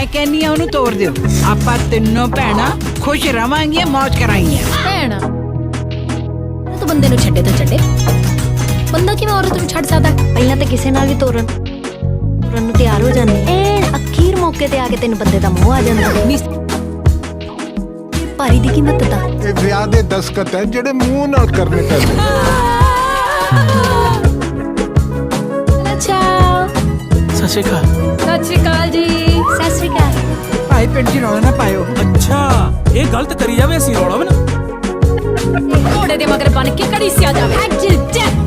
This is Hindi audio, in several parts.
मैं कहनी आ उन्हें तोड़ दियो। आपा तीनों भैणा खुश रवांगियां, मौज करांगियां। भैणा तो बंदे नु छड्डे तो छड्डे, बंदा किवें औरत नु छड्ड सकदा? ਪਹਿਲਾਂ ਤਾਂ ਕਿਸੇ ਨਾਲ ਵੀ ਤੁਰਨ ਨੂੰ ਤਿਆਰ ਹੋ ਜਾਂਦੀ ਐ, ਅਖੀਰ ਮੌਕੇ ਤੇ ਆ ਕੇ ਤੈਨੂੰ ਬੰਦੇ ਦਾ ਮੋਹ ਆ ਜਾਂਦਾ। ਭਾਰੀ ਦੀ ਕੀਮਤ ਦਾ ਇਹ ਵਿਆਹ ਦੇ ਦਸਕਤ ਹੈ ਜਿਹੜੇ ਮੂੰਹ ਨਾਲ ਕਰਨੇ ਪੈਂਦੇ। ਚਾਓ ਸਤਿ ਸ਼੍ਰੀ ਅਕਾਲ। ਸਤਿ ਸ਼੍ਰੀ ਅਕਾਲ ਜੀ। ਸਤਿ ਸ਼੍ਰੀ ਅਕਾਲ। भाई पिंड च रौला ना पायो। अच्छा ਇਹ ਗਲਤ ਕਰੀ ਜਾਵੇ ਅਸੀਂ ਰੌਲਾ ਵੀ ਨਾ। ਘੋੜੇ ਦੇ ਮਗਰ ਬਣ ਕੇ ਘੜੀਸਿਆ ਜਾਵੇ।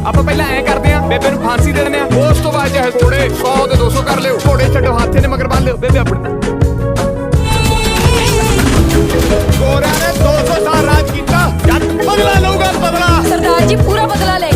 ਆਪਾਂ ਪਹਿਲਾਂ ਐ ਕਰਦੇ ਆਂ, ਬੇਬੇ ਨੂੰ ਫਾਂਸੀ ਦੇ ਦਿੰਦੇ ਆਂ, ਉਸ ਤੋਂ ਬਾਅਦ ਚਾਹੇ ਘੋੜੇ 100 ਤੇ 200 ਕਰ ਲਿਓ, ਘੋੜੇ ਛੱਡੋ ਹੱਥੇ ਨੇ ਮਗਰ ਬੰਨ ਲਿਓ ਬੇਬੇ ਆਪਣੀ। ਗੋਰਿਆਂ ਨੇ 200 ਸਾਲ ਰਾਜ ਕੀਤਾ, ਜੱਟ ਬਦਲਾ ਲਊਗਾ ਬਦਲਾ। ਸਰਦਾਰ ਜੀ ਪੂਰਾ ਬਦਲਾ ਲੈ।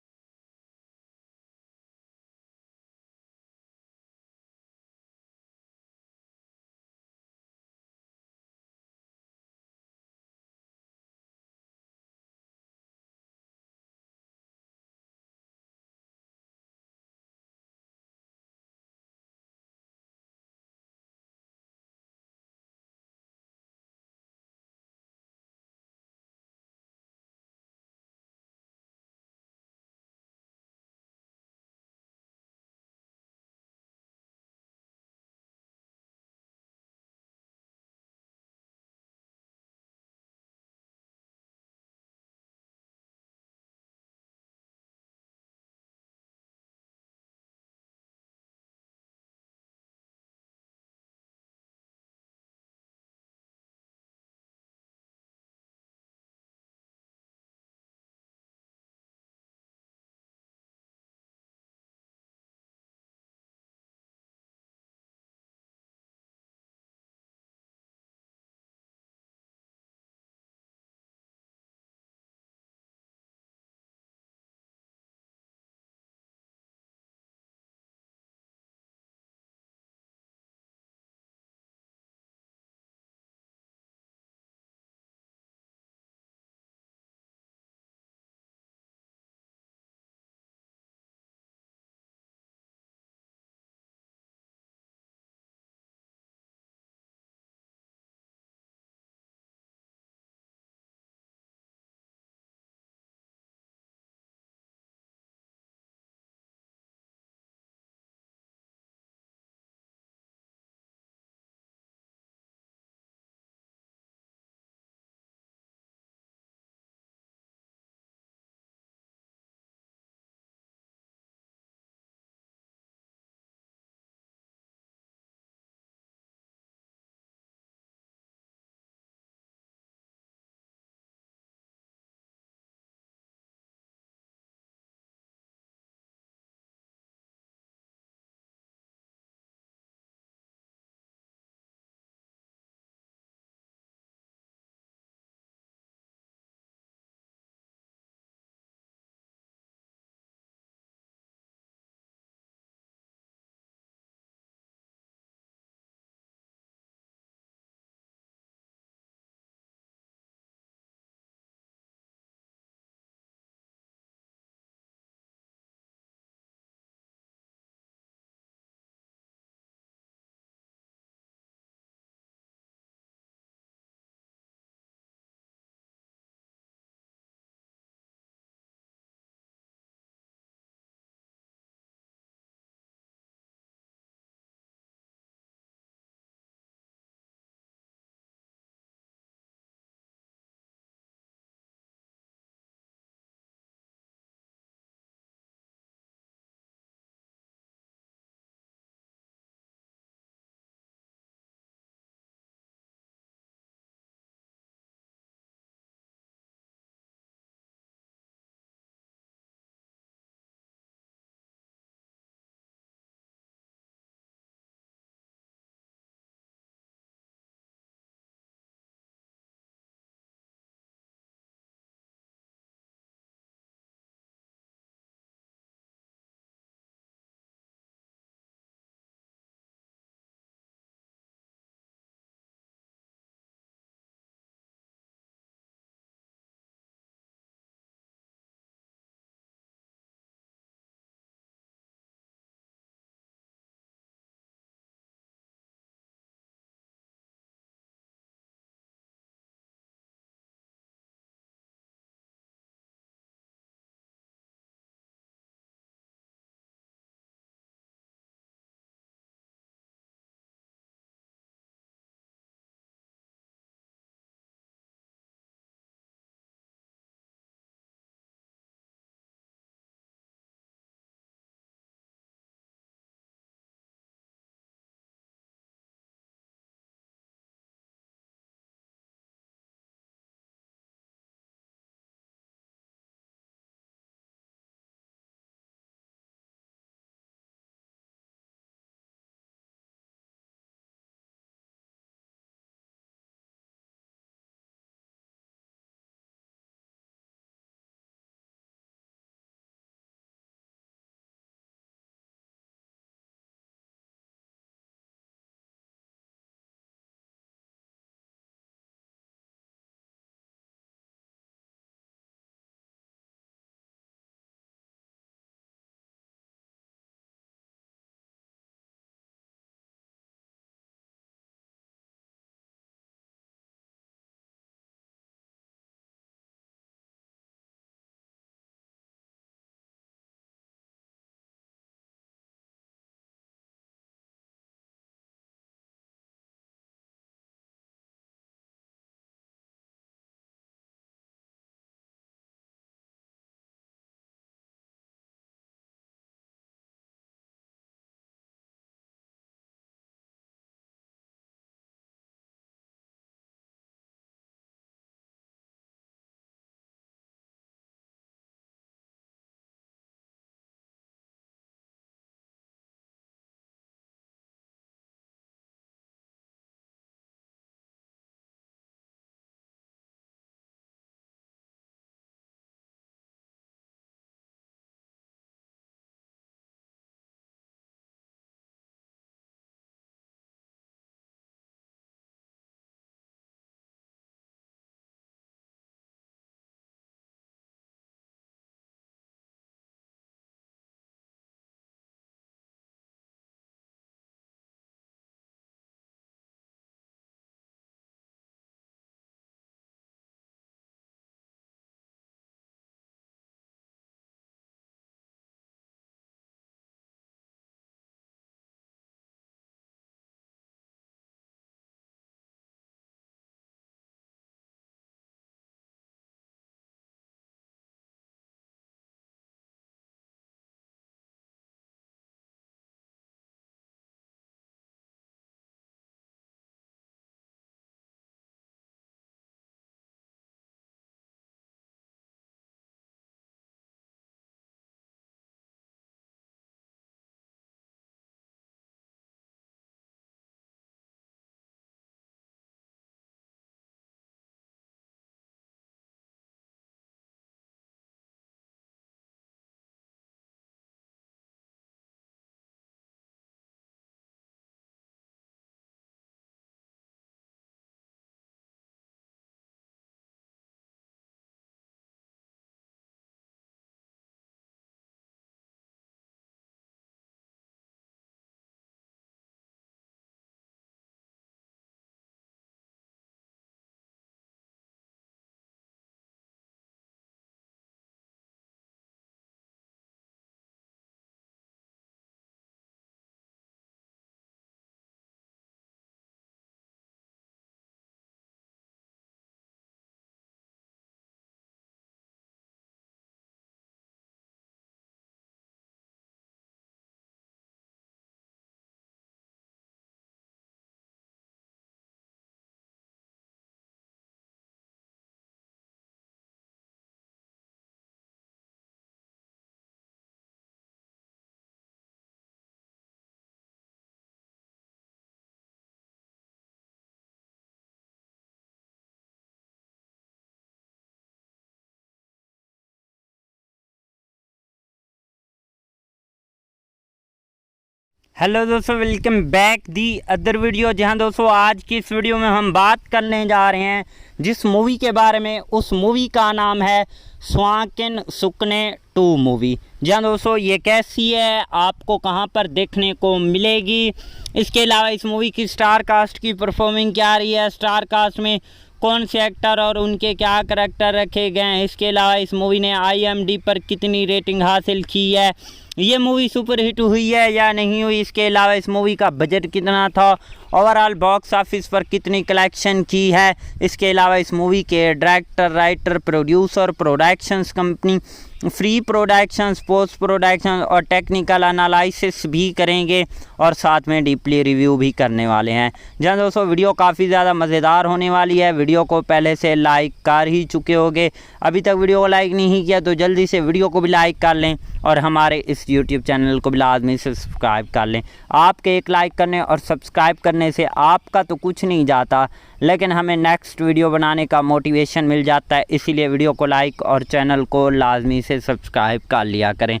हेलो दोस्तों, welcome back the other video. जहां दोस्तों आज की इस वीडियो में हम बात करने जा रहे हैं जिस मूवी के बारे में, उस मूवी का नाम है स्वाकेन सुकने 2 मूवी। जहां दोस्तों ये कैसी है, आपको कहां पर देखने को मिलेगी, इसके अलावा इस मूवी की स्टार कास्ट की परफॉर्मिंग क्या रही है, स्टार कास्ट में कौन से एक्टर और उनके क्या करैक्टर रखे गए हैं, इसके अलावा इस मूवी ने IMDb पर कितनी रेटिंग हासिल की है, ये मूवी सुपर हिट हुई है या नहीं हुई, इसके अलावा इस मूवी का बजट कितना था, ओवरऑल बॉक्स ऑफिस पर कितनी कलेक्शन की है, इसके अलावा इस मूवी के director, writer, producer, productions company, free productions, post production और टेक्निकल एनालिसिस भी करेंगे और साथ में डीपली रिव्यू भी करने वाले हैं। जहाँ दोस्तों वीडियो काफ़ी ज़्यादा मज़ेदार होने वाली है। वीडियो को पहले से लाइक कर ही चुके होंगे, अभी तक वीडियो को लाइक नहीं किया तो जल्दी से वीडियो को भी लाइक कर लें और हमारे इस यूट्यूब चैनल को भी लाजमी से सब्सक्राइब कर लें। आपके एक लाइक करने और सब्सक्राइब करने से आपका तो कुछ नहीं जाता, लेकिन हमें नेक्स्ट वीडियो बनाने का मोटिवेशन मिल जाता है, इसीलिए वीडियो को लाइक और चैनल को लाजमी से सब्सक्राइब कर लिया करें।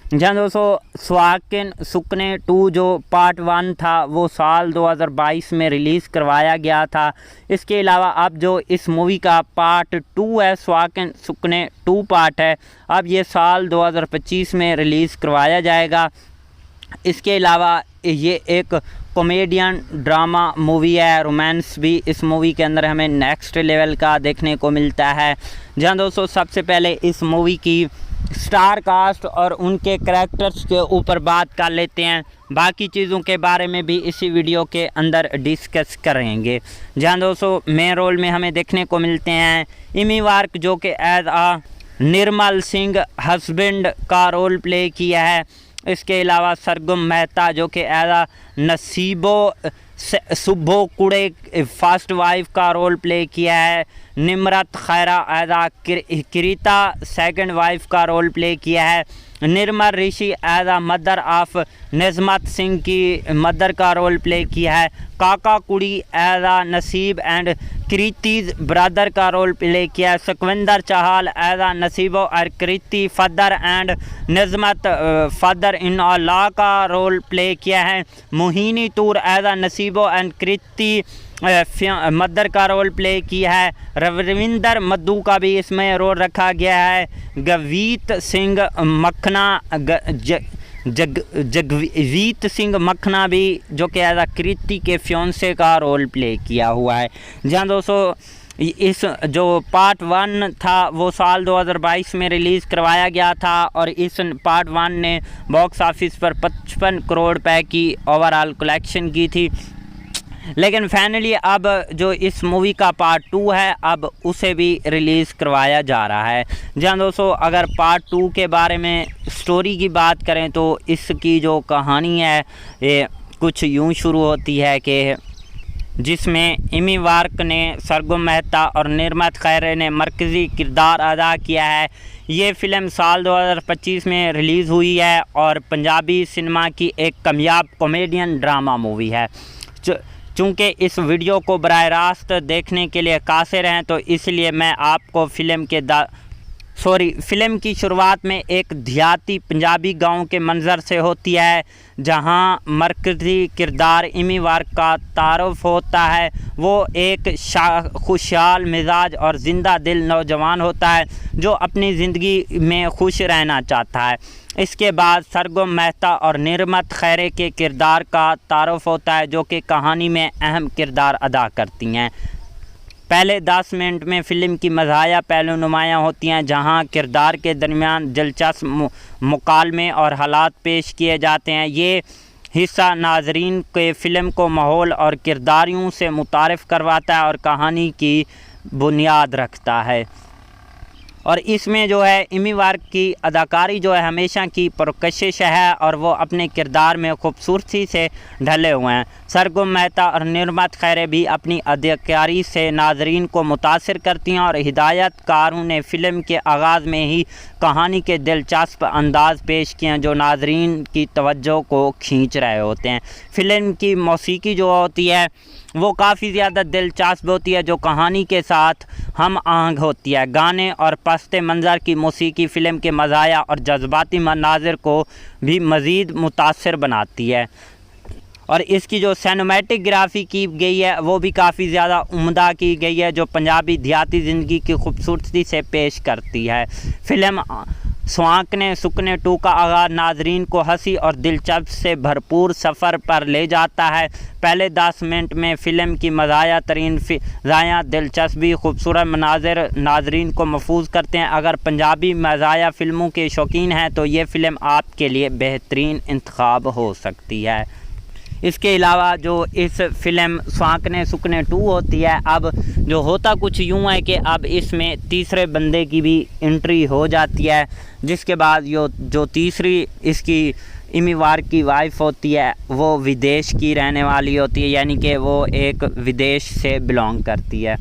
जहाँ दोस्तों स्वाकेन सुकने 2 जो पार्ट 1 था वो साल 2022 में रिलीज़ करवाया गया था। इसके अलावा अब जो इस मूवी का पार्ट 2 है, स्वाकेन सुकने 2 पार्ट है, अब ये साल 2025 में रिलीज़ करवाया जाएगा। इसके अलावा ये एक कॉमेडियन ड्रामा मूवी है, रोमांस भी इस मूवी के अंदर हमें नेक्स्ट लेवल का देखने को मिलता है। जहाँ दोस्तों सबसे पहले इस मूवी की स्टार कास्ट और उनके करैक्टर्स के ऊपर बात कर लेते हैं, बाकी चीज़ों के बारे में भी इसी वीडियो के अंदर डिस्कस करेंगे। जहाँ दोस्तों मेन रोल में हमें देखने को मिलते हैं इमी वार्क जो कि एज आ निर्मल सिंह हस्बैंड का रोल प्ले किया है। इसके अलावा सरगम मेहता जो कि एज नसीबो सुब्बो कुड़े फर्स्ट वाइफ का रोल प्ले किया है। Nimrat Khaira as Kirita second wife का रोल प्ले किया है। Nirmal Rishi as mother of Najmat Singh की मदर का रोल प्ले किया है। काका कुड़ी as Naseeb and Kriti's brother का रोल प्ले किया है। सुखविंदर चाहल एज नसीबो और Kriti father and नजमत father in law का रोल प्ले किया है। Mohini Toor as Naseebo and Kriti mother का रोल प्ले किया है। रविंदर मद्दू का भी इसमें रोल रखा गया है। गवीत सिंह मखना जगवीत सिंह मखना भी जो कि एज कृति के फ्योंसे का रोल प्ले किया हुआ है। जहाँ दोस्तों इस जो पार्ट 1 था वो साल 2022 में रिलीज़ करवाया गया था और इस पार्ट 1 ने बॉक्स ऑफिस पर 55 करोड़ रुपए की ओवरऑल कलेक्शन की थी। लेकिन फाइनली अब जो इस मूवी का पार्ट 2 है अब उसे भी रिलीज़ करवाया जा रहा है। जहाँ दोस्तों अगर पार्ट 2 के बारे में स्टोरी की बात करें तो इसकी जो कहानी है ये कुछ यूँ शुरू होती है कि जिसमें इमी वार्क ने, सरगम मेहता और निर्मत खैरे ने मरकज़ी किरदार अदा किया है। ये फ़िल्म साल 2025 में रिलीज़ हुई है और पंजाबी सिनेमा की एक कामयाब कॉमेडियन ड्रामा मूवी है। चूँकि इस वीडियो को बराह रास्त देखने के लिए कासिर हैं तो इसलिए मैं आपको फ़िल्म की शुरुआत में एक देहाती पंजाबी गांव के मंज़र से होती है जहां मरकज़ी किरदार इमी वार्क का तारुफ होता है। वो एक खुशहाल मिजाज और ज़िंदा दिल नौजवान होता है जो अपनी ज़िंदगी में खुश रहना चाहता है। इसके बाद सरगम मेहता और निर्मत खैरे के किरदार का तारुफ होता है जो कि कहानी में अहम किरदार अदा करती हैं। पहले 10 मिनट में फ़िल्म की मज़ाहिया पहलू नुमायाँ होती हैं जहां किरदार के दरमियान दिलचस्प मुकालमे और हालात पेश किए जाते हैं। ये हिस्सा नाजरीन के फ़िल्म को माहौल और किरदारियों से मुतारिफ़ करवाता है और कहानी की बुनियाद रखता है। और इसमें जो है इमी वार्क की अदाकारी जो है हमेशा की पुरकशिश है और वो अपने किरदार में खूबसूरती से ढले हुए हैं। सरगम मेहता और निर्मत खैरे भी अपनी अदाकारी से नाजरीन को मुतासिर करती हैं और हिदायतकारों ने फ़िल्म के आगाज़ में ही कहानी के दिलचस्प अंदाज पेश किए हैं जो नाजरीन की तवज्जो को खींच रहे होते हैं। फ़िल्म की मौसीकी जो होती है वो काफ़ी ज़्यादा दिलचस्प होती है जो कहानी के साथ हम आहंग होती है। गाने और पस्ते मंज़र की मौसीकी फ़िल्म के मज़ाया और जज्बाती मनाज़िर को भी मज़ीद मुतासिर बनाती है। और इसकी जो सिनेमैटिक ग्राफी की गई है वो भी काफ़ी ज़्यादा उम्दा की गई है, जो पंजाबी देहाती ज़िंदगी की खूबसूरती से पेश करती है। फिल्म स्वांकने सुकने 2 का आगाज़ नाजरीन को हंसी और दिलचस्प से भरपूर सफ़र पर ले जाता है। पहले 10 मिनट में फ़िल्म की मज़ाया तरीन फ़िज़ायाँ, दिलचस्पी, खूबसूरत मनाज़िर नाजरीन को महफूज करते हैं। अगर पंजाबी मज़ाया फ़िल्मों के शौकीन हैं तो ये फ़िल्म आपके लिए बेहतरीन इंतखाब हो सकती है। इसके अलावा जो इस फिल्म स्वांकने सुकने 2 होती है, अब जो होता कुछ यूँ है कि अब इसमें तीसरे बंदे की भी एंट्री हो जाती है, जिसके बाद जो तीसरी इसकी इमी वार्क की वाइफ होती है वो विदेश की रहने वाली होती है, यानी कि वो एक विदेश से बिलोंग करती है।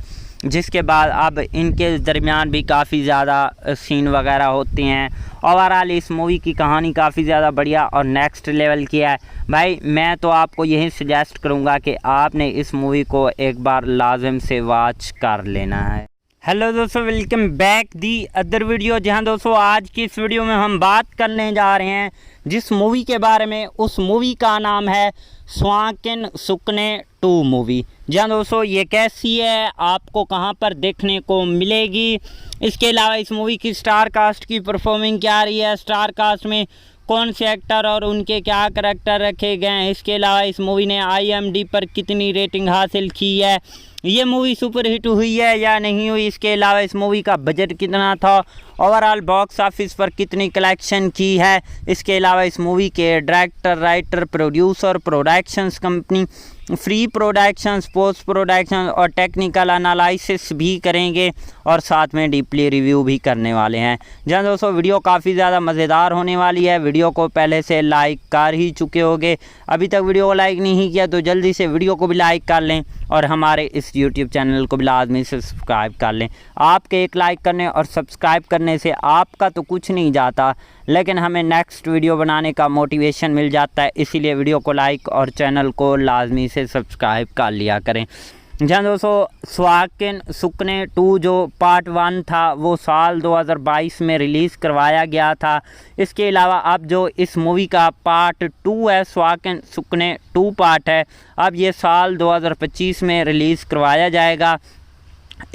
जिसके बाद अब इनके दरमियान भी काफ़ी ज़्यादा सीन वगैरह होते हैं। ओवरऑल इस मूवी की कहानी काफ़ी ज़्यादा बढ़िया और नेक्स्ट लेवल की है। भाई मैं तो आपको यही सजेस्ट करूँगा कि आपने इस मूवी को एक बार लाजिम से वॉच कर लेना है। हेलो दोस्तों, welcome back the other video. जहां दोस्तों आज की इस वीडियो में हम बात करने जा रहे हैं जिस मूवी के बारे में, उस मूवी का नाम है स्वांकन सुकने 2 मूवी। जहां दोस्तों ये कैसी है, आपको कहां पर देखने को मिलेगी, इसके अलावा इस मूवी की स्टार कास्ट की परफॉर्मिंग क्या रही है, स्टार कास्ट में कौन से एक्टर और उनके क्या करैक्टर रखे गए हैं, इसके अलावा इस मूवी ने IMDb पर कितनी रेटिंग हासिल की है, ये मूवी सुपर हिट हुई है या नहीं हुई, इसके अलावा इस मूवी का बजट कितना था, ओवरऑल बॉक्स ऑफिस पर कितनी कलेक्शन की है, इसके अलावा इस मूवी के director, writer, producer, productions company, free productions, post production और टेक्निकल एनालिसिस भी करेंगे और साथ में डीपली रिव्यू भी करने वाले हैं। जहाँ दोस्तों वीडियो काफ़ी ज़्यादा मज़ेदार होने वाली है। वीडियो को पहले से लाइक कर ही चुके होंगे, अभी तक वीडियो को लाइक नहीं किया तो जल्दी से वीडियो को भी लाइक कर लें और हमारे इस यूट्यूब चैनल को भी लाजमी से सब्सक्राइब कर लें। आपके एक लाइक करने और सब्सक्राइब करने से आपका तो कुछ नहीं जाता, लेकिन हमें नेक्स्ट वीडियो बनाने का मोटिवेशन मिल जाता है, इसीलिए वीडियो को लाइक और चैनल को लाजमी से सब्सक्राइब कर लिया करें। जहाँ दोस्तों स्वांकन सुकने 2 जो पार्ट 1 था वो साल 2022 में रिलीज़ करवाया गया था। इसके अलावा अब जो इस मूवी का पार्ट 2 है, स्वांकन सुकने 2 पार्ट है, अब ये साल 2025 में रिलीज़ करवाया जाएगा।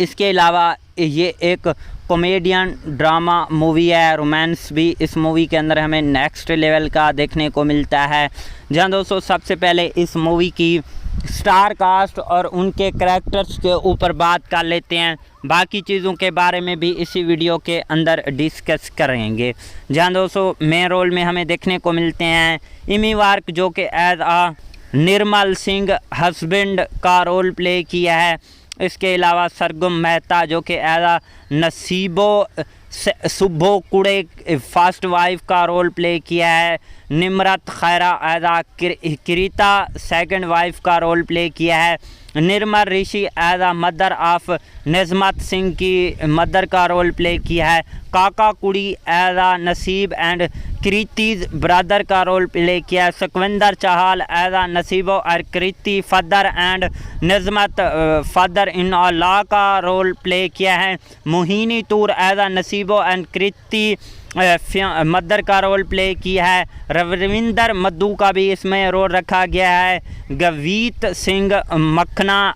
इसके अलावा ये एक कॉमेडियन ड्रामा मूवी है, रोमांस भी इस मूवी के अंदर हमें नेक्स्ट लेवल का देखने को मिलता है। जहाँ दोस्तों सबसे पहले इस मूवी की स्टार कास्ट और उनके करैक्टर्स के ऊपर बात कर लेते हैं, बाकी चीज़ों के बारे में भी इसी वीडियो के अंदर डिस्कस करेंगे। जहाँ दोस्तों मेन रोल में हमें देखने को मिलते हैं इमी वार्क, जो कि एज आ निर्मल सिंह हस्बैंड का रोल प्ले किया है। इसके अलावा सरगम मेहता जो कि एज नसीबो सुब्बो कुड़े फर्स्ट वाइफ का रोल प्ले किया है। Nimrat Khaira as Kirita second wife का रोल प्ले किया है। Nirmal Rishi as mother of Najmat Singh की मदर का रोल प्ले किया है। काका कुड़ी as Naseeb and Kriti's brother का रोल प्ले किया है। सुखविंदर चाहल एज नसीबो और Kriti father and नजमत father in law का रोल प्ले किया है। Mohini Toor as Naseebo and Kriti mother का रोल प्ले किया है। रविंदर मद्दू का भी इसमें रोल रखा गया है। गवीत सिंह मखना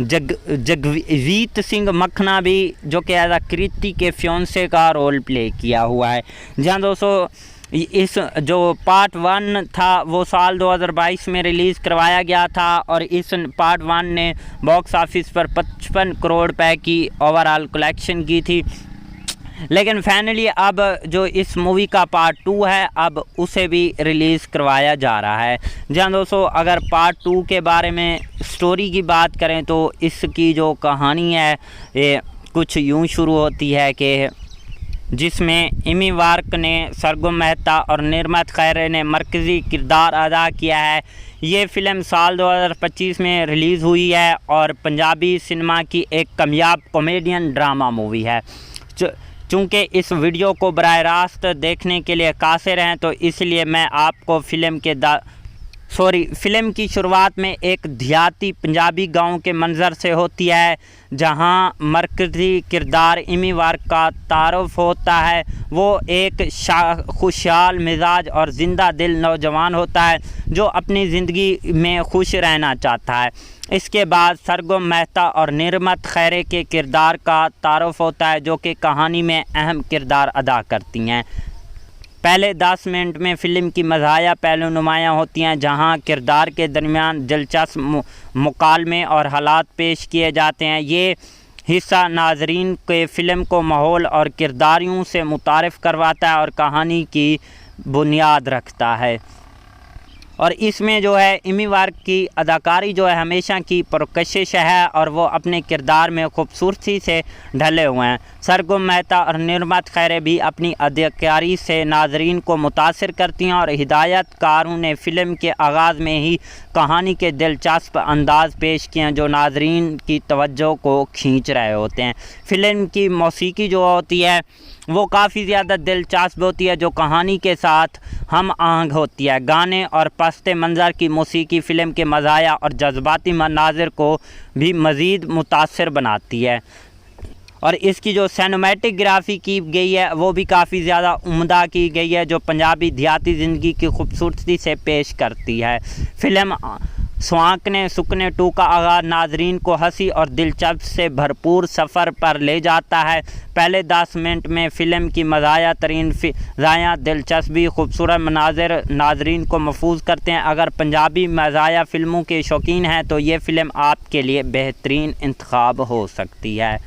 जगवीत सिंह मखना भी जो कि एज कृति के फ्योंसे का रोल प्ले किया हुआ है। जहाँ दोस्तों इस जो पार्ट 1 था वो साल 2022 में रिलीज़ करवाया गया था और इस पार्ट 1 ने बॉक्स ऑफिस पर 55 करोड़ रुपए की ओवरऑल कलेक्शन की थी। लेकिन फाइनली अब जो इस मूवी का पार्ट 2 है अब उसे भी रिलीज़ करवाया जा रहा है। जहाँ दोस्तों अगर पार्ट 2 के बारे में स्टोरी की बात करें तो इसकी जो कहानी है ये कुछ यूँ शुरू होती है कि जिसमें इमी वार्क ने, सरगम मेहता और निर्मत खैरे ने मरकज़ी किरदार अदा किया है। ये फ़िल्म साल 2025 में रिलीज़ हुई है और पंजाबी सिनेमा की एक कामयाब कॉमेडियन ड्रामा मूवी है। चूँकि इस वीडियो को बराह रास्त देखने के लिए कासिर हैं तो इसलिए मैं आपको फ़िल्म के फिल्म की शुरुआत में एक देहाती पंजाबी गांव के मंजर से होती है, जहां मरकज़ी किरदार इमी वार्क का तारुफ होता है। वो एक खुशहाल मिजाज और ज़िंदा दिल नौजवान होता है जो अपनी ज़िंदगी में खुश रहना चाहता है। इसके बाद सरगम मेहता और निर्मत खैरे के किरदार का तारुफ होता है, जो कि कहानी में अहम किरदार अदा करती हैं। पहले 10 मिनट में फ़िल्म की मज़ाहिया पहलू नुमायाँ होती हैं, जहां किरदार के दरमियान दिलचस्प मुकालमे और हालात पेश किए जाते हैं। ये हिस्सा नाजरीन के फ़िल्म को माहौल और किरदारियों से मुतारिफ़ करवाता है और कहानी की बुनियाद रखता है। और इसमें जो है इमी वार्क की अदाकारी जो है हमेशा की पुरकशिश है और वो अपने किरदार में खूबसूरती से ढले हुए हैं। सरगम मेहता और निर्मत खैरे भी अपनी अदाकारी से नाजरीन को मुतासिर करती हैं और हिदायतकारों ने फ़िल्म के आगाज़ में ही कहानी के दिलचस्प अंदाज पेश किए हैं जो नाजरीन की तवज्जो को खींच रहे होते हैं। फ़िल्म की मौसीकी जो होती है वो काफ़ी ज़्यादा दिलचस्प होती है, जो कहानी के साथ हम आहंग होती है। गाने और पस्ते मंज़र की मौसीकी फ़िल्म के मज़ाया और जज्बाती मनाज़िर को भी मज़ीद मुतासिर बनाती है। और इसकी जो सिनेमैटिक ग्राफी की गई है वो भी काफ़ी ज़्यादा उम्दा की गई है, जो पंजाबी देहाती ज़िंदगी की खूबसूरती से पेश करती है। फ़िल्म स्वांकने सुकने 2 का आगाज़ नाजरीन को हंसी और दिलचस्प से भरपूर सफ़र पर ले जाता है। पहले 10 मिनट में फ़िल्म की मज़ाया तरीन फ़िज़ायाँ, दिलचस्पी, खूबसूरत मनाज़िर नाजरीन को महफूज करते हैं। अगर पंजाबी मज़ाया फ़िल्मों के शौकीन हैं तो ये फ़िल्म आपके लिए बेहतरीन इंतखाब हो सकती है।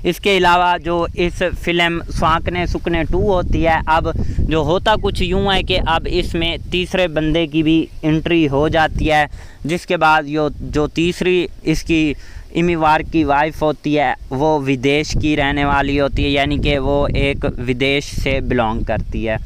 इसके अलावा जो इस फिल्म स्वांकने सुकने 2 होती है, अब जो होता कुछ यूँ है कि अब इसमें तीसरे बंदे की भी एंट्री हो जाती है, जिसके बाद जो तीसरी इसकी इमी वार्क की वाइफ होती है वो विदेश की रहने वाली होती है, यानी कि वो एक विदेश से बिलोंग करती है।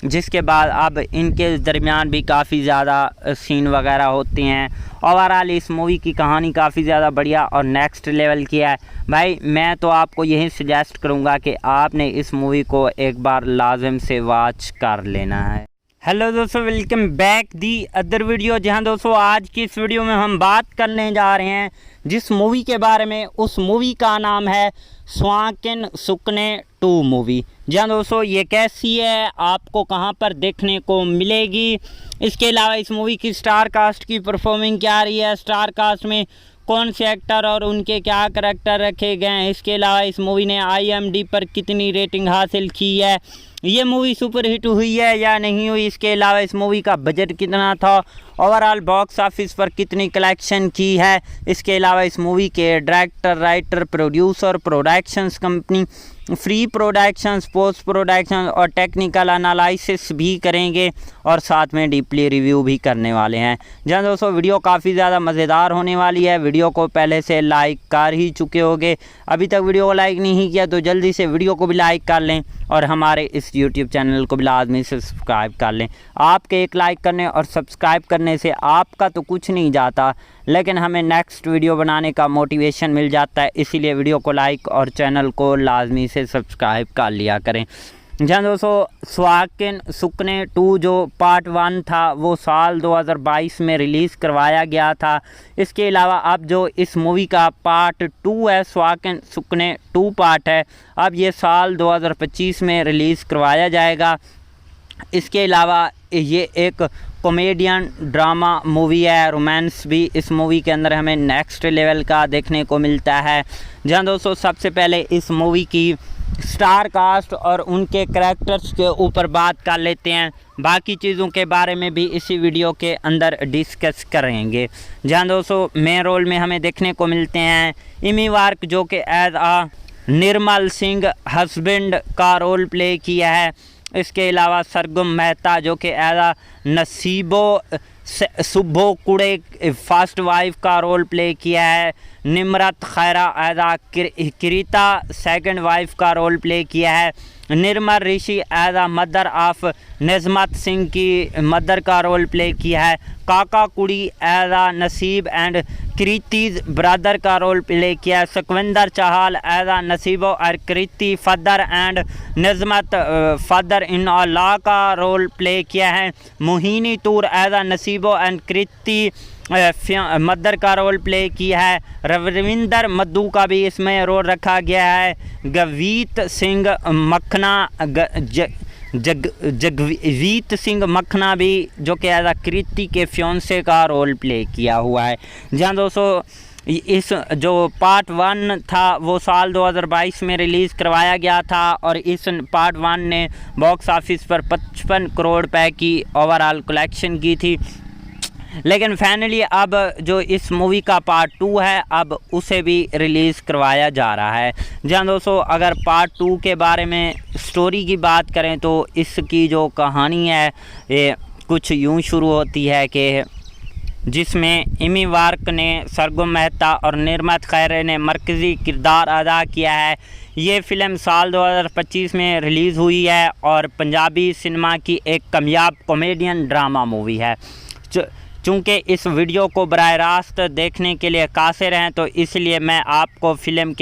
जिसके बाद अब इनके दरमियान भी काफ़ी ज़्यादा सीन वगैरह होते हैं। ओवरऑल इस मूवी की कहानी काफ़ी ज़्यादा बढ़िया और नेक्स्ट लेवल की है। भाई मैं तो आपको यही सजेस्ट करूँगा कि आपने इस मूवी को एक बार लाजिम से वॉच कर लेना है। हेलो दोस्तों, welcome back the other video. जहां दोस्तों आज की इस वीडियो में हम बात करने जा रहे हैं जिस मूवी के बारे में, उस मूवी का नाम है स्वांकन सुकने 2 मूवी। जहां दोस्तों ये कैसी है, आपको कहां पर देखने को मिलेगी, इसके अलावा इस मूवी की स्टार कास्ट की परफॉर्मिंग क्या रही है, स्टार कास्ट में कौन से एक्टर और उनके क्या करैक्टर रखे गए हैं, इसके अलावा इस मूवी ने IMDb पर कितनी रेटिंग हासिल की है, ये मूवी सुपर हिट हुई है या नहीं हुई, इसके अलावा इस मूवी का बजट कितना था, ओवरऑल बॉक्स ऑफिस पर कितनी कलेक्शन की है, इसके अलावा इस मूवी के director, writer, producer, productions company, free productions, post production और टेक्निकल एनालिसिस भी करेंगे और साथ में डीपली रिव्यू भी करने वाले हैं। जहाँ दोस्तों वीडियो काफ़ी ज़्यादा मज़ेदार होने वाली है। वीडियो को पहले से लाइक कर ही चुके होंगे, अभी तक वीडियो को लाइक नहीं किया तो जल्दी से वीडियो को भी लाइक कर लें और हमारे इस यूट्यूब चैनल को भी लाजमी से सब्सक्राइब कर लें। आपके एक लाइक करने और सब्सक्राइब करने से आपका तो कुछ नहीं जाता, लेकिन हमें नेक्स्ट वीडियो बनाने का मोटिवेशन मिल जाता है, इसीलिए वीडियो को लाइक और चैनल को लाजमी से सब्सक्राइब कर लिया करें। जहाँ दोस्तों स्वांकन सुकने 2 जो पार्ट 1 था वो साल 2022 में रिलीज़ करवाया गया था। इसके अलावा अब जो इस मूवी का पार्ट 2 है, स्वांकन सुकने 2 पार्ट है, अब ये साल 2025 में रिलीज़ करवाया जाएगा। इसके अलावा ये एक कॉमेडियन ड्रामा मूवी है, रोमांस भी इस मूवी के अंदर हमें नेक्स्ट लेवल का देखने को मिलता है। जहाँ दोस्तों सबसे पहले इस मूवी की स्टार कास्ट और उनके करैक्टर्स के ऊपर बात कर लेते हैं, बाकी चीज़ों के बारे में भी इसी वीडियो के अंदर डिस्कस करेंगे। जहाँ दोस्तों मेन रोल में हमें देखने को मिलते हैं इमी वार्क, जो कि एज आ निर्मल सिंह हस्बैंड का रोल प्ले किया है। इसके अलावा सरगम मेहता जो कि एज नसीबो सुब्बो कुड़े फर्स्ट वाइफ का रोल प्ले किया है। Nimrat Khaira as Kirita second wife का रोल प्ले किया है। Nirmal Rishi as mother of Najmat Singh की मदर का रोल प्ले किया है। काका कुड़ी as Naseeb and Kriti brother का रोल प्ले किया है। सुखविंदर चाहल एज अ नसीबो और Kriti father and नजमत father in law का रोल प्ले किया है। Mohini Toor as uh Naseebo and Kriti mother का रोल प्ले किया है। रविंदर मद्दू का भी इसमें रोल रखा गया है। गवीत सिंह मखना जगवीत सिंह मखना भी जो कि एज कृति के फियोंसे का रोल प्ले किया हुआ है। जहाँ दोस्तों इस जो पार्ट 1 था वो साल 2022 में रिलीज़ करवाया गया था और इस पार्ट 1 ने बॉक्स ऑफिस पर 55 करोड़ रुपए की ओवरऑल कलेक्शन की थी। लेकिन फाइनली अब जो इस मूवी का पार्ट 2 है अब उसे भी रिलीज़ करवाया जा रहा है। जहाँ दोस्तों अगर पार्ट 2 के बारे में स्टोरी की बात करें तो इसकी जो कहानी है ये कुछ यूँ शुरू होती है कि जिसमें इमी वार्क ने सरगम मेहता और निर्मत खैरे ने मरकज़ी किरदार अदा किया है। ये फ़िल्म साल 2025 में रिलीज़ हुई है और पंजाबी सिनेमा की एक कामयाब कॉमेडियन ड्रामा मूवी है। चूँकि इस वीडियो को बराह रास्त देखने के लिए कासिर हैं तो इसलिए मैं आपको फ़िल्म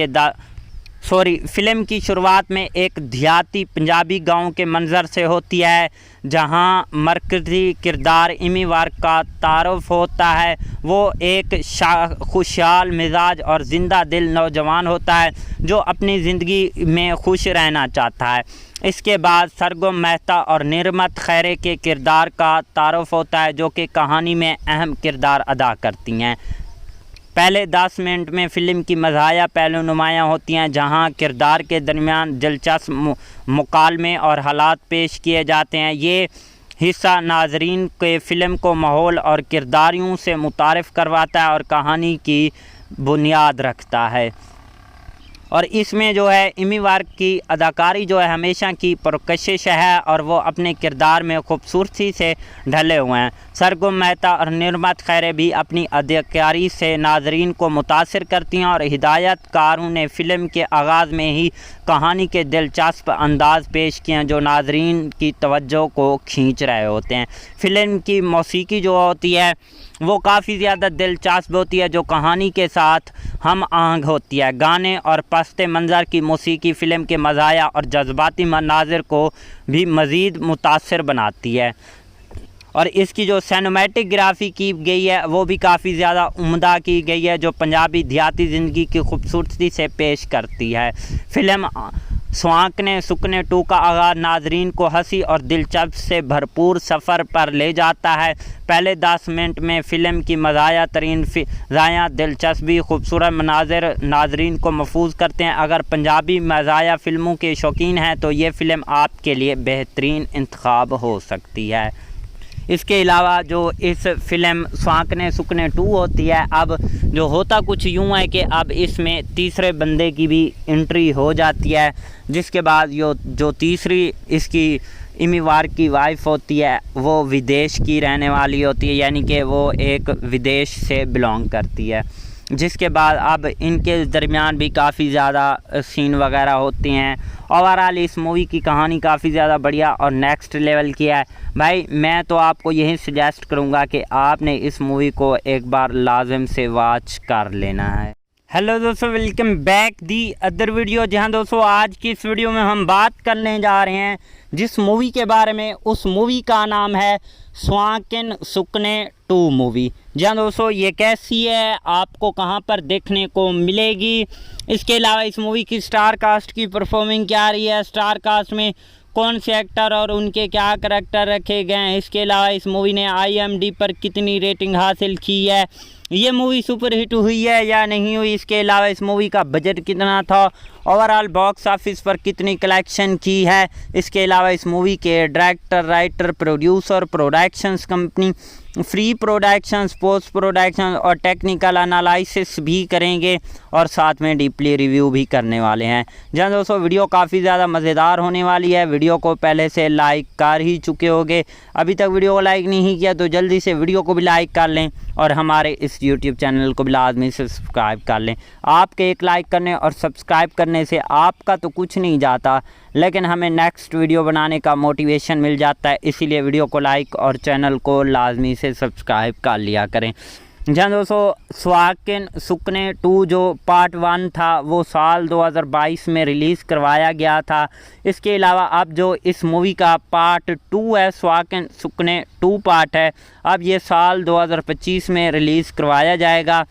की शुरुआत में एक देहाती पंजाबी गांव के मंज़र से होती है जहां मरकज़ी किरदार इमी वार्क का तारुफ होता है। वो एक खुशहाल मिजाज और ज़िंदा दिल नौजवान होता है जो अपनी ज़िंदगी में खुश रहना चाहता है। इसके बाद सरगम मेहता और निर्मत खैरे के किरदार का तारुफ होता है जो कि कहानी में अहम किरदार अदा करती हैं। पहले 10 मिनट में फ़िल्म की मज़ाहिया पहलू नुमायाँ होती हैं जहां किरदार के दरमियान दिलचस्प मुकालमे और हालात पेश किए जाते हैं। ये हिस्सा नाजरीन के फ़िल्म को माहौल और किरदारियों से मुतारिफ़ करवाता है और कहानी की बुनियाद रखता है। और इसमें जो है इमी वार्क की अदाकारी जो है हमेशा की पुरकशिश है और वो अपने किरदार में खूबसूरती से ढले हुए हैं। सरगम मेहता और निर्मत खैरे भी अपनी अदाकारी से नाजरीन को मुतासिर करती हैं और हिदायतकारों ने फ़िल्म के आगाज़ में ही कहानी के दिलचस्प अंदाज पेश किए हैं जो नाजरीन की तवज्जो को खींच रहे होते हैं। फ़िल्म की मौसीकी जो होती है वो काफ़ी ज़्यादा दिलचस्प होती है जो कहानी के साथ हम आहंग होती है। गाने और पस्ते मंज़र की मौसीकी फ़िल्म के मज़ाया और जज्बाती मनाजिर को भी मज़ीद मुतासिर बनाती है। और इसकी जो सिनेमैटिक ग्राफी की गई है वो भी काफ़ी ज़्यादा उम्दा की गई है जो पंजाबी देहाती ज़िंदगी की खूबसूरती से पेश करती है। फ़िल्म स्वांकने सुकने 2 का आगाज़ नाजरीन को हंसी और दिलचस्प से भरपूर सफ़र पर ले जाता है। पहले 10 मिनट में फ़िल्म की मज़ाया तरीन फ़िज़ायाँ दिलचस्पी खूबसूरत मनाजिर नाजरीन को महफूज करते हैं। अगर पंजाबी मज़ाया फ़िल्मों के शौकीन हैं तो ये फ़िल्म आपके लिए बेहतरीन इंतखाब हो सकती है। इसके अलावा जो इस फ़िल्म स्वांकने सुकने 2 होती है अब जो होता कुछ यूँ है कि अब इसमें तीसरे बंदे की भी एंट्री हो जाती है जिसके बाद जो तीसरी इसकी इमी वार्क की वाइफ होती है वो विदेश की रहने वाली होती है यानी कि वो एक विदेश से बिलोंग करती है। जिसके बाद अब इनके दरमियान भी काफ़ी ज़्यादा सीन वगैरह होते हैं। ओवरऑल इस मूवी की कहानी काफ़ी ज़्यादा बढ़िया और नेक्स्ट लेवल की है। भाई मैं तो आपको यही सजेस्ट करूँगा कि आपने इस मूवी को एक बार लाजिम से वॉच कर लेना है। हेलो दोस्तों, welcome back the other video. जहां दोस्तों आज की इस वीडियो में हम बात करने जा रहे हैं जिस मूवी के बारे में, उस मूवी का नाम है स्वांकन सुकने 2 मूवी। जहां दोस्तों ये कैसी है, आपको कहां पर देखने को मिलेगी, इसके अलावा इस मूवी की स्टार कास्ट की परफॉर्मिंग क्या रही है, स्टार कास्ट में कौन से एक्टर और उनके क्या करैक्टर रखे गए हैं, इसके अलावा इस मूवी ने IMDb पर कितनी रेटिंग हासिल की है, ये मूवी सुपर हिट हुई है या नहीं हुई, इसके अलावा इस मूवी का बजट कितना था, ओवरऑल बॉक्स ऑफिस पर कितनी कलेक्शन की है, इसके अलावा इस मूवी के director, writer, producer, productions company, free productions, post production और टेक्निकल एनालिसिस भी करेंगे और साथ में डीपली रिव्यू भी करने वाले हैं। जहाँ दोस्तों वीडियो काफ़ी ज़्यादा मज़ेदार होने वाली है। वीडियो को पहले से लाइक कर ही चुके होंगे, अभी तक वीडियो को लाइक नहीं किया तो जल्दी से वीडियो को भी लाइक कर लें और हमारे इस यूट्यूब चैनल को भी लाजमी से सब्सक्राइब कर लें। आपके एक लाइक करने और सब्सक्राइब करने से आपका तो कुछ नहीं जाता, लेकिन हमें नेक्स्ट वीडियो बनाने का मोटिवेशन मिल जाता है। इसीलिए वीडियो को लाइक और चैनल को लाजमी से सब्सक्राइब कर लिया करें। जहाँ दोस्तों सुहागिन सुकने 2 जो पार्ट 1 था वो साल 2022 में रिलीज़ करवाया गया था। इसके अलावा अब जो इस मूवी का पार्ट 2 है, सुहागिन सुकने 2 पार्ट है, अब ये साल 2025 में रिलीज़ करवाया जाएगा।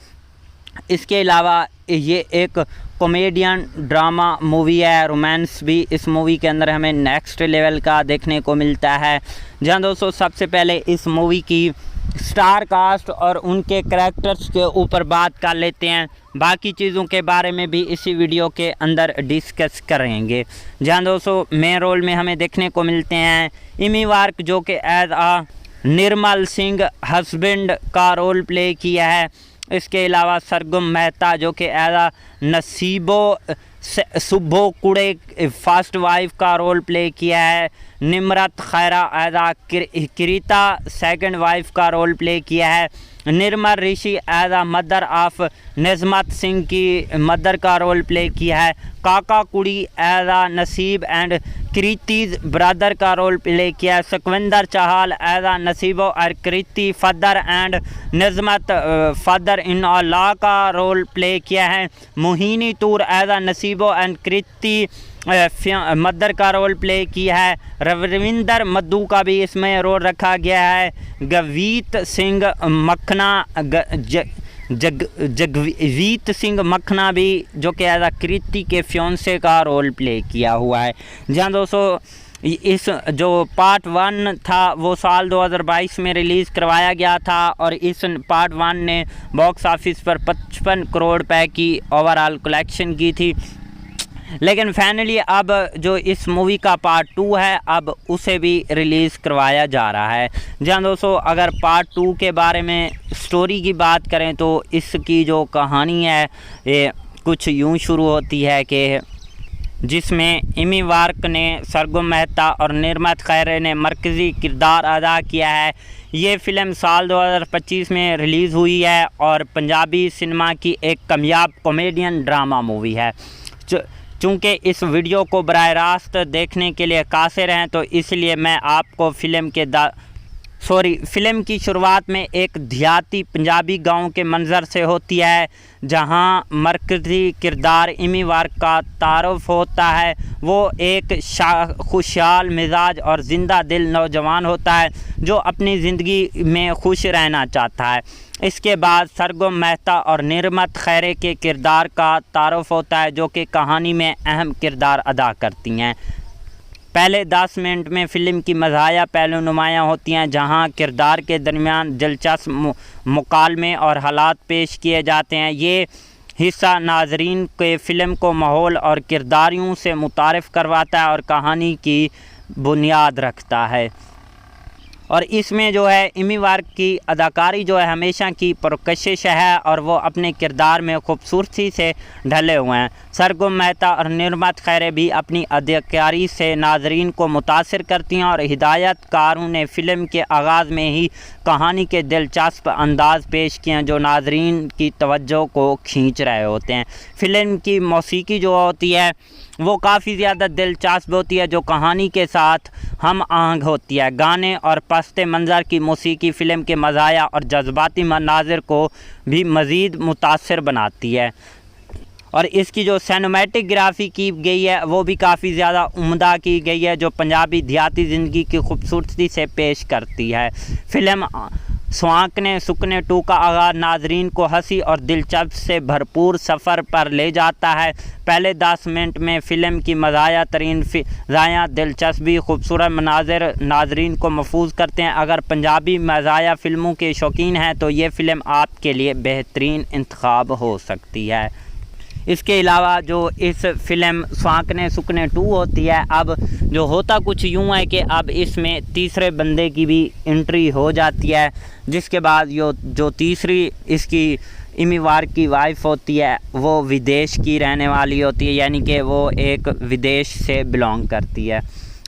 इसके अलावा ये एक कॉमेडियन ड्रामा मूवी है, रोमांस भी इस मूवी के अंदर हमें नेक्स्ट लेवल का देखने को मिलता है। जहाँ दोस्तों सबसे पहले इस मूवी की स्टार कास्ट और उनके करैक्टर्स के ऊपर बात कर लेते हैं, बाकी चीज़ों के बारे में भी इसी वीडियो के अंदर डिस्कस करेंगे। जहाँ दोस्तों मेन रोल में हमें देखने को मिलते हैं इमी वार्क जो कि एज आ निर्मल सिंह हस्बैंड का रोल प्ले किया है। इसके अलावा सरगम मेहता जो कि एज आ नसीबो सुबो कुड़े फर्स्ट वाइफ का रोल प्ले किया है। Nimrat Khaira as uh Kirita second wife का रोल प्ले किया है। Nirmal Rishi as uh mother of Najmat Singh की मदर का रोल प्ले किया है। काका कुड़ी as uh Naseeb and Kriti's brother का रोल प्ले किया है। सुखविंदर चाहल एज आ नसीबो और Kriti father and नजमत father in law का रोल प्ले किया है। Mohini Toor as uh Naseebo and Kriti mother का रोल प्ले किया है। रविंदर मद्दू का भी इसमें रोल रखा गया है। गवीत सिंह मखना जगवीत सिंह मखना भी जो कि एज आ कृति के फ्योंसे का रोल प्ले किया हुआ है। जहाँ दोस्तों इस जो पार्ट 1 था वो साल 2022 में रिलीज़ करवाया गया था और इस पार्ट 1 ने बॉक्स ऑफिस पर 55 करोड़ रुपए की ओवरऑल कलेक्शन की थी। लेकिन फाइनली अब जो इस मूवी का पार्ट 2 है अब उसे भी रिलीज़ करवाया जा रहा है। जहाँ दोस्तों अगर पार्ट 2 के बारे में स्टोरी की बात करें तो इसकी जो कहानी है ये कुछ यूँ शुरू होती है कि जिसमें इमी वार्क ने, सरगम मेहता और निर्मत खैरे ने मरकज़ी किरदार अदा किया है। ये फ़िल्म साल 2025 में रिलीज़ हुई है और पंजाबी सिनेमा की एक कामयाब कॉमेडियन ड्रामा मूवी है। चूँकि इस वीडियो को बराह रास्त देखने के लिए कासिर हैं तो इसलिए मैं आपको फ़िल्म की शुरुआत में एक देहाती पंजाबी गांव के मंज़र से होती है जहां मरकज़ी किरदार इमी वार्क का तारुफ होता है। वो एक खुशहाल मिजाज और ज़िंदा दिल नौजवान होता है जो अपनी ज़िंदगी में खुश रहना चाहता है। इसके बाद सरगम मेहता और निर्मत खैरे के किरदार का तारुफ होता है जो कि कहानी में अहम किरदार अदा करती हैं। पहले 10 मिनट में फ़िल्म की मज़ाहिया पहलू नुमायाँ होती हैं जहां किरदार के दरमियान दिलचस्प मुकालमे और हालात पेश किए जाते हैं। ये हिस्सा नाजरीन के फ़िल्म को माहौल और किरदारियों से मुतारिफ़ करवाता है और कहानी की बुनियाद रखता है। और इसमें जो है इमी वार्क की अदाकारी जो है हमेशा की पुरकशिश है और वो अपने किरदार में खूबसूरती से ढले हुए हैं। सरगम मेहता और निर्मत खैरे भी अपनी अदाकारी से नाजरीन को मुतासिर करती हैं और हिदायतकारों ने फ़िल्म के आगाज़ में ही कहानी के दिलचस्प अंदाज पेश किए हैं जो नाजरीन की तवज्जो को खींच रहे होते हैं। फ़िल्म की मौसीकी जो होती है वो काफ़ी ज़्यादा दिलचस्प होती है जो कहानी के साथ हम आहंग होती है। गाने और पस्ते मंज़र की मौसीकी फ़िल्म के मज़ाया और जज्बाती मनाज़िर को भी मज़ीद मुतासिर बनाती है। और इसकी जो सिनेमैटिक ग्राफी की गई है वो भी काफ़ी ज़्यादा उम्दा की गई है जो पंजाबी देहाती ज़िंदगी की खूबसूरती से पेश करती है। फ़िल्म सुहागिन सुकने 2 का आगाज़ नाजरीन को हंसी और दिलचस्प से भरपूर सफ़र पर ले जाता है। पहले 10 मिनट में फ़िल्म की मज़ाया तरीन फ़िज़ायाँ दिलचस्पी खूबसूरत मनाज़िर नाजरीन को महफूज करते हैं। अगर पंजाबी मज़ाया फ़िल्मों के शौकीन हैं तो ये फ़िल्म आपके लिए बेहतरीन इंतखाब हो सकती है। इसके अलावा जो इस फ़िल्म सुहागिन सुकने 2 होती है अब जो होता कुछ यूँ है कि अब इसमें तीसरे बंदे की भी एंट्री हो जाती है जिसके बाद जो तीसरी इसकी इमी वार्क की वाइफ होती है वो विदेश की रहने वाली होती है, यानी कि वो एक विदेश से बिलोंग करती है।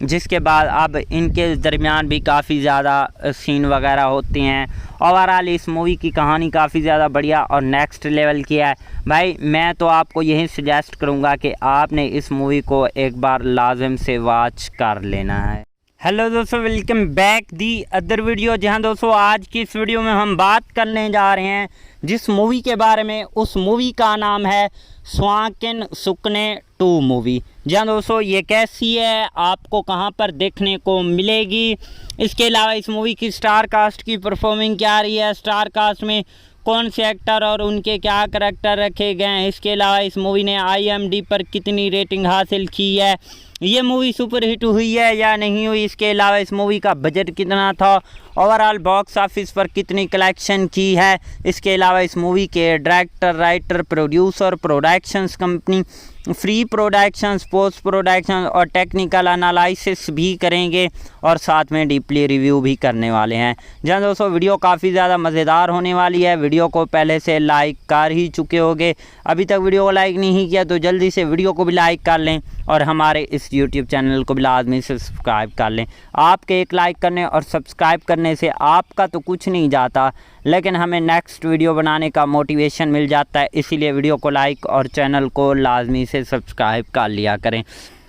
जिसके बाद अब इनके दरमियान भी काफ़ी ज़्यादा सीन वगैरह होते हैं। ओवरऑल इस मूवी की कहानी काफ़ी ज़्यादा बढ़िया और नेक्स्ट लेवल की है। भाई मैं तो आपको यही सजेस्ट करूँगा कि आपने इस मूवी को एक बार लाजिम से वॉच कर लेना है। हेलो दोस्तों, welcome back the other video. जहां दोस्तों आज की इस वीडियो में हम बात करने जा रहे हैं जिस मूवी के बारे में, उस मूवी का नाम है स्वांकेन सुकने 2 मूवी। जहां दोस्तों ये कैसी है, आपको कहां पर देखने को मिलेगी, इसके अलावा इस मूवी की स्टार कास्ट की परफॉर्मिंग क्या रही है, स्टार कास्ट में कौन से एक्टर और उनके क्या करैक्टर रखे गए हैं, इसके अलावा इस मूवी ने IMDb पर कितनी रेटिंग हासिल की है, ये मूवी सुपर हिट हुई है या नहीं हुई, इसके अलावा इस मूवी का बजट कितना था, ओवरऑल बॉक्स ऑफिस पर कितनी कलेक्शन की है, इसके अलावा इस मूवी के director, writer, producer, productions company, free productions, post production और टेक्निकल एनालिसिस भी करेंगे और साथ में डीपली रिव्यू भी करने वाले हैं। जहाँ दोस्तों वीडियो काफ़ी ज़्यादा मज़ेदार होने वाली है। वीडियो को पहले से लाइक कर ही चुके होंगे, अभी तक वीडियो को लाइक नहीं किया तो जल्दी से वीडियो को भी लाइक कर लें और हमारे इस यूट्यूब चैनल को भी लाजमी से सब्सक्राइब कर लें। आपके एक लाइक करने और सब्सक्राइब करने से आपका तो कुछ नहीं जाता, लेकिन हमें नेक्स्ट वीडियो बनाने का मोटिवेशन मिल जाता है, इसीलिए वीडियो को लाइक और चैनल को लाजमी से सब्सक्राइब कर लिया करें।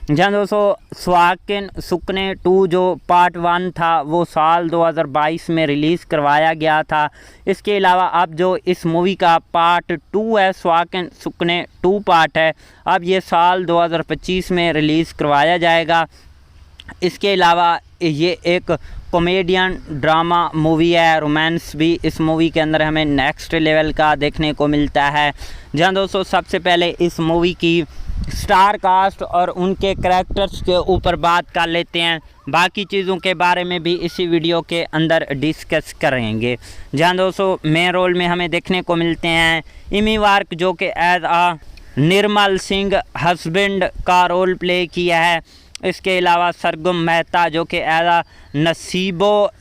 जहाँ दोस्तों स्वांकेन सुकने 2 जो पार्ट 1 था वो साल 2022 में रिलीज़ करवाया गया था। इसके अलावा अब जो इस मूवी का पार्ट 2 है, स्वांकेन सुकने 2 पार्ट है, अब ये साल 2025 में रिलीज़ करवाया जाएगा। इसके अलावा ये एक कॉमेडियन ड्रामा मूवी है, रोमांस भी इस मूवी के अंदर हमें नेक्स्ट लेवल का देखने को मिलता है। जहाँ दोस्तों सबसे पहले इस मूवी की स्टार कास्ट और उनके करैक्टर्स के ऊपर बात कर लेते हैं, बाकी चीज़ों के बारे में भी इसी वीडियो के अंदर डिस्कस करेंगे। जहाँ दोस्तों मेन रोल में हमें देखने को मिलते हैं इमी वार्क जो कि एज आ निर्मल सिंह हस्बैंड का रोल प्ले किया है। इसके अलावा सरगम मेहता जो कि एज नसीबो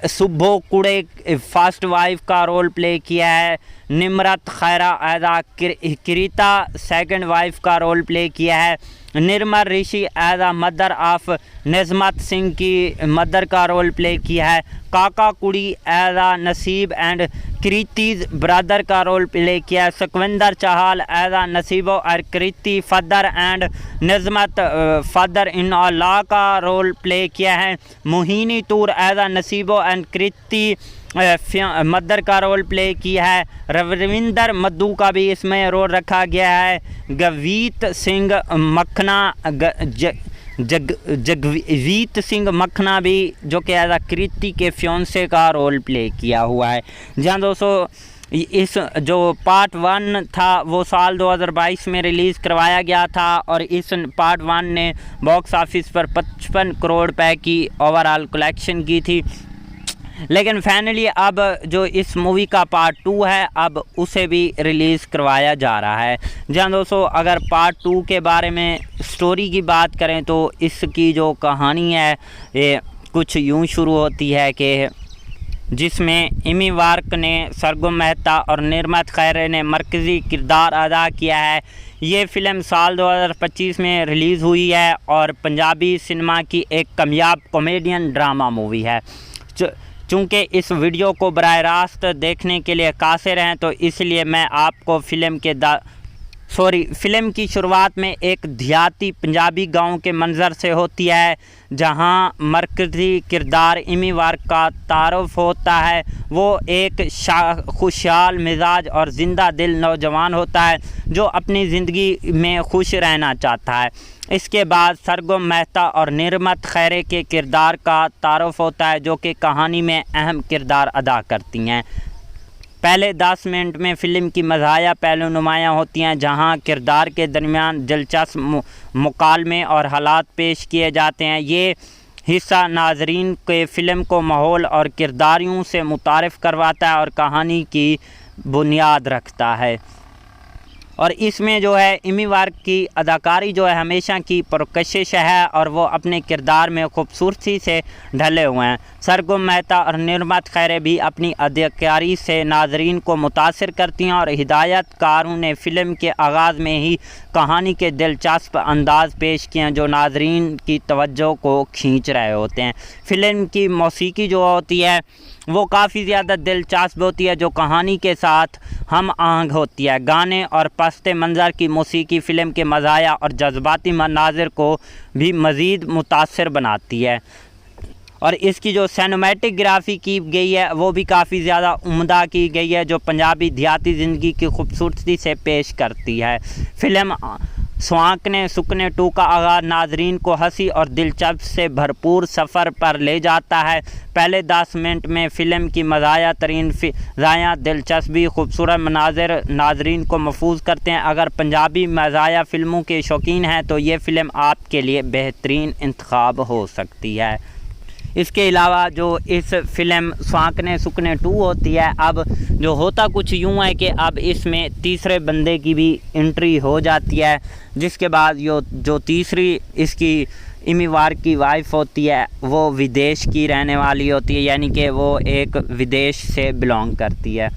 सुब्बो कुड़े फर्स्ट वाइफ का रोल प्ले किया है। Nimrat Khaira as Kirita second wife का रोल प्ले किया है। Nirmal Rishi as mother of Najmat Singh की मदर का रोल प्ले किया है। काका कुड़ी as Naseeb and Kriti's brother का रोल प्ले किया है। सुखविंदर चाहल एज नसीबो और Kriti father and नजमत father in law का रोल प्ले किया है। Mohini Toor as Naseebo and Kriti mother का रोल प्ले किया है। रविंदर मद्दू का भी इसमें रोल रखा गया है। गवीत सिंह मखना जगवीत सिंह मखना भी जो कि एज कृति के फ्योंसे का रोल प्ले किया हुआ है। जहाँ दोस्तों इस जो पार्ट 1 था वो साल 2022 में रिलीज़ करवाया गया था और इस पार्ट 1 ने बॉक्स ऑफिस पर 55 करोड़ रुपए की ओवरऑल कलेक्शन की थी। लेकिन फाइनली अब जो इस मूवी का पार्ट 2 है अब उसे भी रिलीज़ करवाया जा रहा है। जहाँ दोस्तों अगर पार्ट 2 के बारे में स्टोरी की बात करें तो इसकी जो कहानी है ये कुछ यूँ शुरू होती है कि जिसमें इमी वार्क ने, सरगम मेहता और निर्मत खैरे ने मरकज़ी किरदार अदा किया है। ये फ़िल्म साल 2025 में रिलीज़ हुई है और पंजाबी सिनेमा की एक कामयाब कॉमेडियन ड्रामा मूवी है। चूँकि इस वीडियो को बराह रास्त देखने के लिए कासिर हैं तो इसलिए मैं आपको फ़िल्म की शुरुआत में एक देहाती पंजाबी गांव के मंज़र से होती है जहां मरकज़ी किरदार इमी वार्क का तारुफ होता है। वो एक खुशहाल मिजाज और ज़िंदा दिल नौजवान होता है जो अपनी ज़िंदगी में खुश रहना चाहता है। इसके बाद सरगम मेहता और निर्मत खैरे के किरदार का तारुफ होता है जो कि कहानी में अहम किरदार अदा करती हैं। पहले 10 मिनट में फ़िल्म की मज़ाहिया पहलू नुमायाँ होती हैं जहां किरदार के दरमियान दिलचस्प मुकालमे और हालात पेश किए जाते हैं। ये हिस्सा नाजरीन के फ़िल्म को माहौल और किरदारियों से मुतारिफ़ करवाता है और कहानी की बुनियाद रखता है। और इसमें जो है इमी वार्क की अदाकारी जो है हमेशा की पुरकशिश है और वो अपने किरदार में खूबसूरती से ढले हुए हैं। सरगम मेहता और निर्मत खैरे भी अपनी अदाकारी से नाजरीन को मुतासिर करती हैं और हिदायतकारों ने फ़िल्म के आगाज़ में ही कहानी के दिलचस्प अंदाज पेश किए हैं जो नाजरीन की तवज्जो को खींच रहे होते हैं। फ़िल्म की मौसीकी जो होती है वो काफ़ी ज़्यादा दिलचस्प होती है जो कहानी के साथ हम आहंग होती है। गाने और पस्ते मंज़र की मौसीकी फ़िल्म के मज़ाया और जज्बाती मनाज़िर को भी मज़ीद मुतासिर बनाती है। और इसकी जो सिनेमैटिक ग्राफी की गई है वो भी काफ़ी ज़्यादा उम्दा की गई है, जो पंजाबी देहाती ज़िंदगी की खूबसूरती से पेश करती है। फ़िल्म स्वांकने सुकने 2 का आगाज़ नाजरीन को हंसी और दिलचस्प से भरपूर सफ़र पर ले जाता है। पहले 10 मिनट में फ़िल्म की मज़ाया तरीन फ़िज़ायाँ, दिलचस्पी, खूबसूरत मनाज़िर नाजरीन को महफूज करते हैं। अगर पंजाबी मज़ाया फ़िल्मों के शौकीन हैं तो ये फ़िल्म आपके लिए बेहतरीन इंतखाब हो सकती है। इसके अलावा जो इस फिल्म स्वांकने सुकने 2 होती है, अब जो होता कुछ यूँ है कि अब इसमें तीसरे बंदे की भी एंट्री हो जाती है, जिसके बाद जो तीसरी इसकी इमी वार्क की वाइफ होती है वो विदेश की रहने वाली होती है, यानी कि वो एक विदेश से बिलोंग करती है।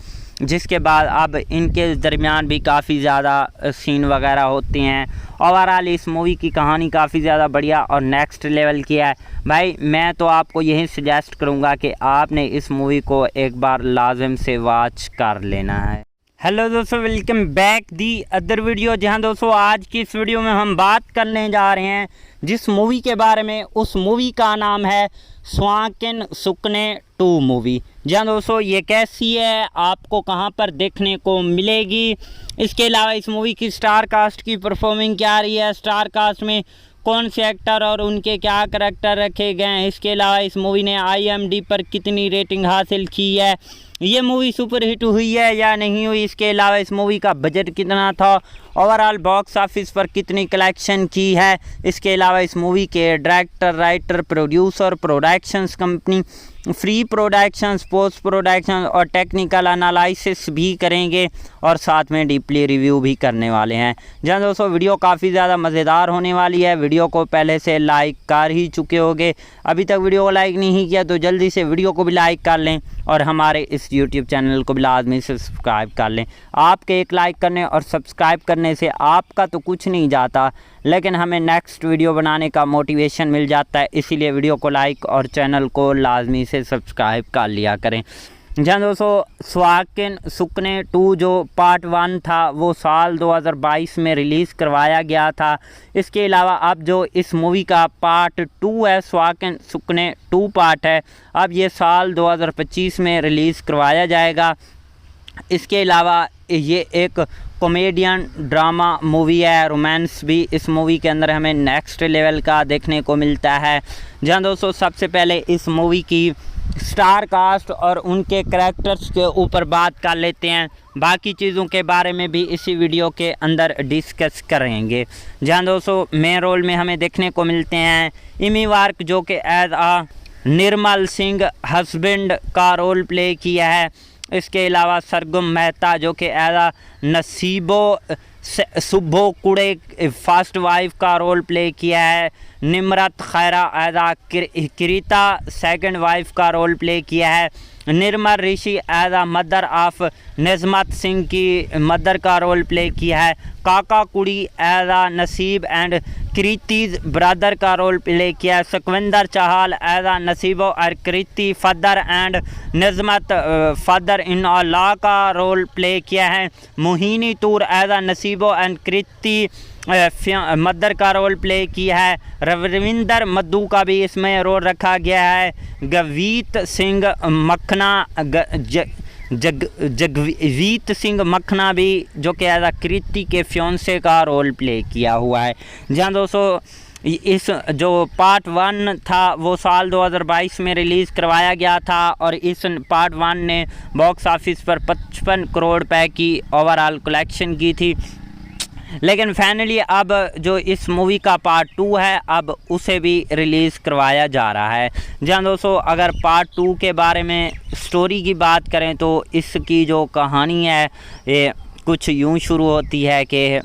जिसके बाद अब इनके दरमियान भी काफ़ी ज़्यादा सीन वगैरह होते हैं। ओवरऑल इस मूवी की कहानी काफ़ी ज़्यादा बढ़िया और नेक्स्ट लेवल की है। भाई मैं तो आपको यही सजेस्ट करूँगा कि आपने इस मूवी को एक बार लाजिम से वॉच कर लेना है। हेलो दोस्तों, welcome back the other video. जहां दोस्तों आज की इस वीडियो में हम बात करने जा रहे हैं जिस मूवी के बारे में, उस मूवी का नाम है स्वांकन सुकने 2 मूवी। जहां दोस्तों ये कैसी है, आपको कहां पर देखने को मिलेगी, इसके अलावा इस मूवी की स्टार कास्ट की परफॉर्मिंग क्या रही है, स्टार कास्ट में कौन से एक्टर और उनके क्या करैक्टर रखे गए हैं, इसके अलावा इस मूवी ने IMDb पर कितनी रेटिंग हासिल की है, ये मूवी सुपर हिट हुई है या नहीं हुई, इसके अलावा इस मूवी का बजट कितना था, ओवरऑल बॉक्स ऑफिस पर कितनी कलेक्शन की है, इसके अलावा इस मूवी के director, writer, producer, productions company, free productions, post production और टेक्निकल एनालिसिस भी करेंगे और साथ में डीपली रिव्यू भी करने वाले हैं। जहाँ दोस्तों वीडियो काफ़ी ज़्यादा मज़ेदार होने वाली है। वीडियो को पहले से लाइक कर ही चुके होंगे, अभी तक वीडियो को लाइक नहीं किया तो जल्दी से वीडियो को भी लाइक कर लें और हमारे इस यूट्यूब चैनल को भी लाजमी से सब्सक्राइब कर लें। आपके एक लाइक करने और सब्सक्राइब करने से आपका तो कुछ नहीं जाता, लेकिन हमें नेक्स्ट वीडियो बनाने का मोटिवेशन मिल जाता है, इसीलिए वीडियो को लाइक और चैनल को लाजमी से सब्सक्राइब कर लिया करें। जहाँ दोस्तों स्वांकन सुकने 2 जो पार्ट 1 था वो साल 2022 में रिलीज़ करवाया गया था। इसके अलावा अब जो इस मूवी का पार्ट 2 है, स्वांकन सुकने 2 पार्ट है, अब ये साल 2025 में रिलीज़ करवाया जाएगा। इसके अलावा ये एक कॉमेडियन ड्रामा मूवी है, रोमांस भी इस मूवी के अंदर हमें नेक्स्ट लेवल का देखने को मिलता है। जहाँ दोस्तों सबसे पहले इस मूवी की स्टार कास्ट और उनके करैक्टर्स के ऊपर बात कर लेते हैं, बाकी चीज़ों के बारे में भी इसी वीडियो के अंदर डिस्कस करेंगे। जहाँ दोस्तों मेन रोल में हमें देखने को मिलते हैं इमी वार्क जो कि एज आ निर्मल सिंह हस्बैंड का रोल प्ले किया है। इसके अलावा सरगम मेहता जो कि एज नसीबो सुबो कुड़े फर्स्ट वाइफ का रोल प्ले किया है। Nimrat Khaira as Kirita second wife का रोल प्ले किया है। Nirmal Rishi as mother of Najmat Singh की मदर का रोल प्ले किया है। काका कुड़ी as Naseeb and Kriti's brother का रोल प्ले किया है। सुखविंदर चाहल एज नसीबो और Kriti father and नजमत father in law का रोल प्ले किया है। Mohini Toor as Naseebo and Kriti mother का रोल प्ले किया है। रविंदर मद्दू का भी इसमें रोल रखा गया है। गवीत सिंह मखना जगवीत सिंह मखना भी जो कि एज कृति के फ्योंसे का रोल प्ले किया हुआ है। जहाँ दोस्तों इस जो पार्ट 1 था वो साल 2022 में रिलीज़ करवाया गया था और इस पार्ट 1 ने बॉक्स ऑफिस पर 55 करोड़ रुपए की ओवरऑल कलेक्शन की थी। लेकिन फाइनली अब जो इस मूवी का पार्ट 2 है अब उसे भी रिलीज़ करवाया जा रहा है। जहाँ दोस्तों अगर पार्ट 2 के बारे में स्टोरी की बात करें तो इसकी जो कहानी है ये कुछ यूँ शुरू होती है कि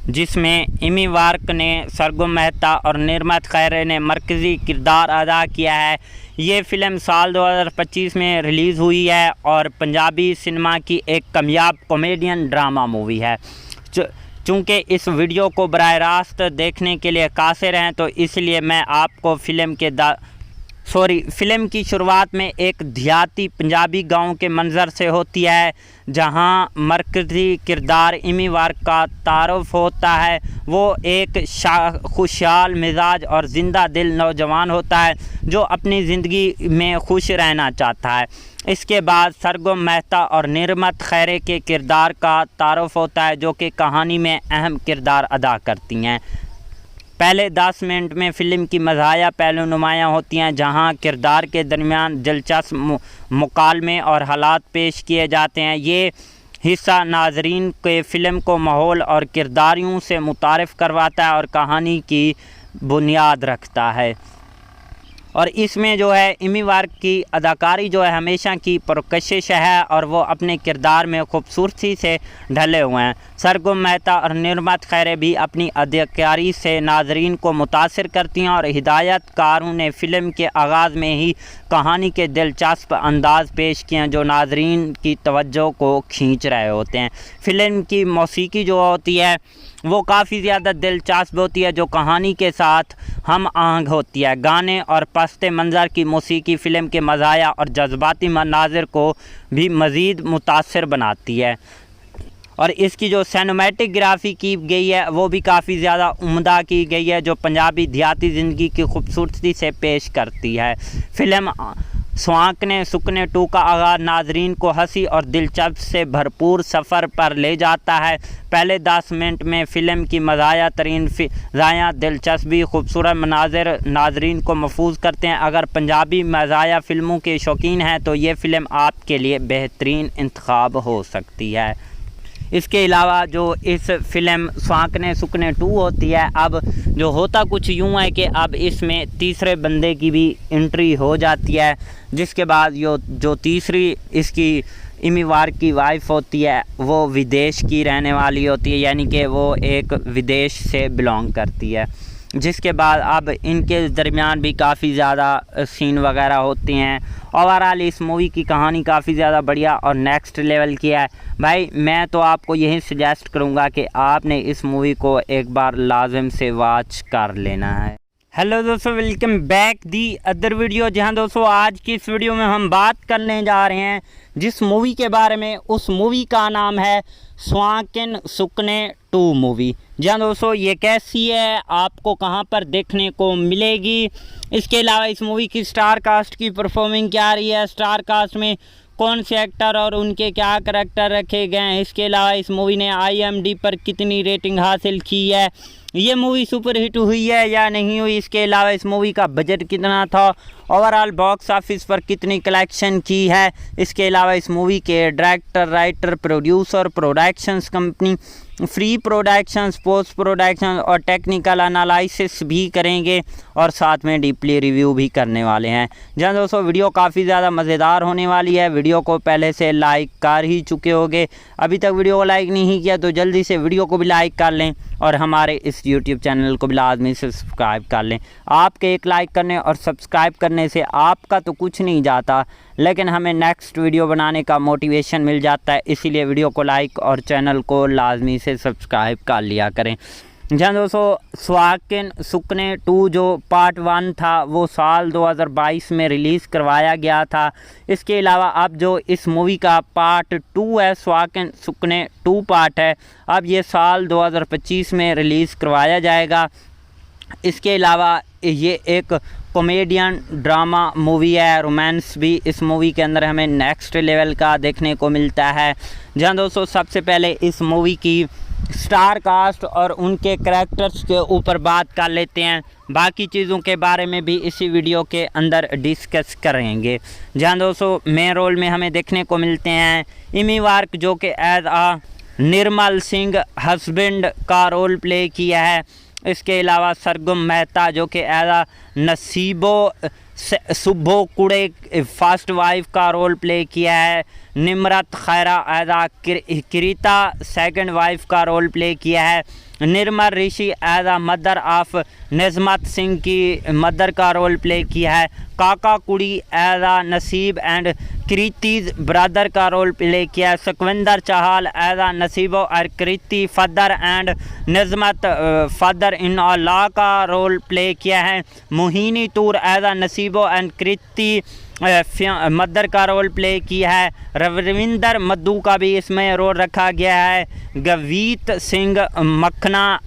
जिसमें इमी वार्क ने, सरगम मेहता और निर्मत खैरे ने मरकज़ी किरदार अदा किया है। ये फ़िल्म साल 2025 में रिलीज़ हुई है और पंजाबी सिनेमा की एक कामयाब कॉमेडियन ड्रामा मूवी है। चूँकि इस वीडियो को बराह रास्त देखने के लिए कासिर हैं तो इसलिए मैं आपको फ़िल्म के फिल्म की शुरुआत में एक देहाती पंजाबी गांव के मंजर से होती है, जहां मरकज़ी किरदार इमी वार्क का तारुफ होता है। वो एक खुशहाल मिजाज और ज़िंदा दिल नौजवान होता है जो अपनी ज़िंदगी में खुश रहना चाहता है। इसके बाद सरगम मेहता और निर्मत खैरे के किरदार का तारुफ होता है, जो कि कहानी में अहम किरदार अदा करती हैं। पहले 10 मिनट में फ़िल्म की मज़ाहिया पहलू नुमायाँ होती हैं, जहां किरदार के दरमियान दिलचस्प मुकालमे और हालात पेश किए जाते हैं। ये हिस्सा नाजरीन के फ़िल्म को माहौल और किरदारियों से मुतारिफ़ करवाता है और कहानी की बुनियाद रखता है। और इसमें जो है इमी वार्क की अदाकारी जो है हमेशा की पुरकशिश है और वो अपने किरदार में खूबसूरती से ढले हुए हैं। सरगम मेहता और निर्मत खैरे भी अपनी अदाकारी से नाजरीन को मुतासिर करती हैं और हिदायतकारों ने फ़िल्म के आगाज़ में ही कहानी के दिलचस्प अंदाज़ पेश किए हैं जो नाजरीन की तवज्जो को खींच रहे होते हैं। फ़िल्म की मौसीकी जो होती है वो काफ़ी ज़्यादा दिलचस्प होती है, जो कहानी के साथ हम आहंग होती है। गाने और पस्ते मंज़र की मौसीकी फ़िल्म के मज़ाया और जज्बाती मनाज़िर को भी मज़ीद मुतासिर बनाती है। और इसकी जो सिनेमैटिक ग्राफी की गई है वो भी काफ़ी ज़्यादा उम्दा की गई है, जो पंजाबी देहाती ज़िंदगी की खूबसूरती से पेश करती है। फ़िल्म स्वांकने सुकने 2 का आगाज़ नाजरीन को हंसी और दिलचस्प से भरपूर सफ़र पर ले जाता है। पहले 10 मिनट में फ़िल्म की मज़ाया तरीन फ़िज़ायाँ, दिलचस्पी, खूबसूरत मनाज़िर नाजरीन को महफूज करते हैं। अगर पंजाबी मज़ाया फ़िल्मों के शौकीन हैं तो ये फ़िल्म आपके लिए बेहतरीन इंतखाब हो सकती है। इसके अलावा जो इस फ़िल्म स्वांकने सुकने 2 होती है, अब जो होता कुछ यूँ है कि अब इसमें तीसरे बंदे की भी एंट्री हो जाती है, जिसके बाद जो तीसरी इसकी इमी वार्क की वाइफ होती है वो विदेश की रहने वाली होती है, यानी कि वो एक विदेश से बिलोंग करती है। जिसके बाद अब इनके दरमियान भी काफ़ी ज़्यादा सीन वगैरह होते हैं। ओवरऑल इस मूवी की कहानी काफ़ी ज़्यादा बढ़िया और नेक्स्ट लेवल की है। भाई मैं तो आपको यही सजेस्ट करूँगा कि आपने इस मूवी को एक बार लाजिम से वॉच कर लेना है। हेलो दोस्तों, welcome back the other video. जहां दोस्तों आज की इस वीडियो में हम बात करने जा रहे हैं जिस मूवी के बारे में, उस मूवी का नाम है स्वांकन सुकने 2 मूवी। जहां दोस्तों ये कैसी है, आपको कहां पर देखने को मिलेगी, इसके अलावा इस मूवी की स्टार कास्ट की परफॉर्मिंग क्या रही है, स्टार कास्ट में कौन से एक्टर और उनके क्या करैक्टर रखे गए हैं, इसके अलावा इस मूवी ने IMDb पर कितनी रेटिंग हासिल की है, ये मूवी सुपरहिट हुई है या नहीं हुई, इसके अलावा इस मूवी का बजट कितना था, ओवरऑल बॉक्स ऑफिस पर कितनी कलेक्शन की है, इसके अलावा इस मूवी के director, writer, producer, productions company, free productions, post production और टेक्निकल एनालिसिस भी करेंगे और साथ में डीपली रिव्यू भी करने वाले हैं। जहाँ दोस्तों वीडियो काफ़ी ज़्यादा मज़ेदार होने वाली है। वीडियो को पहले से लाइक कर ही चुके होंगे, अभी तक वीडियो को लाइक नहीं किया तो जल्दी से वीडियो को भी लाइक कर लें और हमारे इस YouTube चैनल को भी लाजमी से सब्सक्राइब कर लें। आपके एक लाइक करने और सब्सक्राइब करने से आपका तो कुछ नहीं जाता, लेकिन हमें नेक्स्ट वीडियो बनाने का मोटिवेशन मिल जाता है, इसीलिए वीडियो को लाइक और चैनल को लाजमी से सब्सक्राइब कर लिया करें। जहाँ दोस्तों स्वांकन सुकने 2 जो पार्ट 1 था वो साल 2022 में रिलीज़ करवाया गया था। इसके अलावा अब जो इस मूवी का पार्ट 2 है, स्वांकन सुकने 2 पार्ट है, अब ये साल 2025 में रिलीज़ करवाया जाएगा। इसके अलावा ये एक कॉमेडियन ड्रामा मूवी है, रोमांस भी इस मूवी के अंदर हमें नेक्स्ट लेवल का देखने को मिलता है। जहाँ दोस्तों सबसे पहले इस मूवी की स्टार कास्ट और उनके करैक्टर्स के ऊपर बात कर लेते हैं, बाकी चीज़ों के बारे में भी इसी वीडियो के अंदर डिस्कस करेंगे। जहाँ दोस्तों मेन रोल में हमें देखने को मिलते हैं इमी वार्क, जो कि एज आ निर्मल सिंह हस्बैंड का रोल प्ले किया है। इसके अलावा सरगम मेहता जो कि एज आ नसीबो सुब्बो कुड़े फर्स्ट वाइफ का रोल प्ले किया है। निम्रत खैरा एदा किरीता सेकंड वाइफ का रोल प्ले किया है। निर्मल ऋषि एदा मदर ऑफ नजमत सिंह की मदर का रोल प्ले किया है। काका कुड़ी एदा नसीब एंड कृतिज ब्रदर का रोल प्ले किया है। सुखविंदर चाहल एदा नसीबो और Kriti father and नजमत father in law का रोल प्ले किया है। मोहिनी तूर एदा नसीबो एंड कृति मदर का रोल प्ले किया है। रविंदर मद्दू का भी इसमें रोल रखा गया है। गवीत सिंह मखना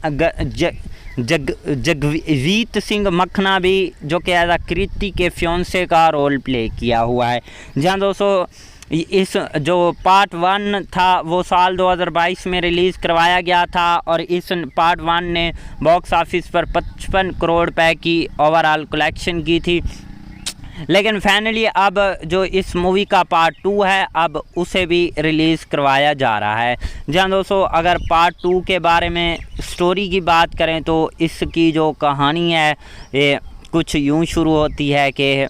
जगवीत सिंह मखना भी जो कि एज कृति के फ्योंसे का रोल प्ले किया हुआ है। जहाँ दोस्तों इस जो पार्ट 1 था वो साल 2022 में रिलीज़ करवाया गया था और इस पार्ट 1 ने बॉक्स ऑफिस पर 55 करोड़ रुपए की ओवरऑल कलेक्शन की थी। लेकिन फाइनली अब जो इस मूवी का पार्ट 2 है अब उसे भी रिलीज़ करवाया जा रहा है। जहाँ दोस्तों अगर पार्ट 2 के बारे में स्टोरी की बात करें तो इसकी जो कहानी है ये कुछ यूँ शुरू होती है कि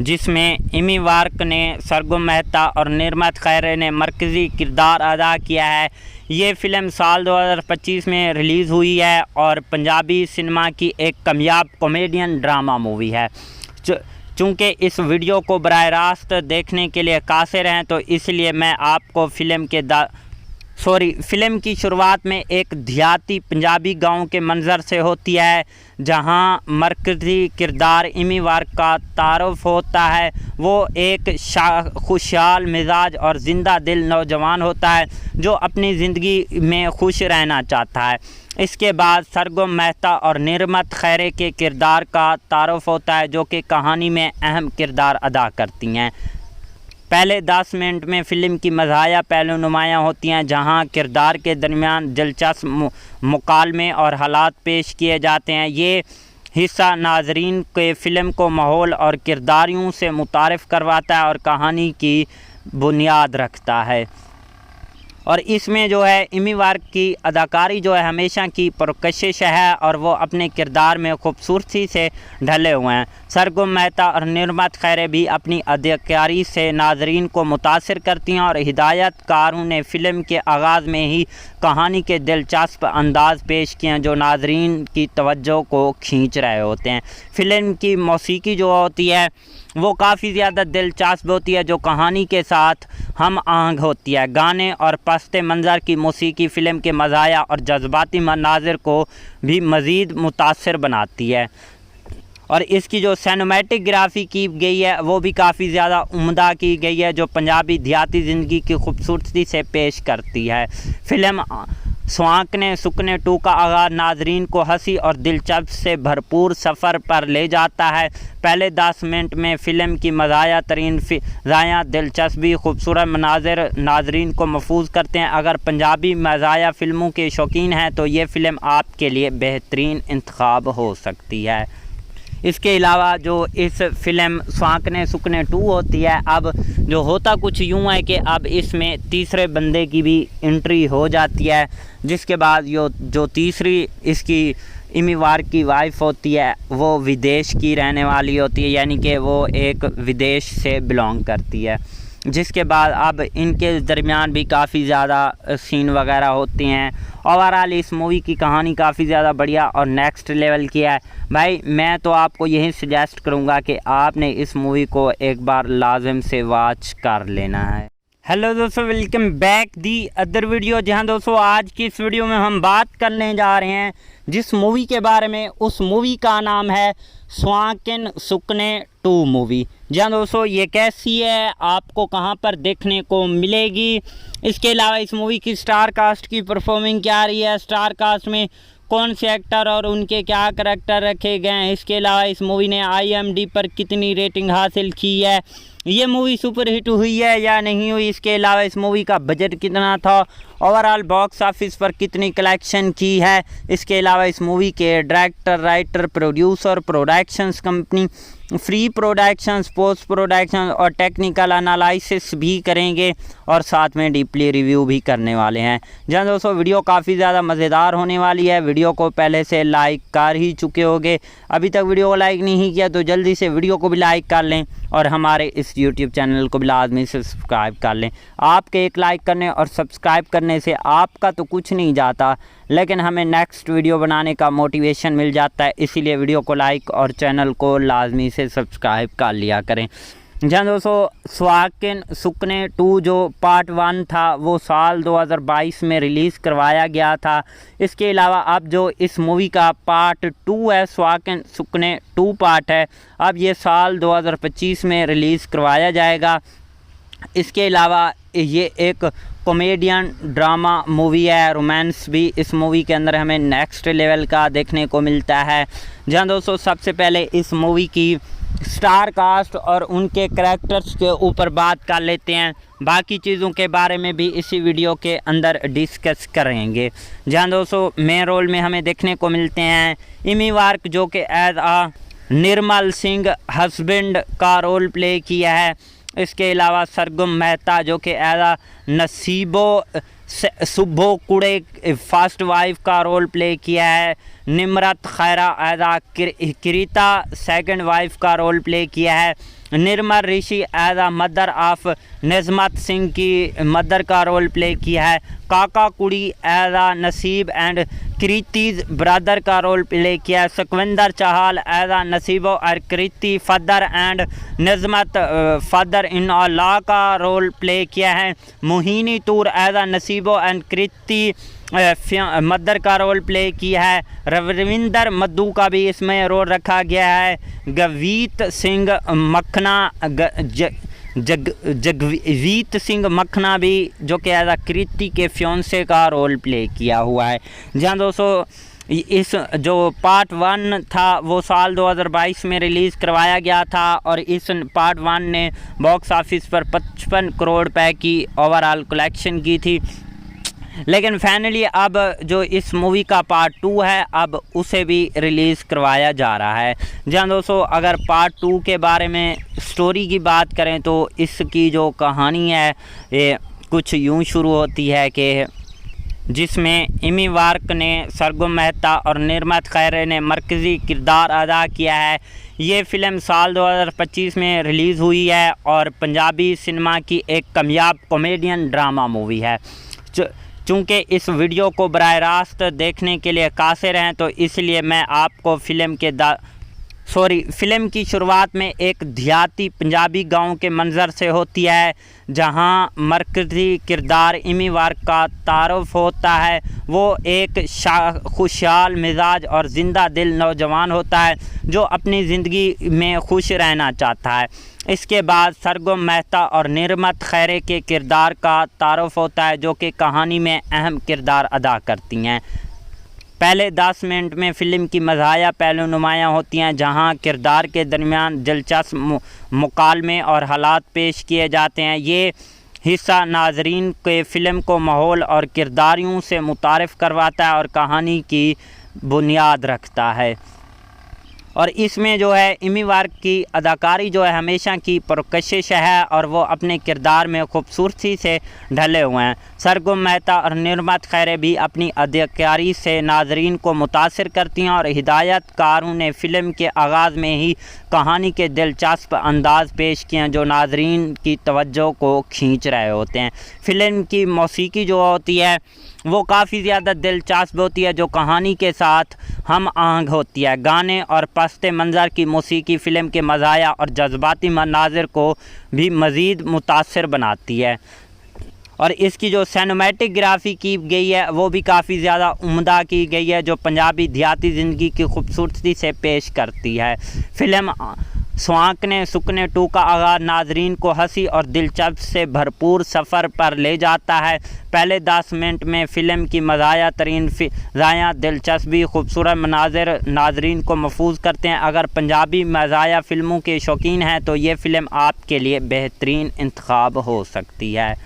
जिसमें इमी वार्क ने, सरगम मेहता और निर्मत खैरे ने मरकज़ी किरदार अदा किया है। ये फ़िल्म साल 2025 में रिलीज़ हुई है और पंजाबी सिनेमा की एक कामयाब कॉमेडियन ड्रामा मूवी है। चूँकि इस वीडियो को बराह रास्त देखने के लिए कासिर हैं तो इसलिए मैं आपको फ़िल्म की शुरुआत में एक देहाती पंजाबी गांव के मंज़र से होती है जहां मरकज़ी किरदार इमी वार्क का तारुफ होता है। वो एक खुशहाल मिजाज और ज़िंदा दिल नौजवान होता है जो अपनी ज़िंदगी में खुश रहना चाहता है। इसके बाद सरगम मेहता और निर्मत खैरे के किरदार का तारुफ होता है जो कि कहानी में अहम किरदार अदा करती हैं। पहले 10 मिनट में फ़िल्म की मज़ाहिया पहलू नुमायाँ होती हैं जहां किरदार के दरमियान दिलचस्प मुकालमे और हालात पेश किए जाते हैं। ये हिस्सा नाजरीन के फ़िल्म को माहौल और किरदारियों से मुतारिफ़ करवाता है और कहानी की बुनियाद रखता है। और इसमें जो है इमी वार्क की अदाकारी जो है हमेशा की पुरकशिश है और वो अपने किरदार में खूबसूरती से ढले हुए हैं। सरगम मेहता और निर्मत खैरे भी अपनी अदाकारी से नाजरीन को मुतासिर करती हैं और हिदायतकारों ने फ़िल्म के आगाज़ में ही कहानी के दिलचस्प अंदाज़ पेश किए हैं जो नाजरीन की तवज्जो को खींच रहे होते हैं। फ़िल्म की मौसीकी जो होती है वो काफ़ी ज़्यादा दिलचस्प होती है जो कहानी के साथ हम आहंग होती है। गाने और पस्ते मंज़र की मौसीकी फ़िल्म के मज़ाया और जज्बाती मनाज़िर को भी मज़ीद मुतासिर बनाती है और इसकी जो सिनेमैटिक ग्राफी की गई है वो भी काफ़ी ज़्यादा उम्दा की गई है जो पंजाबी देहाती ज़िंदगी की खूबसूरती से पेश करती है। फ़िल्म स्वांकने सुकने 2 का आगाज़ नाजरीन को हंसी और दिलचस्प से भरपूर सफ़र पर ले जाता है। पहले 10 मिनट में फ़िल्म की मज़ाया तरीन फ़िज़ायाँ दिलचस्पी खूबसूरत मनाज़िर नाजरीन को महफूज करते हैं। अगर पंजाबी मज़ाया फ़िल्मों के शौकीन हैं तो ये फ़िल्म आपके लिए बेहतरीन इंतखाब हो सकती है। इसके अलावा जो इस फ़िल्म स्वांकने सुकने 2 होती है अब जो होता कुछ यूँ है कि अब इसमें तीसरे बंदे की भी एंट्री हो जाती है जिसके बाद जो तीसरी इसकी इमी वार्क की वाइफ होती है वो विदेश की रहने वाली होती है, यानी कि वो एक विदेश से बिलोंग करती है। जिसके बाद अब इनके दरमियान भी काफ़ी ज़्यादा सीन वगैरह होते हैं। ओवरऑल इस मूवी की कहानी काफ़ी ज़्यादा बढ़िया और नेक्स्ट लेवल की है। भाई मैं तो आपको यही सजेस्ट करूँगा कि आपने इस मूवी को एक बार लाजिम से वॉच कर लेना है। हेलो दोस्तों, welcome back the other video. जहां दोस्तों आज की इस वीडियो में हम बात करने जा रहे हैं जिस मूवी के बारे में, उस मूवी का नाम है स्वांकन सुकने 2 मूवी। जहां दोस्तों ये कैसी है, आपको कहां पर देखने को मिलेगी, इसके अलावा इस मूवी की स्टार कास्ट की परफॉर्मिंग क्या रही है, स्टार कास्ट में कौन से एक्टर और उनके क्या करैक्टर रखे गए हैं, इसके अलावा इस मूवी ने IMDb पर कितनी रेटिंग हासिल की है, ये मूवी सुपर हिट हुई है या नहीं हुई, इसके अलावा इस मूवी का बजट कितना था, ओवरऑल बॉक्स ऑफिस पर कितनी कलेक्शन की है, इसके अलावा इस मूवी के director, writer, producer, productions company, free productions, post production और टेक्निकल एनालिसिस भी करेंगे और साथ में डीपली रिव्यू भी करने वाले हैं। जहाँ दोस्तों वीडियो काफ़ी ज़्यादा मज़ेदार होने वाली है। वीडियो को पहले से लाइक कर ही चुके होंगे, अभी तक वीडियो को लाइक नहीं किया तो जल्दी से वीडियो को भी लाइक कर लें और हमारे इस YouTube चैनल को भी लाजमी से सब्सक्राइब कर लें। आपके एक लाइक करने और सब्सक्राइब करने से आपका तो कुछ नहीं जाता, लेकिन हमें नेक्स्ट वीडियो बनाने का मोटिवेशन मिल जाता है। इसीलिए वीडियो को लाइक और चैनल को लाजमी से सब्सक्राइब कर लिया करें। जहाँ दोस्तों स्वाकिन सुकने 2 जो पार्ट 1 था वो साल 2022 में रिलीज़ करवाया गया था। इसके अलावा अब जो इस मूवी का पार्ट 2 है, स्वाकिन सुकने 2 पार्ट है, अब ये साल 2025 में रिलीज़ करवाया जाएगा। इसके अलावा ये एक कॉमेडियन ड्रामा मूवी है, रोमांस भी इस मूवी के अंदर हमें नेक्स्ट लेवल का देखने को मिलता है। जहाँ दोस्तों सबसे पहले इस मूवी की स्टार कास्ट और उनके करैक्टर्स के ऊपर बात कर लेते हैं। बाकी चीज़ों के बारे में भी इसी वीडियो के अंदर डिस्कस करेंगे। जहाँ दोस्तों मेन रोल में हमें देखने को मिलते हैं इमी वार्क, जो कि एज आ निर्मल सिंह हस्बैंड का रोल प्ले किया है। इसके अलावा सरगम मेहता, जो कि एज आ नसीबो सुबो कुड़े फर्स्ट वाइफ का रोल प्ले किया है। Nimrat Khaira as uh Kirita second wife का रोल प्ले किया है। Nirmal Rishi as uh mother of Najmat Singh की मदर का रोल प्ले किया है। काका कुड़ी as uh Naseeb and Kriti's brother का रोल प्ले किया है। सुखविंदर चाहल एज आ नसीबो और Kriti father and नजमत father in law का रोल प्ले किया है। Mohini Toor as uh Naseebo and Kriti mother का रोल प्ले किया है। रविंदर मद्दू का भी इसमें रोल रखा गया है। गवीत सिंह मखना जगवीत सिंह मखना भी, जो कि एज आ कृति के फ्योंसे का रोल प्ले किया हुआ है। जहाँ दोस्तों इस जो पार्ट 1 था वो साल 2022 में रिलीज़ करवाया गया था और इस पार्ट 1 ने बॉक्स ऑफिस पर 55 करोड़ रुपए की ओवरऑल कलेक्शन की थी। लेकिन फाइनली अब जो इस मूवी का पार्ट 2 है अब उसे भी रिलीज़ करवाया जा रहा है। जहाँ दोस्तों अगर पार्ट 2 के बारे में स्टोरी की बात करें तो इसकी जो कहानी है ये कुछ यूँ शुरू होती है कि जिसमें इमी वार्क ने, सरगम मेहता और निर्मत खैरे ने मरकज़ी किरदार अदा किया है। ये फ़िल्म साल 2025 में रिलीज़ हुई है और पंजाबी सिनेमा की एक कामयाब कॉमेडियन ड्रामा मूवी है। चूँकि इस वीडियो को बराह रास्त देखने के लिए कासिर हैं तो इसलिए मैं आपको फ़िल्म की शुरुआत में एक देहाती पंजाबी गांव के मंज़र से होती है, जहां मरकज़ी किरदार इमी वार्क का तारुफ होता है। वो एक खुशहाल मिजाज और ज़िंदा दिल नौजवान होता है जो अपनी ज़िंदगी में खुश रहना चाहता है। इसके बाद सरगम मेहता और निर्मत खैरे के किरदार का तारुफ होता है, जो कि कहानी में अहम किरदार अदा करती हैं। पहले 10 मिनट में फ़िल्म की मज़ाहिया पहलू नुमायाँ होती हैं, जहां किरदार के दरमियान दिलचस्प मुकालमे और हालात पेश किए जाते हैं। ये हिस्सा नाजरीन के फ़िल्म को माहौल और किरदारियों से मुतारिफ़ करवाता है और कहानी की बुनियाद रखता है। और इसमें जो है इमी वार्क की अदाकारी जो है हमेशा की पुरकशिश है और वो अपने किरदार में खूबसूरती से ढले हुए हैं। सरगम मेहता और निर्मत खैरे भी अपनी अदाकारी से नाजरीन को मुतासिर करती हैं और हिदायतकारों ने फ़िल्म के आगाज़ में ही कहानी के दिलचस्प अंदाज़ पेश किए हैं जो नाजरीन की तवज्जो को खींच रहे होते हैं। फ़िल्म की मौसीकी जो होती है वो काफ़ी ज़्यादा दिलचस्प होती है, जो कहानी के साथ हम आहंग होती है। गाने और पस्ते मंज़र की मौसीकी फ़िल्म के मज़ाया और जज्बाती मनाज़िर को भी मज़ीद मुतासिर बनाती है। और इसकी जो सिनेमैटिक ग्राफी की गई है वो भी काफ़ी ज़्यादा उम्दा की गई है, जो पंजाबी देहाती ज़िंदगी की खूबसूरती से पेश करती है। फ़िल्म स्वाकने सुकने 2 का आगाज़ नाजरीन को हंसी और दिलचस्प से भरपूर सफ़र पर ले जाता है। पहले 10 मिनट में फ़िल्म की मज़ाया तरीन फ़िज़ायाँ, दिलचस्पी, खूबसूरत मनाज़िर नाजरीन को महफूज करते हैं। अगर पंजाबी मज़ाया फ़िल्मों के शौकीन हैं तो ये फ़िल्म आपके लिए बेहतरीन इंतखाब हो सकती है।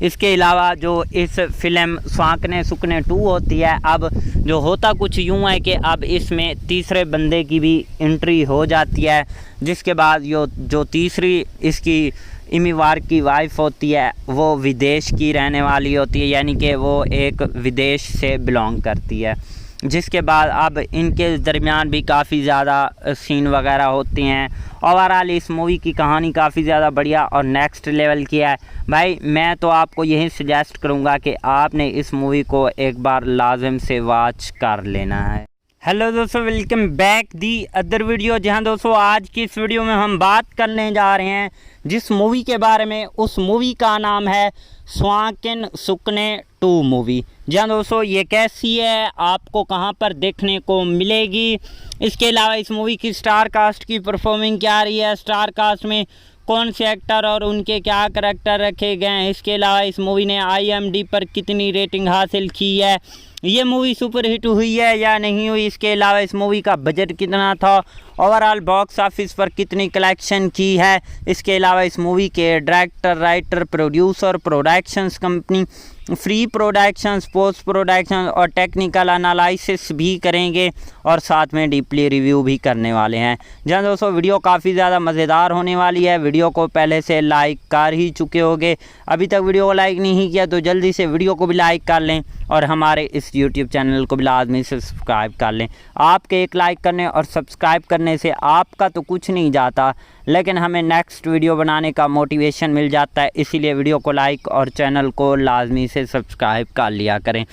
इसके अलावा जो इस फ़िल्म स्वाकने सुकने 2 होती है, अब जो होता कुछ यूँ है कि अब इसमें तीसरे बंदे की भी एंट्री हो जाती है, जिसके बाद जो तीसरी इसकी इमी वार्क की वाइफ होती है वो विदेश की रहने वाली होती है, यानी कि वो एक विदेश से बिलोंग करती है। जिसके बाद अब इनके दरमियान भी काफ़ी ज़्यादा सीन वगैरह होते हैं। ओवरऑल इस मूवी की कहानी काफ़ी ज़्यादा बढ़िया और नेक्स्ट लेवल की है भाई। मैं तो आपको यही सजेस्ट करूँगा कि आपने इस मूवी को एक बार लाजिम से वॉच कर लेना है। हेलो दोस्तों, welcome back the other video. जहां दोस्तों आज की इस वीडियो में हम बात करने जा रहे हैं जिस मूवी के बारे में, उस मूवी का नाम है स्वांकेन सुकने 2 मूवी। जहां दोस्तों ये कैसी है, आपको कहां पर देखने को मिलेगी, इसके अलावा इस मूवी की स्टार कास्ट की परफॉर्मिंग क्या रही है, स्टार कास्ट में कौन से एक्टर और उनके क्या करैक्टर रखे गए हैं, इसके अलावा इस मूवी ने IMDb पर कितनी रेटिंग हासिल की है, ये मूवी सुपर हिट हुई है या नहीं हुई, इसके अलावा इस मूवी का बजट कितना था, ओवरऑल बॉक्स ऑफिस पर कितनी कलेक्शन की है, इसके अलावा इस मूवी के director, writer, producer, productions company, free productions, post production और टेक्निकल एनालिसिस भी करेंगे और साथ में डीपली रिव्यू भी करने वाले हैं। जहाँ दोस्तों वीडियो काफ़ी ज़्यादा मज़ेदार होने वाली है। वीडियो को पहले से लाइक कर ही चुके होंगे, अभी तक वीडियो को लाइक नहीं किया तो जल्दी से वीडियो को भी लाइक कर लें और हमारे इस YouTube चैनल को भी लाजमी से सब्सक्राइब कर लें। आपके एक लाइक करने और सब्सक्राइब करने से आपका तो कुछ नहीं जाता, लेकिन हमें नेक्स्ट वीडियो बनाने का मोटिवेशन मिल जाता है, इसीलिए वीडियो को लाइक और चैनल को लाजमी से सब्सक्राइब कर लिया करें।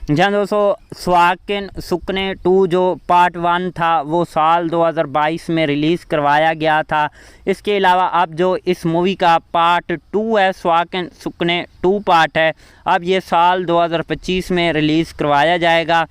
जहाँ दोस्तों स्वांकेन सुकने 2 जो पार्ट 1 था वो साल 2022 में रिलीज़ करवाया गया था। इसके अलावा अब जो इस मूवी का पार्ट 2 है, स्वांकेन सुकने 2 पार्ट है, अब ये साल 2025 में रिलीज़ करवाया जाएगा।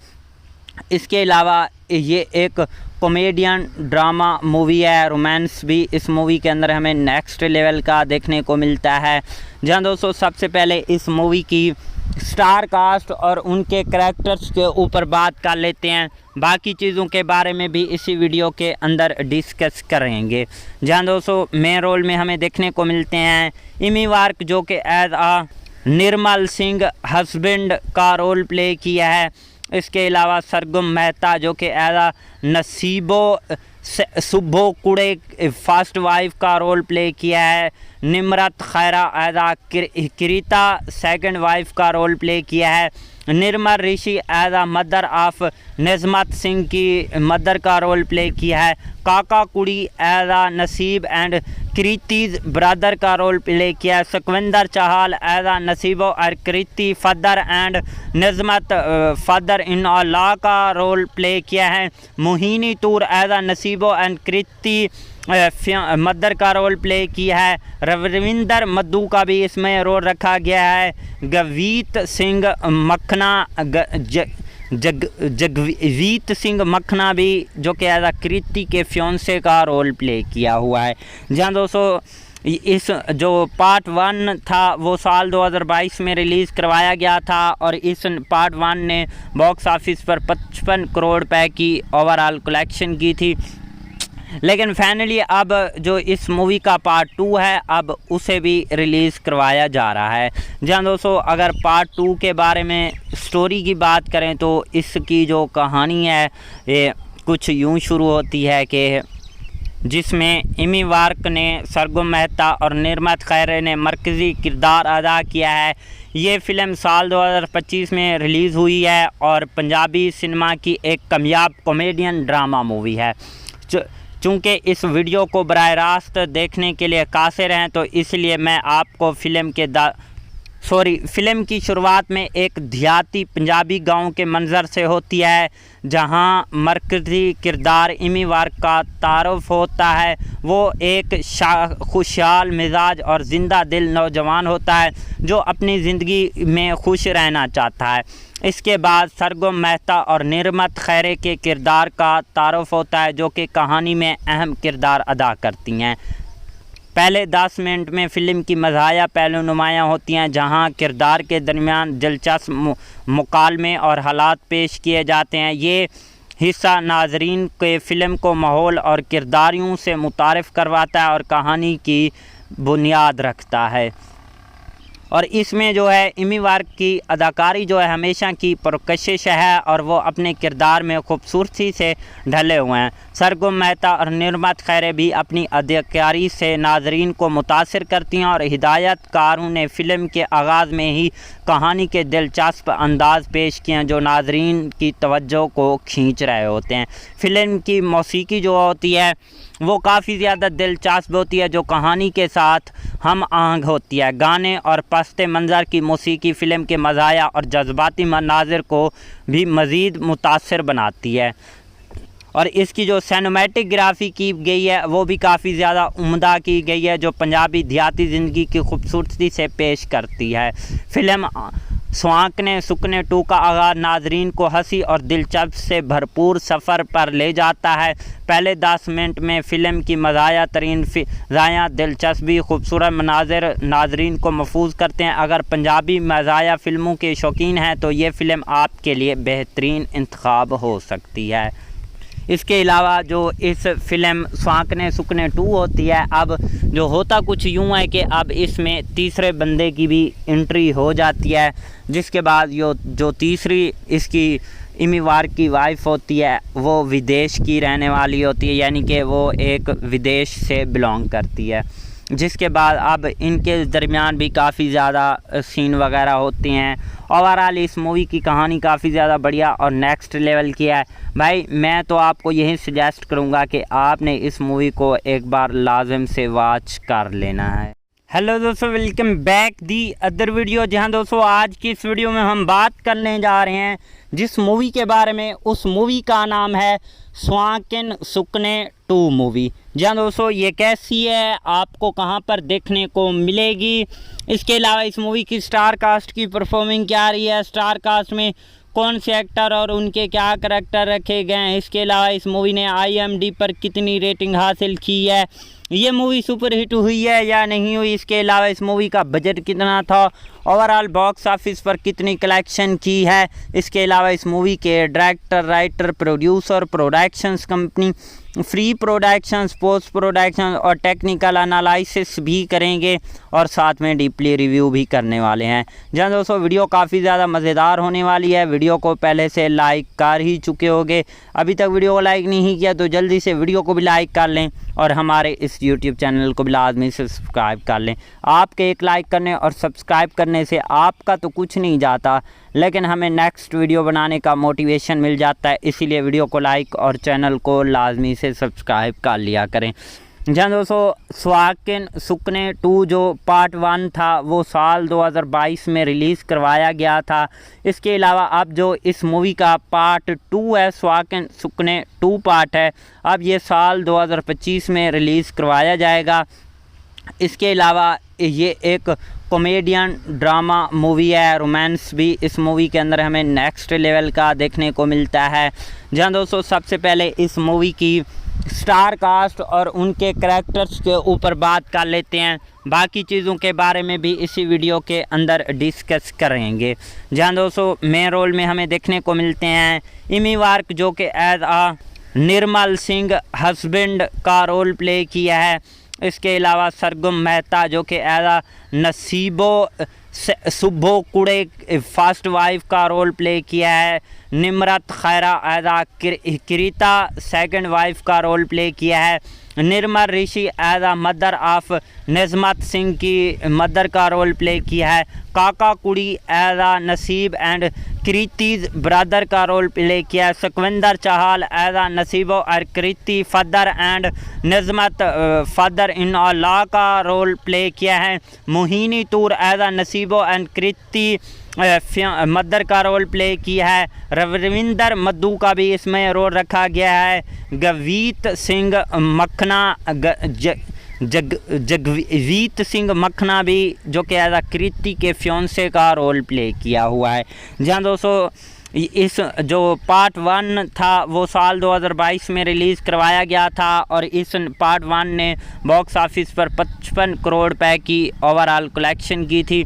इसके अलावा ये एक कॉमेडियन ड्रामा मूवी है, रोमांस भी इस मूवी के अंदर हमें नेक्स्ट लेवल का देखने को मिलता है। जहाँ दोस्तों सबसे पहले इस मूवी की स्टार कास्ट और उनके करैक्टर्स के ऊपर बात कर लेते हैं, बाकी चीज़ों के बारे में भी इसी वीडियो के अंदर डिस्कस करेंगे। जहाँ दोस्तों मेन रोल में हमें देखने को मिलते हैं इमी वार्क जो कि एज आ निर्मल सिंह हस्बैंड का रोल प्ले किया है। इसके अलावा सरगम मेहता जो कि एज आ नसीबो सुब्बो कुड़े फर्स्ट वाइफ का रोल प्ले किया है। Nimrat Khaira as uh Kirita second wife का रोल प्ले किया है। Nirmal Rishi as uh mother of Najmat Singh की मदर का रोल प्ले किया है। काका कुड़ी as uh Naseeb and Kriti's brother का रोल प्ले किया है। सुखविंदर चाहल एज आ नसीबो और Kriti father and नजमत father in law का रोल प्ले किया है। Mohini Toor as uh Naseebo and Kriti mother का रोल प्ले किया है। रविंदर मद्दू का भी इसमें रोल रखा गया है। गवीत सिंह मखना जगवीत सिंह मखना भी जो कि एज आ कृति के फ्योंसे का रोल प्ले किया हुआ है। जहाँ दोस्तों इस जो पार्ट 1 था वो साल 2022 में रिलीज़ करवाया गया था और इस पार्ट 1 ने बॉक्स ऑफिस पर 55 करोड़ रुपए की ओवरऑल कलेक्शन की थी। लेकिन फाइनली अब जो इस मूवी का पार्ट 2 है अब उसे भी रिलीज़ करवाया जा रहा है। जहाँ दोस्तों अगर पार्ट 2 के बारे में स्टोरी की बात करें तो इसकी जो कहानी है ये कुछ यूँ शुरू होती है कि जिसमें इमी वार्क ने, सरगम मेहता और निर्मत खैरे ने मरकज़ी किरदार अदा किया है। ये फ़िल्म साल 2025 में रिलीज़ हुई है और पंजाबी सिनेमा की एक कामयाब कॉमेडियन ड्रामा मूवी है। चूँकि इस वीडियो को बराह रास्त देखने के लिए कासिर हैं तो इसलिए मैं आपको फ़िल्म की शुरुआत में एक देहाती पंजाबी गांव के मंज़र से होती है जहां मरकज़ी किरदार इमी वार्क का तारुफ होता है। वो एक खुशहाल मिजाज और ज़िंदा दिल नौजवान होता है जो अपनी ज़िंदगी में खुश रहना चाहता है। इसके बाद सरगम मेहता और निर्मत खैरे के किरदार का तारुफ होता है जो कि कहानी में अहम किरदार अदा करती हैं। पहले 10 मिनट में फ़िल्म की मज़ाहिया पहलू नुमायाँ होती हैं जहां किरदार के दरमियान दिलचस्प मुकालमे और हालात पेश किए जाते हैं। ये हिस्सा नाजरीन के फ़िल्म को माहौल और किरदारियों से मुतारिफ़ करवाता है और कहानी की बुनियाद रखता है। और इसमें जो है इमी वार्क की अदाकारी जो है हमेशा की पुरकशिश है और वो अपने किरदार में खूबसूरती से ढले हुए हैं। सरगुम मेहता और निर्मत खैरे भी अपनी अदाकारी से नाजरीन को मुतासिर करती हैं और हिदायतकारों ने फ़िल्म के आगाज़ में ही कहानी के दिलचस्प अंदाज पेश किए हैं जो नाजरीन की तवज्जो को खींच रहे होते हैं। फ़िल्म की मौसीकी जो होती है वो काफ़ी ज़्यादा दिलचस्प होती है जो कहानी के साथ हम आहंग होती है। गाने और पस्ते मंज़र की मौसीकी फ़िल्म के मज़ाया और जज्बाती मनाज़िर को भी मज़ीद मुतासिर बनाती है और इसकी जो सिनेमैटिक ग्राफी की गई है वो भी काफ़ी ज़्यादा उम्दा की गई है जो पंजाबी देहाती ज़िंदगी की खूबसूरती से पेश करती है। फ़िल्म सुहागने सुकने 2 का आगाज़ नाजरीन को हंसी और दिलचस्प से भरपूर सफ़र पर ले जाता है। पहले 10 मिनट में फ़िल्म की मज़ाया तरीन फ़िज़ायाँ दिलचस्पी खूबसूरत मनाज़िर नाजरीन को महफूज करते हैं। अगर पंजाबी मज़ाया फ़िल्मों के शौकीन हैं तो ये फ़िल्म आपके लिए बेहतरीन इंतखाब हो सकती है। इसके अलावा जो इस फ़िल्म सुहागने सुकने 2 होती है, अब जो होता कुछ यूँ है कि अब इसमें तीसरे बंदे की भी एंट्री हो जाती है, जिसके बाद जो तीसरी इसकी इमी वार्क की वाइफ होती है वो विदेश की रहने वाली होती है, यानी कि वो एक विदेश से बिलोंग करती है। जिसके बाद अब इनके दरमियान भी काफ़ी ज़्यादा सीन वगैरह होते हैं। ओवरऑल इस मूवी की कहानी काफ़ी ज़्यादा बढ़िया और नेक्स्ट लेवल की है। भाई मैं तो आपको यही सजेस्ट करूँगा कि आपने इस मूवी को एक बार लाजिम से वॉच कर लेना है। हेलो दोस्तों, welcome back the other video. जहां दोस्तों आज की इस वीडियो में हम बात करने जा रहे हैं जिस मूवी के बारे में, उस मूवी का नाम है सुहागने सुकने 2 मूवी। जहां दोस्तों ये कैसी है, आपको कहां पर देखने को मिलेगी, इसके अलावा इस मूवी की स्टार कास्ट की परफॉर्मिंग क्या रही है, स्टार कास्ट में कौन से एक्टर और उनके क्या करैक्टर रखे गए हैं, इसके अलावा इस मूवी ने IMDb पर कितनी रेटिंग हासिल की है, ये मूवी सुपर हिट हुई है या नहीं हुई, इसके अलावा इस मूवी का बजट कितना था, ओवरऑल बॉक्स ऑफिस पर कितनी कलेक्शन की है, इसके अलावा इस मूवी के director, writer, producer, productions company, free productions, post production और टेक्निकल एनालिसिस भी करेंगे और साथ में डीपली रिव्यू भी करने वाले हैं। जहाँ दोस्तों वीडियो काफ़ी ज़्यादा मज़ेदार होने वाली है। वीडियो को पहले से लाइक कर ही चुके होंगे, अभी तक वीडियो को लाइक नहीं किया तो जल्दी से वीडियो को भी लाइक कर लें और हमारे इस YouTube चैनल को भी लाजमी से सब्सक्राइब कर लें। आपके एक लाइक करने और सब्सक्राइब करने से आपका तो कुछ नहीं जाता, लेकिन हमें नेक्स्ट वीडियो बनाने का मोटिवेशन मिल जाता है, इसीलिए वीडियो को लाइक और चैनल को लाजमी से सब्सक्राइब कर लिया करें। जहाँ दोस्तों सुहागने सुकने 2 जो पार्ट 1 था वो साल 2022 में रिलीज़ करवाया गया था। इसके अलावा अब जो इस मूवी का पार्ट 2 है, सुहागने सुकने 2 पार्ट है, अब ये साल 2025 में रिलीज़ करवाया जाएगा। इसके अलावा ये एक कॉमेडियन ड्रामा मूवी है, रोमांस भी इस मूवी के अंदर हमें नेक्स्ट लेवल का देखने को मिलता है। जहाँ दोस्तों सबसे पहले इस मूवी की स्टार कास्ट और उनके करैक्टर्स के ऊपर बात कर लेते हैं, बाकी चीज़ों के बारे में भी इसी वीडियो के अंदर डिस्कस करेंगे। जहाँ दोस्तों मेन रोल में हमें देखने को मिलते हैं इमी वार्क जो कि एज आ निर्मल सिंह हस्बैंड का रोल प्ले किया है। इसके अलावा सरगुम मेहता जो कि एज आ नसीबो सुब्बो कुड़े फर्स्ट वाइफ का रोल प्ले किया है। Nimrat Khaira as uh Kirita second wife का रोल प्ले किया है। Nirmal Rishi as uh mother of Najmat Singh की मदर का रोल प्ले किया है। काका कुड़ी as uh Naseeb and Kriti's brother का रोल प्ले किया है। सुखविंदर चाहल एज आ नसीबो और Kriti father and नजमत father in law का रोल प्ले किया है। Mohini Toor as uh Naseebo and Kriti mother का रोल प्ले किया है। रविंदर मद्दू का भी इसमें रोल रखा गया है। गवीत सिंह मखना जगवीत सिंह मखना भी जो कि एज आ कृति के फ्योंसे का रोल प्ले किया हुआ है। जहाँ दोस्तों इस जो पार्ट 1 था वो साल 2022 में रिलीज़ करवाया गया था और इस पार्ट 1 ने बॉक्स ऑफिस पर 55 करोड़ रुपए की ओवरऑल कलेक्शन की थी।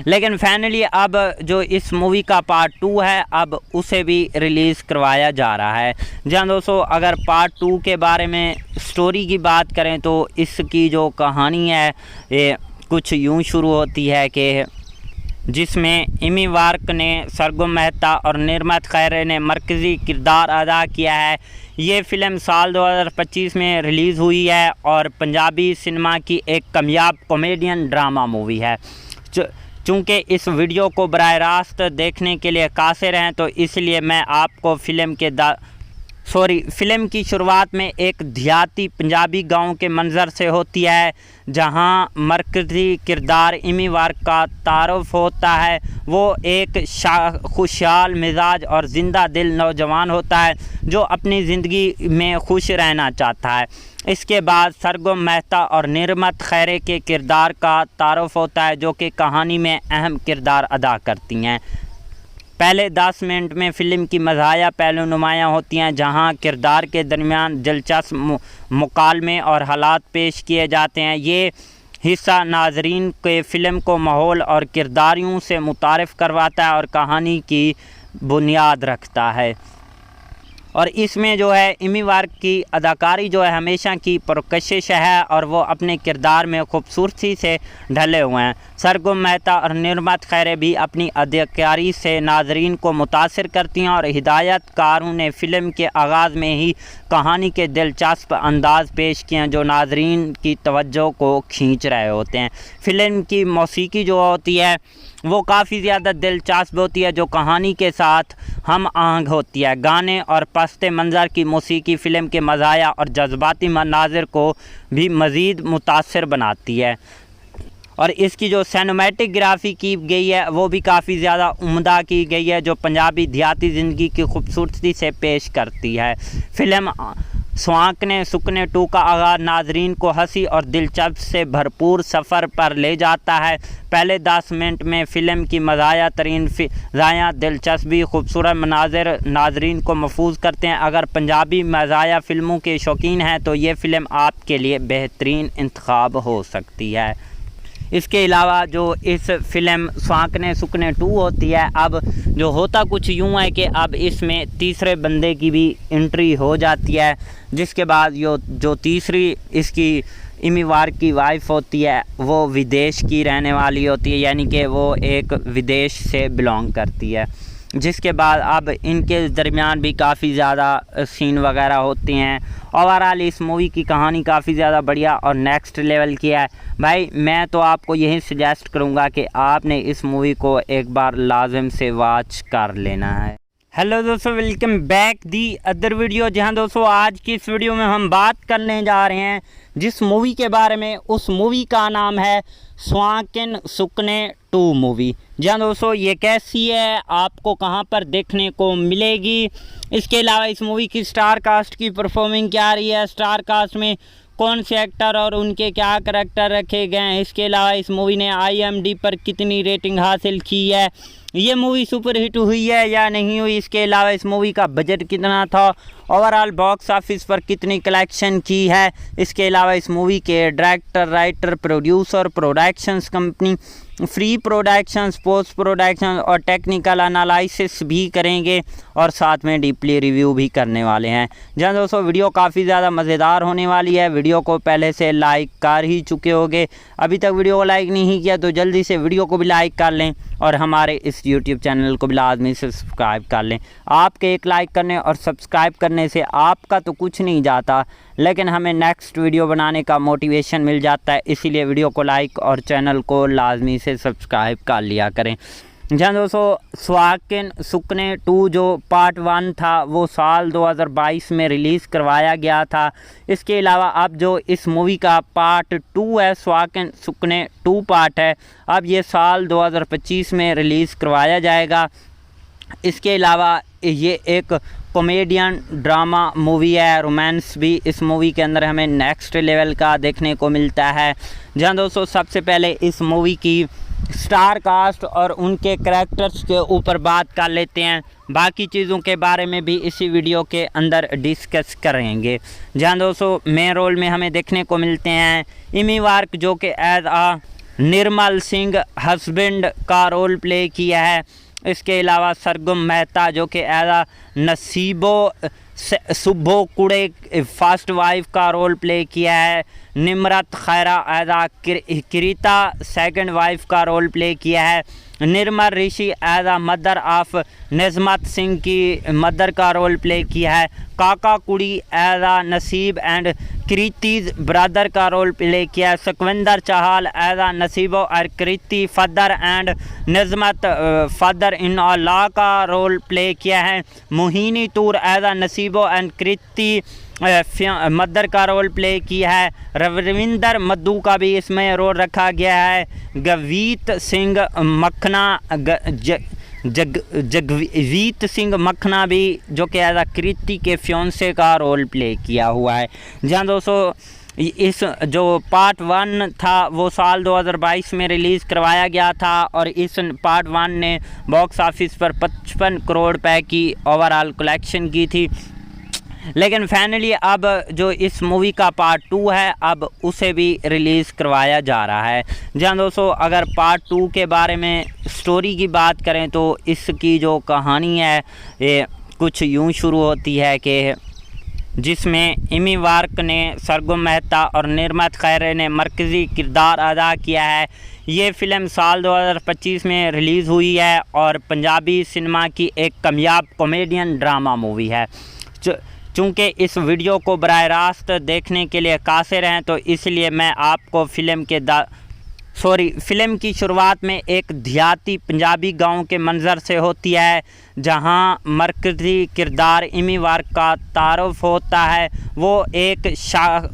लेकिन फाइनली अब जो इस मूवी का पार्ट 2 है अब उसे भी रिलीज़ करवाया जा रहा है। जहाँ दोस्तों अगर पार्ट 2 के बारे में स्टोरी की बात करें तो इसकी जो कहानी है ये कुछ यूं शुरू होती है कि जिसमें इमी वार्क ने सरगम मेहता और निर्मत खैरे ने मरकज़ी किरदार अदा किया है। ये फ़िल्म साल 2025 में रिलीज़ हुई है और पंजाबी सिनेमा की एक कामयाब कॉमेडियन ड्रामा मूवी है। चूँकि इस वीडियो को बराह रास्त देखने के लिए कासिर हैं तो इसलिए मैं आपको फ़िल्म की शुरुआत में एक देहाती पंजाबी गांव के मंज़र से होती है, जहां मरकज़ी किरदार इमी वार्क का तारुफ होता है। वो एक खुशहाल मिजाज और ज़िंदा दिल नौजवान होता है जो अपनी ज़िंदगी में खुश रहना चाहता है। इसके बाद सरगम मेहता और निर्मत खैरे के किरदार का तारुफ होता है जो कि कहानी में अहम किरदार अदा करती हैं। पहले 10 मिनट में फ़िल्म की मज़ाहिया पहलू नुमायाँ होती हैं, जहां किरदार के दरमियान दिलचस्प मुकालमे और हालात पेश किए जाते हैं। ये हिस्सा नाजरीन के फ़िल्म को माहौल और किरदारियों से मुतारिफ़ करवाता है और कहानी की बुनियाद रखता है। और इसमें जो है इमी वार्क की अदाकारी जो है हमेशा की पुरकशिश है और वो अपने किरदार में खूबसूरती से ढले हुए हैं। सरगम मेहता और निर्मत खैरे भी अपनी अदाकारी से नाजरीन को मुतासिर करती हैं और हिदायतकारों ने फ़िल्म के आगाज़ में ही कहानी के दिलचस्प अंदाज़ पेश किए हैं जो नाजरीन की तवज्जो को खींच रहे होते हैं। फ़िल्म की मौसीकी जो होती है वो काफ़ी ज़्यादा दिलचस्प होती है जो कहानी के साथ हम आहंग होती है। गाने और पस्ते मंज़र की मौसीकी फ़िल्म के मज़ाया और जज्बाती मनाज़िर को भी मज़ीद मुतासिर बनाती है और इसकी जो सिनेमैटिक ग्राफी की गई है वो भी काफ़ी ज़्यादा उम्दा की गई है जो पंजाबी देहाती ज़िंदगी की खूबसूरती से पेश करती है। फ़िल्म स्वांकने सुकने 2 का आगाज़ नाजरीन को हंसी और दिलचस्प से भरपूर सफ़र पर ले जाता है। पहले 10 मिनट में फ़िल्म की मज़ाया तरीन फ़िज़ायाँ दिलचस्पी खूबसूरत मनाज़िर नाजरीन को महफूज करते हैं। अगर पंजाबी मज़ाया फ़िल्मों के शौकीन हैं तो ये फ़िल्म आपके लिए बेहतरीन इंतखाब हो सकती है। इसके अलावा जो इस फ़िल्म स्वांकने सुकने 2 होती है, अब जो होता कुछ यूँ है कि अब इसमें तीसरे बंदे की भी एंट्री हो जाती है, जिसके बाद जो तीसरी इसकी इमी वार्क की वाइफ होती है वो विदेश की रहने वाली होती है, यानी कि वो एक विदेश से बिलोंग करती है। जिसके बाद अब इनके दरमियान भी काफ़ी ज़्यादा सीन वगैरह होते हैं। ओवरऑल इस मूवी की कहानी काफ़ी ज़्यादा बढ़िया और नेक्स्ट लेवल की है। भाई मैं तो आपको यही सजेस्ट करूँगा कि आपने इस मूवी को एक बार लाजिम से वॉच कर लेना है। हेलो दोस्तों, welcome back the other video. जहां दोस्तों आज की इस वीडियो में हम बात करने जा रहे हैं जिस मूवी के बारे में, उस मूवी का नाम है स्वांकन सुकने 2 मूवी। जहां दोस्तों ये कैसी है, आपको कहां पर देखने को मिलेगी, इसके अलावा इस मूवी की स्टार कास्ट की परफॉर्मिंग क्या रही है, स्टार कास्ट में कौन से एक्टर और उनके क्या करैक्टर रखे गए हैं, इसके अलावा इस मूवी ने IMDb पर कितनी रेटिंग हासिल की है, ये मूवी सुपर हिट हुई है या नहीं हुई, इसके अलावा इस मूवी का बजट कितना था, ओवरऑल बॉक्स ऑफिस पर कितनी कलेक्शन की है, इसके अलावा इस मूवी के director, writer, producer, productions company, free productions, post production और टेक्निकल एनालिसिस भी करेंगे और साथ में डीपली रिव्यू भी करने वाले हैं। जहाँ दोस्तों वीडियो काफ़ी ज़्यादा मज़ेदार होने वाली है। वीडियो को पहले से लाइक कर ही चुके होंगे, अभी तक वीडियो को लाइक नहीं किया तो जल्दी से वीडियो को भी लाइक कर लें और हमारे इस YouTube चैनल को भी लाजमी से सब्सक्राइब कर लें। आपके एक लाइक करने और सब्सक्राइब करने से आपका तो कुछ नहीं जाता, लेकिन हमें नेक्स्ट वीडियो बनाने का मोटिवेशन मिल जाता है, इसीलिए वीडियो को लाइक और चैनल को लाजमी से सब्सक्राइब कर लिया करें। जहाँ दोस्तों स्वांकन सुकने 2 जो पार्ट 1 था वो साल 2022 में रिलीज़ करवाया गया था। इसके अलावा अब जो इस मूवी का पार्ट 2 है, स्वांकन सुकने 2 पार्ट है, अब ये साल 2025 में रिलीज़ करवाया जाएगा। इसके अलावा ये एक कॉमेडियन ड्रामा मूवी है, रोमांस भी इस मूवी के अंदर हमें नेक्स्ट लेवल का देखने को मिलता है। जहाँ दोस्तों सबसे पहले इस मूवी की स्टार कास्ट और उनके करैक्टर्स के ऊपर बात कर लेते हैं, बाकी चीज़ों के बारे में भी इसी वीडियो के अंदर डिस्कस करेंगे। जहाँ दोस्तों मेन रोल में हमें देखने को मिलते हैं इमी वार्क जो कि एज आ निर्मल सिंह हस्बैंड का रोल प्ले किया है। इसके अलावा सरगम मेहता जो कि एज आ नसीबो सुब्बो कुड़े फर्स्ट वाइफ का रोल प्ले किया है। Nimrat Khaira as Kirita second wife का रोल प्ले किया है। Nirmal Rishi as uh mother of Najmat Singh की मदर का रोल प्ले किया है। काका कुड़ी as uh Naseeb and Kriti's brother का रोल प्ले किया है। सुखविंदर चाहल एज आ नसीबो और Kriti father and नजमत father in law का रोल प्ले किया है। Mohini Toor as uh Naseebo and Kriti mother का रोल प्ले किया है। रविंदर मद्दू का भी इसमें रोल रखा गया है। गवीत सिंह मखना जगवीत सिंह मखना भी जो कि एज कृति के फ्योंसे का रोल प्ले किया हुआ है। जहाँ दोस्तों इस जो पार्ट 1 था वो साल 2022 में रिलीज़ करवाया गया था और इस पार्ट 1 ने बॉक्स ऑफिस पर 55 करोड़ रुपए की ओवरऑल कलेक्शन की थी। लेकिन फाइनली अब जो इस मूवी का पार्ट 2 है अब उसे भी रिलीज़ करवाया जा रहा है। जहाँ दोस्तों अगर पार्ट 2 के बारे में स्टोरी की बात करें तो इसकी जो कहानी है ये कुछ यूँ शुरू होती है कि जिसमें इमी वार्क ने सरगुम मेहता और निर्मत खैरे ने मरकज़ी किरदार अदा किया है। ये फ़िल्म साल 2025 में रिलीज़ हुई है और पंजाबी सिनेमा की एक कामयाब कॉमेडियन ड्रामा मूवी है। चूँकि इस वीडियो को बराह रास्त देखने के लिए कासिर हैं तो इसलिए मैं आपको फ़िल्म की शुरुआत में एक देहाती पंजाबी गांव के मंज़र से होती है जहां मरकज़ी किरदार इमी वार्क का तारुफ होता है। वो एक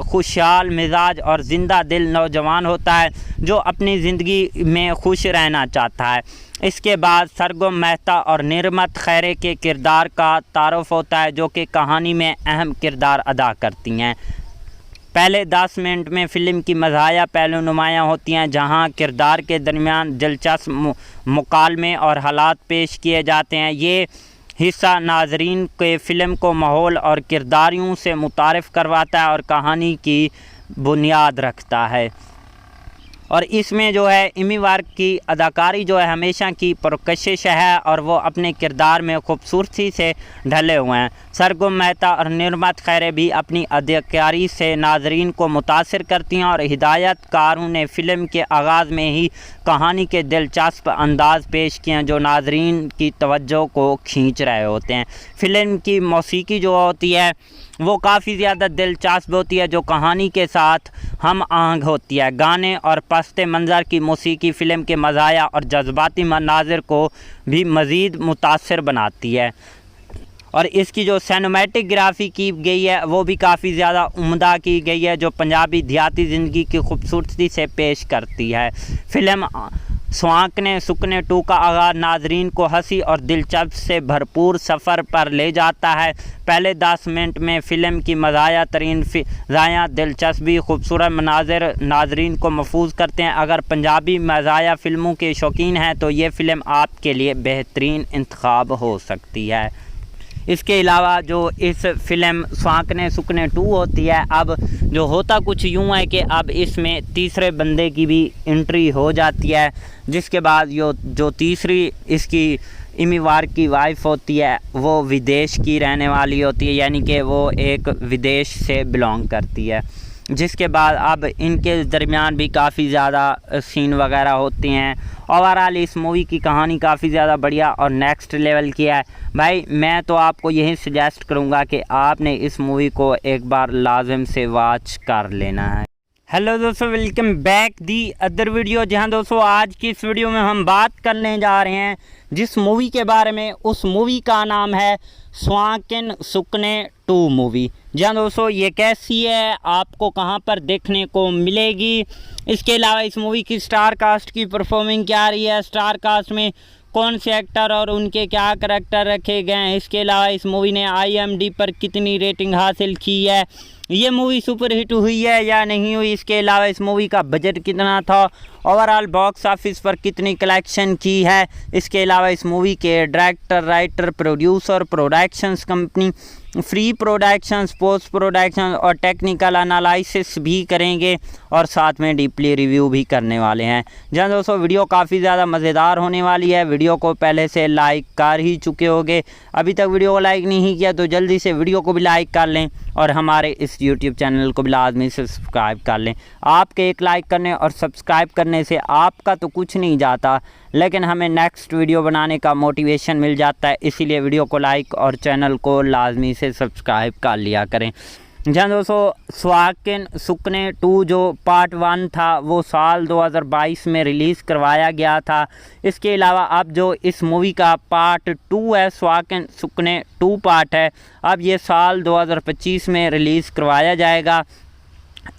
खुशहाल मिजाज और ज़िंदा दिल नौजवान होता है जो अपनी ज़िंदगी में खुश रहना चाहता है। इसके बाद सरगुम मेहता और निर्मत खैरे के किरदार का तारुफ होता है जो कि कहानी में अहम किरदार अदा करती हैं। पहले 10 मिनट में फ़िल्म की मज़ाहिया पहलू नुमायाँ होती हैं जहां किरदार के दरमियान दिलचस्प मुकालमे और हालात पेश किए जाते हैं। ये हिस्सा नाजरीन के फ़िल्म को माहौल और किरदारियों से मुतारिफ़ करवाता है और कहानी की बुनियाद रखता है। और इसमें जो है इमी वार्क की अदाकारी जो है हमेशा की पुरकशिश है और वो अपने किरदार में खूबसूरती से ढले हुए हैं। सरगुम मेहता और निर्मत खैरे भी अपनी अदाकारी से नाजरीन को मुतासिर करती हैं और हिदायतकारों ने फ़िल्म के आगाज़ में ही कहानी के दिलचस्प अंदाज़ पेश किए हैं जो नाजरीन की तवज्जो को खींच रहे होते हैं। फ़िल्म की मौसीकी जो होती है वो काफ़ी ज़्यादा दिलचस्प होती है जो कहानी के साथ हम आहंग होती है। गाने और पस्ते मंज़र की मौसीकी फ़िल्म के मज़ाया और जज्बाती मनाज़िर को भी मज़ीद मुतासिर बनाती है और इसकी जो सिनेमैटिक ग्राफी की गई है वो भी काफ़ी ज़्यादा उम्दा की गई है जो पंजाबी देहाती ज़िंदगी की खूबसूरती से पेश करती है। फ़िल्म स्वांकने सुकने 2 का आगाज़ नाजरीन को हंसी और दिलचस्प से भरपूर सफ़र पर ले जाता है। पहले 10 मिनट में फ़िल्म की मज़ाया तरीन फ़िज़ायाँ दिलचस्पी खूबसूरत मनाज़िर नाजरीन को महफूज करते हैं। अगर पंजाबी मज़ाया फ़िल्मों के शौकीन हैं तो ये फ़िल्म आपके लिए बेहतरीन इंतखाब हो सकती है। इसके अलावा जो इस फ़िल्म स्वांकने सुकने 2 होती है अब जो होता कुछ यूँ है कि अब इसमें तीसरे बंदे की भी एंट्री हो जाती है जिसके बाद जो तीसरी इसकी इमी वार्क की वाइफ होती है वो विदेश की रहने वाली होती है यानी कि वो एक विदेश से बिलोंग करती है। जिसके बाद अब इनके दरमियान भी काफ़ी ज़्यादा सीन वगैरह होते हैं। ओवरऑल इस मूवी की कहानी काफ़ी ज़्यादा बढ़िया और नेक्स्ट लेवल की है। भाई मैं तो आपको यही सजेस्ट करूँगा कि आपने इस मूवी को एक बार लाजिम से वॉच कर लेना है। हेलो दोस्तों, welcome back the other video. जहां दोस्तों आज की इस वीडियो में हम बात करने जा रहे हैं जिस मूवी के बारे में, उस मूवी का नाम है स्वांकन सुकने 2 मूवी। जहां दोस्तों ये कैसी है, आपको कहां पर देखने को मिलेगी, इसके अलावा इस मूवी की स्टार कास्ट की परफॉर्मिंग क्या रही है, स्टार कास्ट में कौन से एक्टर और उनके क्या करैक्टर रखे गए हैं, इसके अलावा इस मूवी ने IMDb पर कितनी रेटिंग हासिल की है, ये मूवी सुपरहिट हुई है या नहीं हुई, इसके अलावा इस मूवी का बजट कितना था, ओवरऑल बॉक्स ऑफिस पर कितनी कलेक्शन की है, इसके अलावा इस मूवी के director, writer, producer, productions company free productions, post production और टेक्निकल एनालिसिस भी करेंगे और साथ में डीपली रिव्यू भी करने वाले हैं। जहाँ दोस्तों वीडियो काफ़ी ज़्यादा मज़ेदार होने वाली है। वीडियो को पहले से लाइक कर ही चुके होंगे, अभी तक वीडियो को लाइक नहीं किया तो जल्दी से वीडियो को भी लाइक कर लें और हमारे इस यूट्यूब चैनल को भी लाजमी से सब्सक्राइब कर लें। आपके एक लाइक करने और सब्सक्राइब करने से आपका तो कुछ नहीं जाता, लेकिन हमें नेक्स्ट वीडियो बनाने का मोटिवेशन मिल जाता है। इसीलिए वीडियो को लाइक और चैनल को लाजमी से सब्सक्राइब कर लिया करें। जहाँ दोस्तों स्वाकिन सुकने 2 जो पार्ट 1 था वो साल 2022 में रिलीज़ करवाया गया था। इसके अलावा अब जो इस मूवी का पार्ट 2 है, स्वाकिन सुकने 2 पार्ट है, अब ये साल 2025 में रिलीज़ करवाया जाएगा।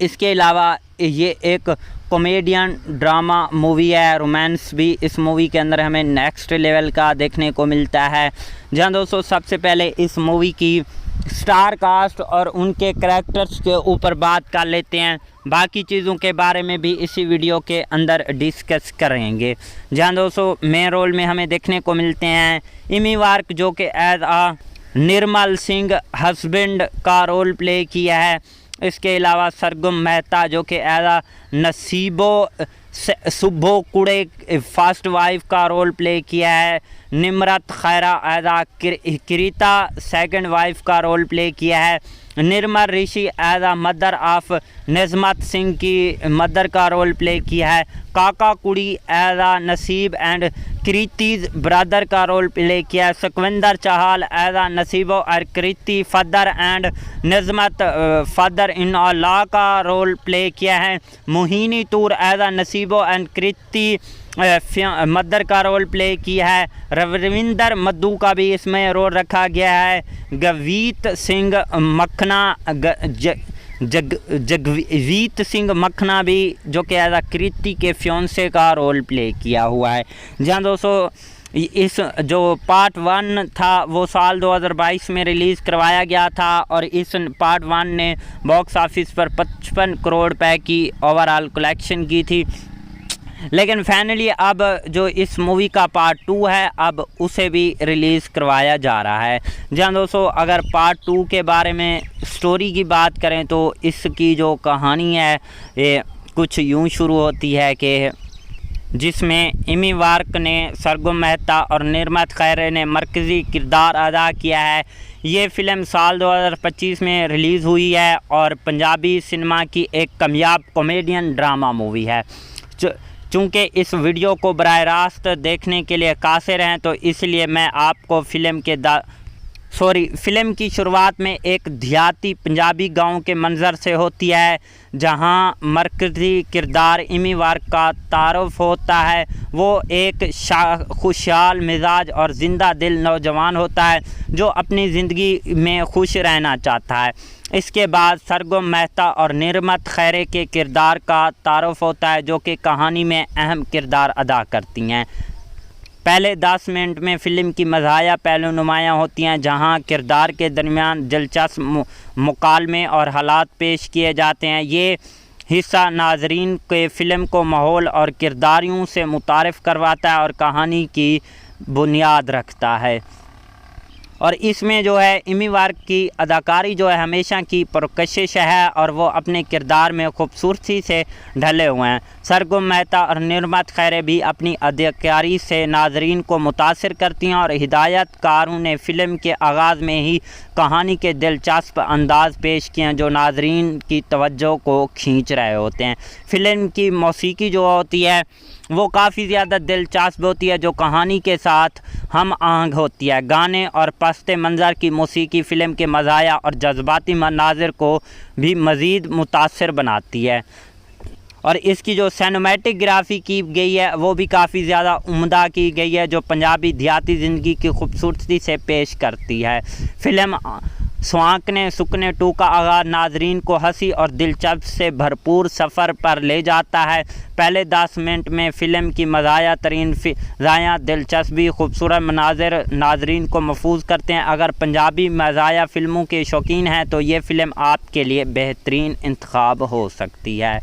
इसके अलावा ये एक कॉमेडियन ड्रामा मूवी है, रोमांस भी इस मूवी के अंदर हमें नेक्स्ट लेवल का देखने को मिलता है। जहाँ दोस्तों सबसे पहले इस मूवी की स्टार कास्ट और उनके करैक्टर्स के ऊपर बात कर लेते हैं। बाकी चीज़ों के बारे में भी इसी वीडियो के अंदर डिस्कस करेंगे। जहाँ दोस्तों मेन रोल में हमें देखने को मिलते हैं इमी वार्क जो कि एज आ निर्मल सिंह हस्बैंड का रोल प्ले किया है। इसके अलावा सरगम मेहता जो कि एज आ नसीबो सुब्बो कुड़े फर्स्ट वाइफ का रोल प्ले किया है। Nimrat Khaira as uh Kirita second wife का रोल प्ले किया है। Nirmal Rishi as uh mother of Najmat Singh की मदर का रोल प्ले किया है। काका कुड़ी as uh Naseeb and Kriti's brother का रोल प्ले किया है। सुखविंदर चाहल एज आ नसीबो और Kriti father and नजमत father in law का रोल प्ले किया है। Mohini Toor as uh Naseebo and Kriti mother का रोल प्ले किया है। रविंदर मद्दू का भी इसमें रोल रखा गया है। गवीत सिंह मखना जगवीत सिंह मखना भी जो कि एज आ कृति के फ्योंसे का रोल प्ले किया हुआ है। जहाँ दोस्तों इस जो पार्ट 1 था वो साल 2022 में रिलीज़ करवाया गया था और इस पार्ट 1 ने बॉक्स ऑफिस पर 55 करोड़ रुपए की ओवरऑल कलेक्शन की थी। लेकिन फाइनली अब जो इस मूवी का पार्ट 2 है अब उसे भी रिलीज़ करवाया जा रहा है। जहाँ दोस्तों अगर पार्ट 2 के बारे में स्टोरी की बात करें तो इसकी जो कहानी है ये कुछ यूँ शुरू होती है कि जिसमें इमी वार्क ने सरगम मेहता और निर्मत खैरे ने मरकज़ी किरदार अदा किया है। ये फ़िल्म साल 2025 में रिलीज़ हुई है और पंजाबी सिनेमा की एक कामयाब कॉमेडियन ड्रामा मूवी है। चूँकि इस वीडियो को बराह रास्त देखने के लिए कासिर हैं तो इसलिए मैं आपको फ़िल्म की शुरुआत में एक देहाती पंजाबी गांव के मंज़र से होती है जहां मरकज़ी किरदार इमी वार्क का तारुफ होता है। वो एक खुशहाल मिजाज और ज़िंदा दिल नौजवान होता है जो अपनी ज़िंदगी में खुश रहना चाहता है। इसके बाद सरगम मेहता और निर्मत खैरे के किरदार का तारुफ होता है जो कि कहानी में अहम किरदार अदा करती हैं। पहले 10 मिनट में फ़िल्म की मज़ाहिया पहलू नुमायाँ होती हैं जहां किरदार के दरमियान दिलचस्प मुकालमे और हालात पेश किए जाते हैं। ये हिस्सा नाजरीन के फ़िल्म को माहौल और किरदारियों से मुतारिफ़ करवाता है और कहानी की बुनियाद रखता है। और इसमें जो है इमी वार्क की अदाकारी जो है हमेशा की पुरकशिश है और वो अपने किरदार में खूबसूरती से ढले हुए हैं। सरगम मेहता और निर्मत खैरे भी अपनी अदाकारी से नाजरीन को मुतासिर करती हैं और हिदायतकारों ने फ़िल्म के आगाज़ में ही कहानी के दिलचस्प अंदाज़ पेश किए हैं जो नाजरीन की तवज्जो को खींच रहे होते हैं। फ़िल्म की मौसीकी जो होती है वो काफ़ी ज़्यादा दिलचस्प होती है जो कहानी के साथ हम आहंग होती है। गाने और पस्ते मंज़र की मौसीकी फ़िल्म के मज़ाया और जज्बाती मनाजिर को भी मज़ीद मुतासिर बनाती है। और इसकी जो सिनेमैटोग्राफी की गई है वो भी काफ़ी ज़्यादा उम्दा की गई है जो पंजाबी देहाती ज़िंदगी की खूबसूरती से पेश करती है। फ़िल्म स्वाकने सुकने 2 का आगाज़ नाजरीन को हंसी और दिलचस्प से भरपूर सफ़र पर ले जाता है। पहले 10 मिनट में फ़िल्म की मज़ाया तरीन फ़िज़ायाँ दिलचस्पी खूबसूरत मनाजिर नाजरीन को महफूज करते हैं। अगर पंजाबी मज़ाया फ़िल्मों के शौकीन हैं तो ये फ़िल्म आपके लिए बेहतरीन इंतखाब हो सकती है।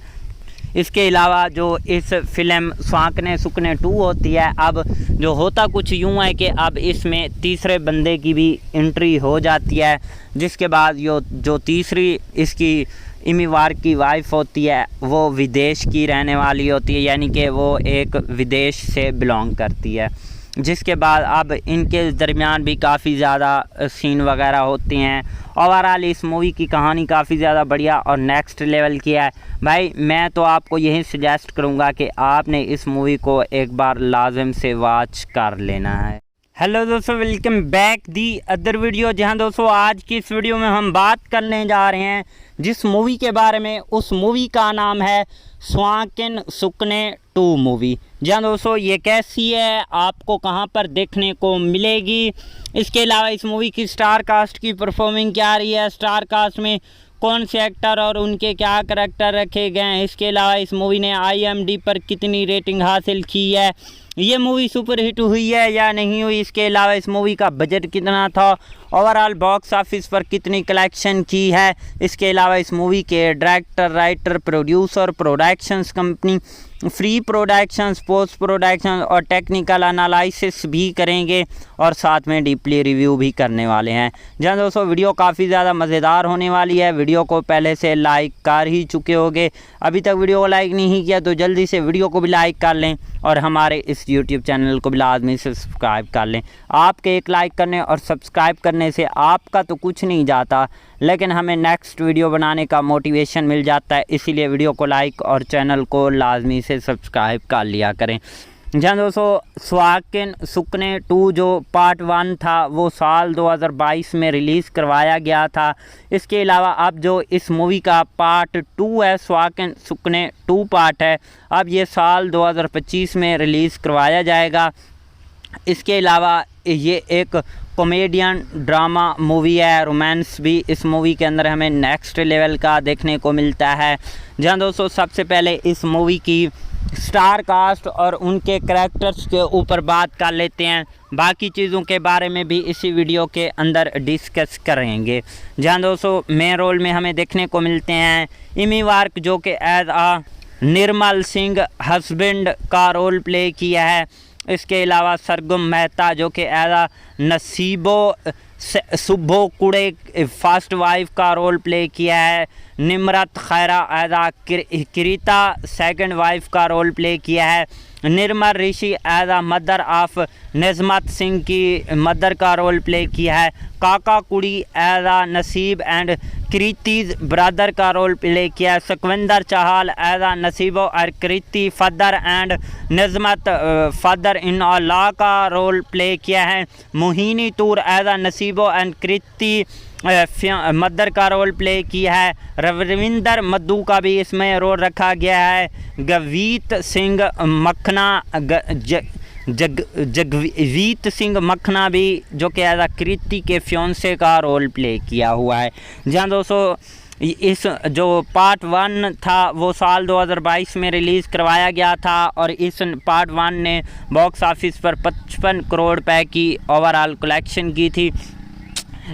इसके अलावा जो इस फिल्म स्वांकने सुकने 2 होती है, अब जो होता कुछ यूँ है कि अब इसमें तीसरे बंदे की भी एंट्री हो जाती है, जिसके बाद जो तीसरी इसकी इमी वार्क की वाइफ होती है वो विदेश की रहने वाली होती है, यानी कि वो एक विदेश से बिलोंग करती है। जिसके बाद अब इनके दरमियान भी काफ़ी ज़्यादा सीन वगैरह होते हैं। ओवरऑल इस मूवी की कहानी काफ़ी ज़्यादा बढ़िया और नेक्स्ट लेवल की है भाई। मैं तो आपको यही सजेस्ट करूँगा कि आपने इस मूवी को एक बार लाजिम से वॉच कर लेना है। हेलो दोस्तों, welcome back the other video. जहां दोस्तों आज की इस वीडियो में हम बात करने जा रहे हैं जिस मूवी के बारे में, उस मूवी का नाम है स्वांकन सुकने 2 मूवी। जहां दोस्तों ये कैसी है, आपको कहां पर देखने को मिलेगी, इसके अलावा इस मूवी की स्टार कास्ट की परफॉर्मिंग क्या रही है, स्टार कास्ट में कौन से एक्टर और उनके क्या करैक्टर रखे गए हैं, इसके अलावा इस मूवी ने IMDb पर कितनी रेटिंग हासिल की है, ये मूवी सुपर हिट हुई है या नहीं हुई, इसके अलावा इस मूवी का बजट कितना था, ओवरऑल बॉक्स ऑफिस पर कितनी कलेक्शन की है, इसके अलावा इस मूवी के director, writer, producer, productions company, free productions, post production और टेक्निकल एनालिसिस भी करेंगे और साथ में डीपली रिव्यू भी करने वाले हैं। जहाँ दोस्तों वीडियो काफ़ी ज़्यादा मज़ेदार होने वाली है। वीडियो को पहले से लाइक कर ही चुके होंगे, अभी तक वीडियो को लाइक नहीं किया तो जल्दी से वीडियो को भी लाइक कर लें और हमारे इस यूट्यूब चैनल को भी लाजमी से सब्सक्राइब कर लें। आपके एक लाइक करने और सब्सक्राइब करने से आपका तो कुछ नहीं जाता, लेकिन हमें नेक्स्ट वीडियो बनाने का मोटिवेशन मिल जाता है, इसीलिए वीडियो को लाइक और चैनल को लाजमी से सब्सक्राइब कर लिया करें। जहाँ दोस्तों स्वांकन सुकने 2 जो पार्ट 1 था वो साल 2022 में रिलीज़ करवाया गया था। इसके अलावा अब जो इस मूवी का पार्ट 2 है, स्वांकन सुकने 2 पार्ट है, अब ये साल 2025 में रिलीज़ करवाया जाएगा। इसके अलावा ये एक कॉमेडियन ड्रामा मूवी है, रोमांस भी इस मूवी के अंदर हमें नेक्स्ट लेवल का देखने को मिलता है। जहाँ दोस्तों सबसे पहले इस मूवी की स्टार कास्ट और उनके करैक्टर्स के ऊपर बात कर लेते हैं, बाकी चीज़ों के बारे में भी इसी वीडियो के अंदर डिस्कस करेंगे। जहाँ दोस्तों मेन रोल में हमें देखने को मिलते हैं इमी वार्क जो कि एज आ निर्मल सिंह हस्बैंड का रोल प्ले किया है। इसके अलावा सरगम मेहता जो कि एज आ नसीबो सुब्बो कुड़े फर्स्ट वाइफ का रोल प्ले किया है। Nimrat Khaira as uh Kirita second wife का रोल प्ले किया है। Nirmal Rishi as uh mother of Najmat Singh की मदर का रोल प्ले किया है। काका कुड़ी as uh Naseeb and Kriti's brother का रोल प्ले किया है। सुखविंदर चाहल एज आ नसीबो और Kriti father and नजमत father in law का रोल प्ले किया है। Mohini Toor as uh Naseebo and Kriti mother का रोल प्ले किया है। रविंदर मद्दू का भी इसमें रोल रखा गया है। गवीत सिंह मखना जगवीत सिंह मखना भी जो कि एज आ कृति के फ्योंसे का रोल प्ले किया हुआ है। जहाँ दोस्तों इस जो पार्ट 1 था वो साल 2022 में रिलीज़ करवाया गया था और इस पार्ट 1 ने बॉक्स ऑफिस पर 55 करोड़ रुपए की ओवरऑल कलेक्शन की थी।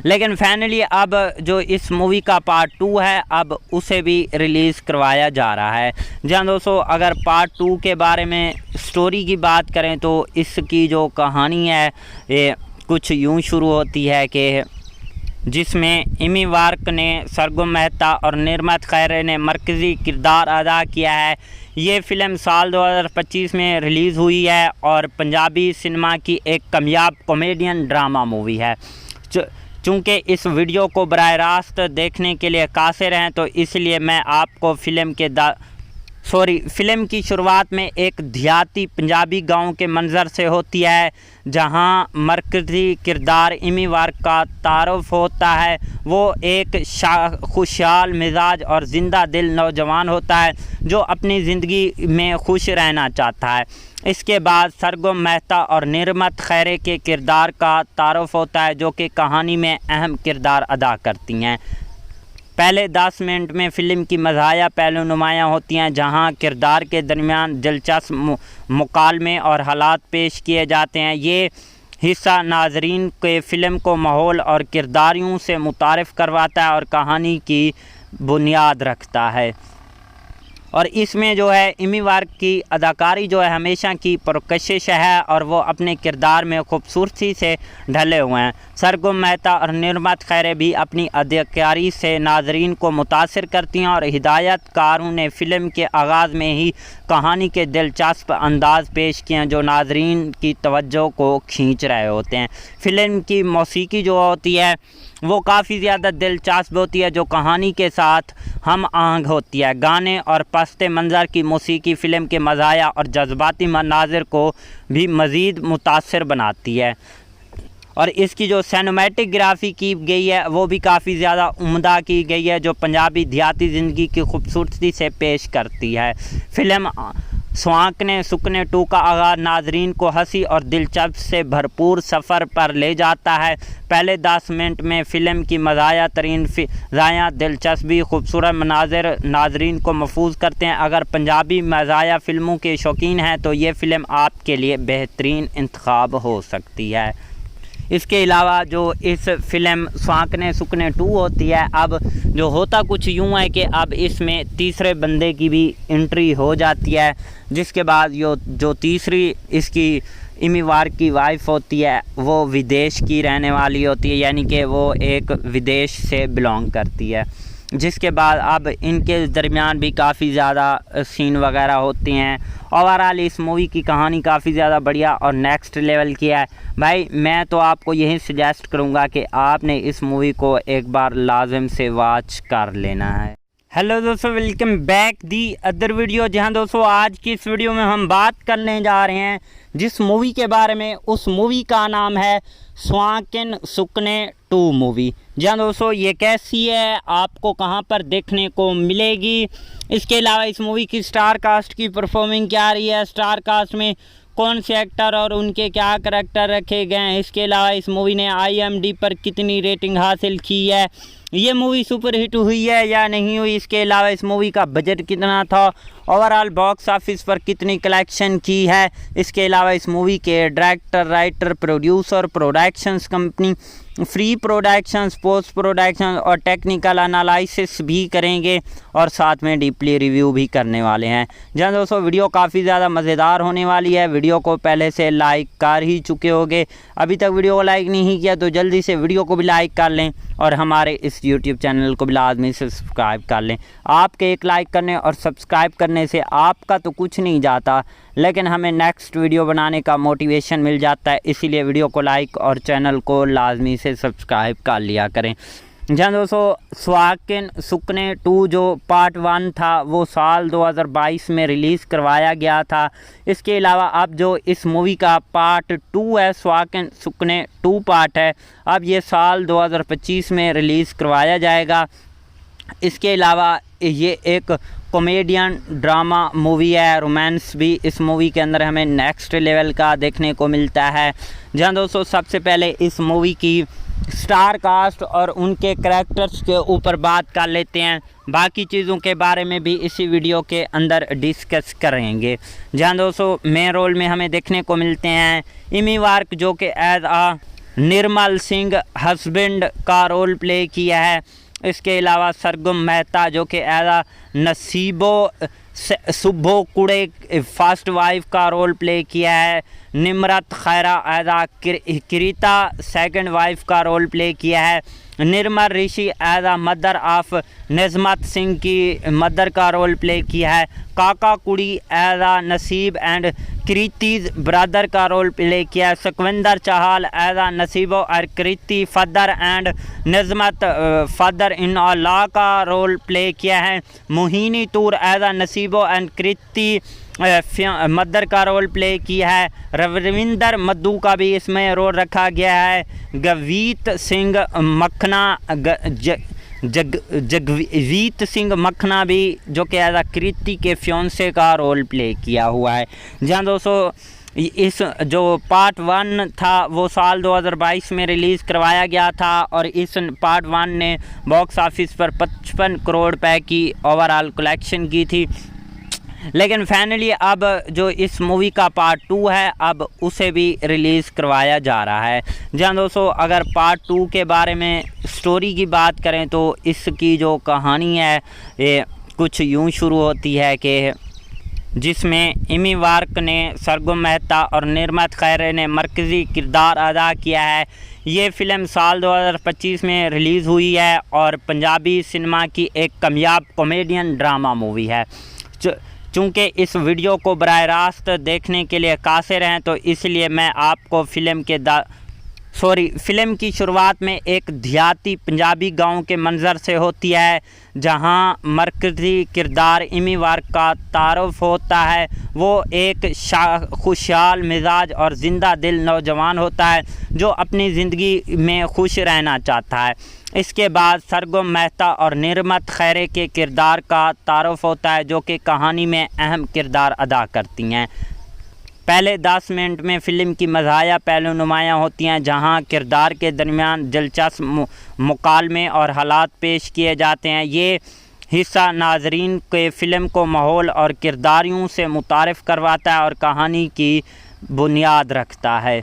लेकिन फाइनली अब जो इस मूवी का पार्ट 2 है अब उसे भी रिलीज़ करवाया जा रहा है। जहाँ दोस्तों अगर पार्ट 2 के बारे में स्टोरी की बात करें तो इसकी जो कहानी है ये कुछ यूँ शुरू होती है कि जिसमें इमी वार्क ने, सरगम मेहता और निर्मत खैरे ने मरकज़ी किरदार अदा किया है। ये फ़िल्म साल 2025 में रिलीज़ हुई है और पंजाबी सिनेमा की एक कामयाब कॉमेडियन ड्रामा मूवी है। चूँकि इस वीडियो को बराह रास्त देखने के लिए कासिर हैं तो इसलिए मैं आपको फ़िल्म की शुरुआत में एक देहाती पंजाबी गांव के मंज़र से होती है, जहां मरकज़ी किरदार इमी वार्क का तारुफ होता है। वो एक खुशहाल मिजाज और ज़िंदा दिल नौजवान होता है जो अपनी ज़िंदगी में खुश रहना चाहता है। इसके बाद सरगम मेहता और निर्मत खैरे के किरदार का तारुफ होता है जो कि कहानी में अहम किरदार अदा करती हैं। पहले 10 मिनट में फ़िल्म की मज़ाहिया पहलू नुमायाँ होती हैं, जहां किरदार के दरमियान दिलचस्प मुकालमे और हालात पेश किए जाते हैं। ये हिस्सा नाजरीन के फ़िल्म को माहौल और किरदारियों से मुतारिफ़ करवाता है और कहानी की बुनियाद रखता है। और इसमें जो है एमी वार्क की अदाकारी जो है हमेशा की पुरकशिश है और वो अपने किरदार में खूबसूरती से ढले हुए हैं। सरगुम मेहता और निर्मत खैरे भी अपनी अदाकारी से नाजरीन को मुतासिर करती हैं और हिदायतकारों ने फ़िल्म के आगाज़ में ही कहानी के दिलचस्प अंदाज पेश किए हैं जो नाजरीन की तवज्जो को खींच रहे होते हैं। फ़िल्म की मौसीकी जो होती है वो काफ़ी ज़्यादा दिलचस्प होती है जो कहानी के साथ हम आहंग होती है। गाने और पस्ते मंज़र की मौसीकी फ़िल्म के मज़ाया और जज्बाती मनाजिर को भी मज़ीद मुतासिर बनाती है और इसकी जो सिनेमैटिक ग्राफी की गई है वो भी काफ़ी ज़्यादा उम्दा की गई है जो पंजाबी देहाती ज़िंदगी की खूबसूरती से पेश करती है। फ़िल्म स्वांकने सुकने 2 का आगाज़ नाजरीन को हंसी और दिलचस्प से भरपूर सफ़र पर ले जाता है। पहले 10 मिनट में फ़िल्म की मज़ाया तरीन फ़िज़ायाँ दिलचस्पी खूबसूरत मनाजिर नाजरीन को महफूज करते हैं। अगर पंजाबी मज़ाया फ़िल्मों के शौकीन हैं तो ये फ़िल्म आपके लिए बेहतरीन इंतखाब हो सकती है। इसके अलावा जो इस फ़िल्म स्वांकने सुकने 2 होती है, अब जो होता कुछ यूँ है कि अब इसमें तीसरे बंदे की भी एंट्री हो जाती है, जिसके बाद जो तीसरी इसकी एमी वार्क की वाइफ होती है वो विदेश की रहने वाली होती है, यानी कि वो एक विदेश से बिलोंग करती है। जिसके बाद अब इनके दरमियान भी काफ़ी ज़्यादा सीन वगैरह होते हैं। ओवरऑल इस मूवी की कहानी काफ़ी ज़्यादा बढ़िया और नेक्स्ट लेवल की है। भाई मैं तो आपको यही सजेस्ट करूँगा कि आपने इस मूवी को एक बार लाजिम से वॉच कर लेना है। हेलो दोस्तों, welcome back the other video. जहां दोस्तों आज की इस वीडियो में हम बात करने जा रहे हैं जिस मूवी के बारे में, उस मूवी का नाम है स्वांकन सुकने 2 मूवी। जहां दोस्तों ये कैसी है, आपको कहां पर देखने को मिलेगी, इसके अलावा इस मूवी की स्टार कास्ट की परफॉर्मिंग क्या रही है, स्टार कास्ट में कौन से एक्टर और उनके क्या करैक्टर रखे गए हैं, इसके अलावा इस मूवी ने IMDb पर कितनी रेटिंग हासिल की है, ये मूवी सुपर हिट हुई है या नहीं हुई, इसके अलावा इस मूवी का बजट कितना था, ओवरऑल बॉक्स ऑफिस पर कितनी कलेक्शन की है, इसके अलावा इस मूवी के director, writer, producer, productions company, free productions, post production और टेक्निकल एनालिसिस भी करेंगे और साथ में डीपली रिव्यू भी करने वाले हैं। जहाँ दोस्तों वीडियो काफ़ी ज़्यादा मज़ेदार होने वाली है। वीडियो को पहले से लाइक कर ही चुके होंगे, अभी तक वीडियो को लाइक नहीं किया तो जल्दी से वीडियो को भी लाइक कर लें और हमारे इस यूट्यूब चैनल को भी लाजमी से सब्सक्राइब कर लें। आपके एक लाइक करने और सब्सक्राइब करने से आपका तो कुछ नहीं जाता, लेकिन हमें नेक्स्ट वीडियो बनाने का मोटिवेशन मिल जाता है, इसीलिए वीडियो को लाइक और चैनल को लाजमी से सब्सक्राइब कर लिया करें। जहाँ दोस्तों स्वांकन सुकने 2 जो पार्ट 1 था वो साल 2022 में रिलीज़ करवाया गया था। इसके अलावा अब जो इस मूवी का पार्ट 2 है, स्वांकन सुकने 2 पार्ट है, अब ये साल 2025 में रिलीज़ करवाया जाएगा। इसके अलावा ये एक कॉमेडियन ड्रामा मूवी है, रोमांस भी इस मूवी के अंदर हमें नेक्स्ट लेवल का देखने को मिलता है। जहाँ दोस्तों सबसे पहले इस मूवी की स्टार कास्ट और उनके करैक्टर्स के ऊपर बात कर लेते हैं, बाकी चीज़ों के बारे में भी इसी वीडियो के अंदर डिस्कस करेंगे। जहाँ दोस्तों मेन रोल में हमें देखने को मिलते हैं एमी वार्क जो कि एज आ निर्मल सिंह हस्बैंड का रोल प्ले किया है। इसके अलावा सरगुम मेहता जो कि एज आ नसीबो सुब्बो कुड़े फर्स्ट वाइफ का रोल प्ले किया है। Nimrat Khaira as uh Kirita second wife का रोल प्ले किया है। Nirmal Rishi as uh mother of Najmat Singh की मदर का रोल प्ले किया है। काका कुड़ी as uh Naseeb and Kriti's brother का रोल प्ले किया है। सुखविंदर चाहल एज आ नसीबो और Kriti father and नजमत father in law का रोल प्ले किया है। Mohini Toor as uh Naseebo and Kriti mother का रोल प्ले किया है। रविंदर मद्दू का भी इसमें रोल रखा गया है। गवीत सिंह मखना जगवीत सिंह मखना भी जो कि एज आ कृति के फ्योंसे का रोल प्ले किया हुआ है। जहाँ दोस्तों इस जो पार्ट 1 था वो साल 2022 में रिलीज़ करवाया गया था और इस पार्ट 1 ने बॉक्स ऑफिस पर 55 करोड़ रुपए की ओवरऑल कलेक्शन की थी। लेकिन फाइनली अब जो इस मूवी का पार्ट 2 है अब उसे भी रिलीज़ करवाया जा रहा है। जहाँ दोस्तों अगर पार्ट 2 के बारे में स्टोरी की बात करें तो इसकी जो कहानी है ये कुछ यूँ शुरू होती है कि जिसमें इमी वार्क ने, सरगुम मेहता और निर्मत खैरे ने मरकज़ी किरदार अदा किया है। ये फ़िल्म साल 2025 में रिलीज़ हुई है और पंजाबी सिनेमा की एक कामयाब कॉमेडियन ड्रामा मूवी है। चूँकि इस वीडियो को बराह रास्त देखने के लिए कासिर हैं, तो इसलिए मैं आपको फ़िल्म की शुरुआत में एक देहाती पंजाबी गांव के मंज़र से होती है, जहां मरकज़ी किरदार इमी वार्क का तारुफ होता है। वो एक खुशहाल मिजाज और ज़िंदा दिल नौजवान होता है जो अपनी ज़िंदगी में खुश रहना चाहता है। इसके बाद सरगुम मेहता और निर्मत खैरे के किरदार का तारुफ होता है, जो कि कहानी में अहम किरदार अदा करती हैं। पहले 10 मिनट में फ़िल्म की मज़ाहिया पहलू नुमायाँ होती हैं, जहां किरदार के दरमियान दिलचस्प मुकालमे और हालात पेश किए जाते हैं। ये हिस्सा नाजरीन के फ़िल्म को माहौल और किरदारियों से मुतारिफ़ करवाता है और कहानी की बुनियाद रखता है।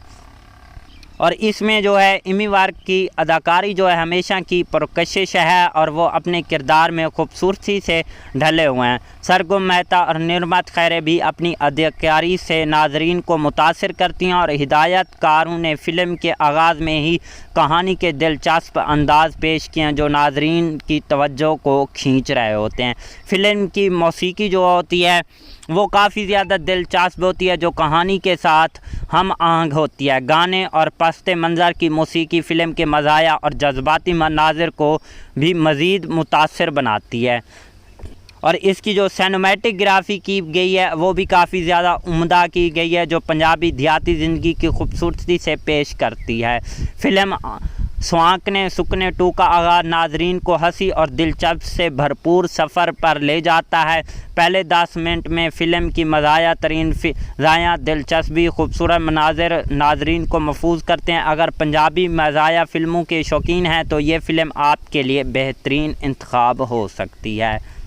और इसमें जो है इमी वार्क की अदाकारी जो है हमेशा की पुरकशिश है और वो अपने किरदार में खूबसूरती से ढले हुए हैं। सरगुम मेहता और निर्मत खैरे भी अपनी अदाकारी से नाजरीन को मुतासिर करती हैं और हिदायतकारों ने फ़िल्म के आगाज़ में ही कहानी के दिलचस्प अंदाज पेश किए हैं जो नाजरीन की तवज्जो को खींच रहे होते हैं। फ़िल्म की मौसीकी जो होती है वो काफ़ी ज़्यादा दिलचस्प होती है, जो कहानी के साथ हम आहंग होती है। गाने और पस्ते मंज़र की मौसीकी फ़िल्म के मज़ाया और जज्बाती मनाज़िर को भी मज़ीद मुतासिर बनाती है। और इसकी जो सिनेमैटिक ग्राफी की गई है वो भी काफ़ी ज़्यादा उम्दा की गई है, जो पंजाबी देहाती ज़िंदगी की खूबसूरती से पेश करती है। फ़िल्म स्वांकने सुकने 2 का आगाज़ नाजरीन को हंसी और दिलचस्प से भरपूर सफ़र पर ले जाता है। पहले 10 मिनट में फ़िल्म की मज़ाया तरीन फ़िज़ायाँ, दिलचस्पी, खूबसूरत मनाज़िर नाजरीन को महफूज करते हैं। अगर पंजाबी मज़ाया फ़िल्मों के शौकीन हैं तो ये फ़िल्म आपके लिए बेहतरीन इंतखाब हो सकती है।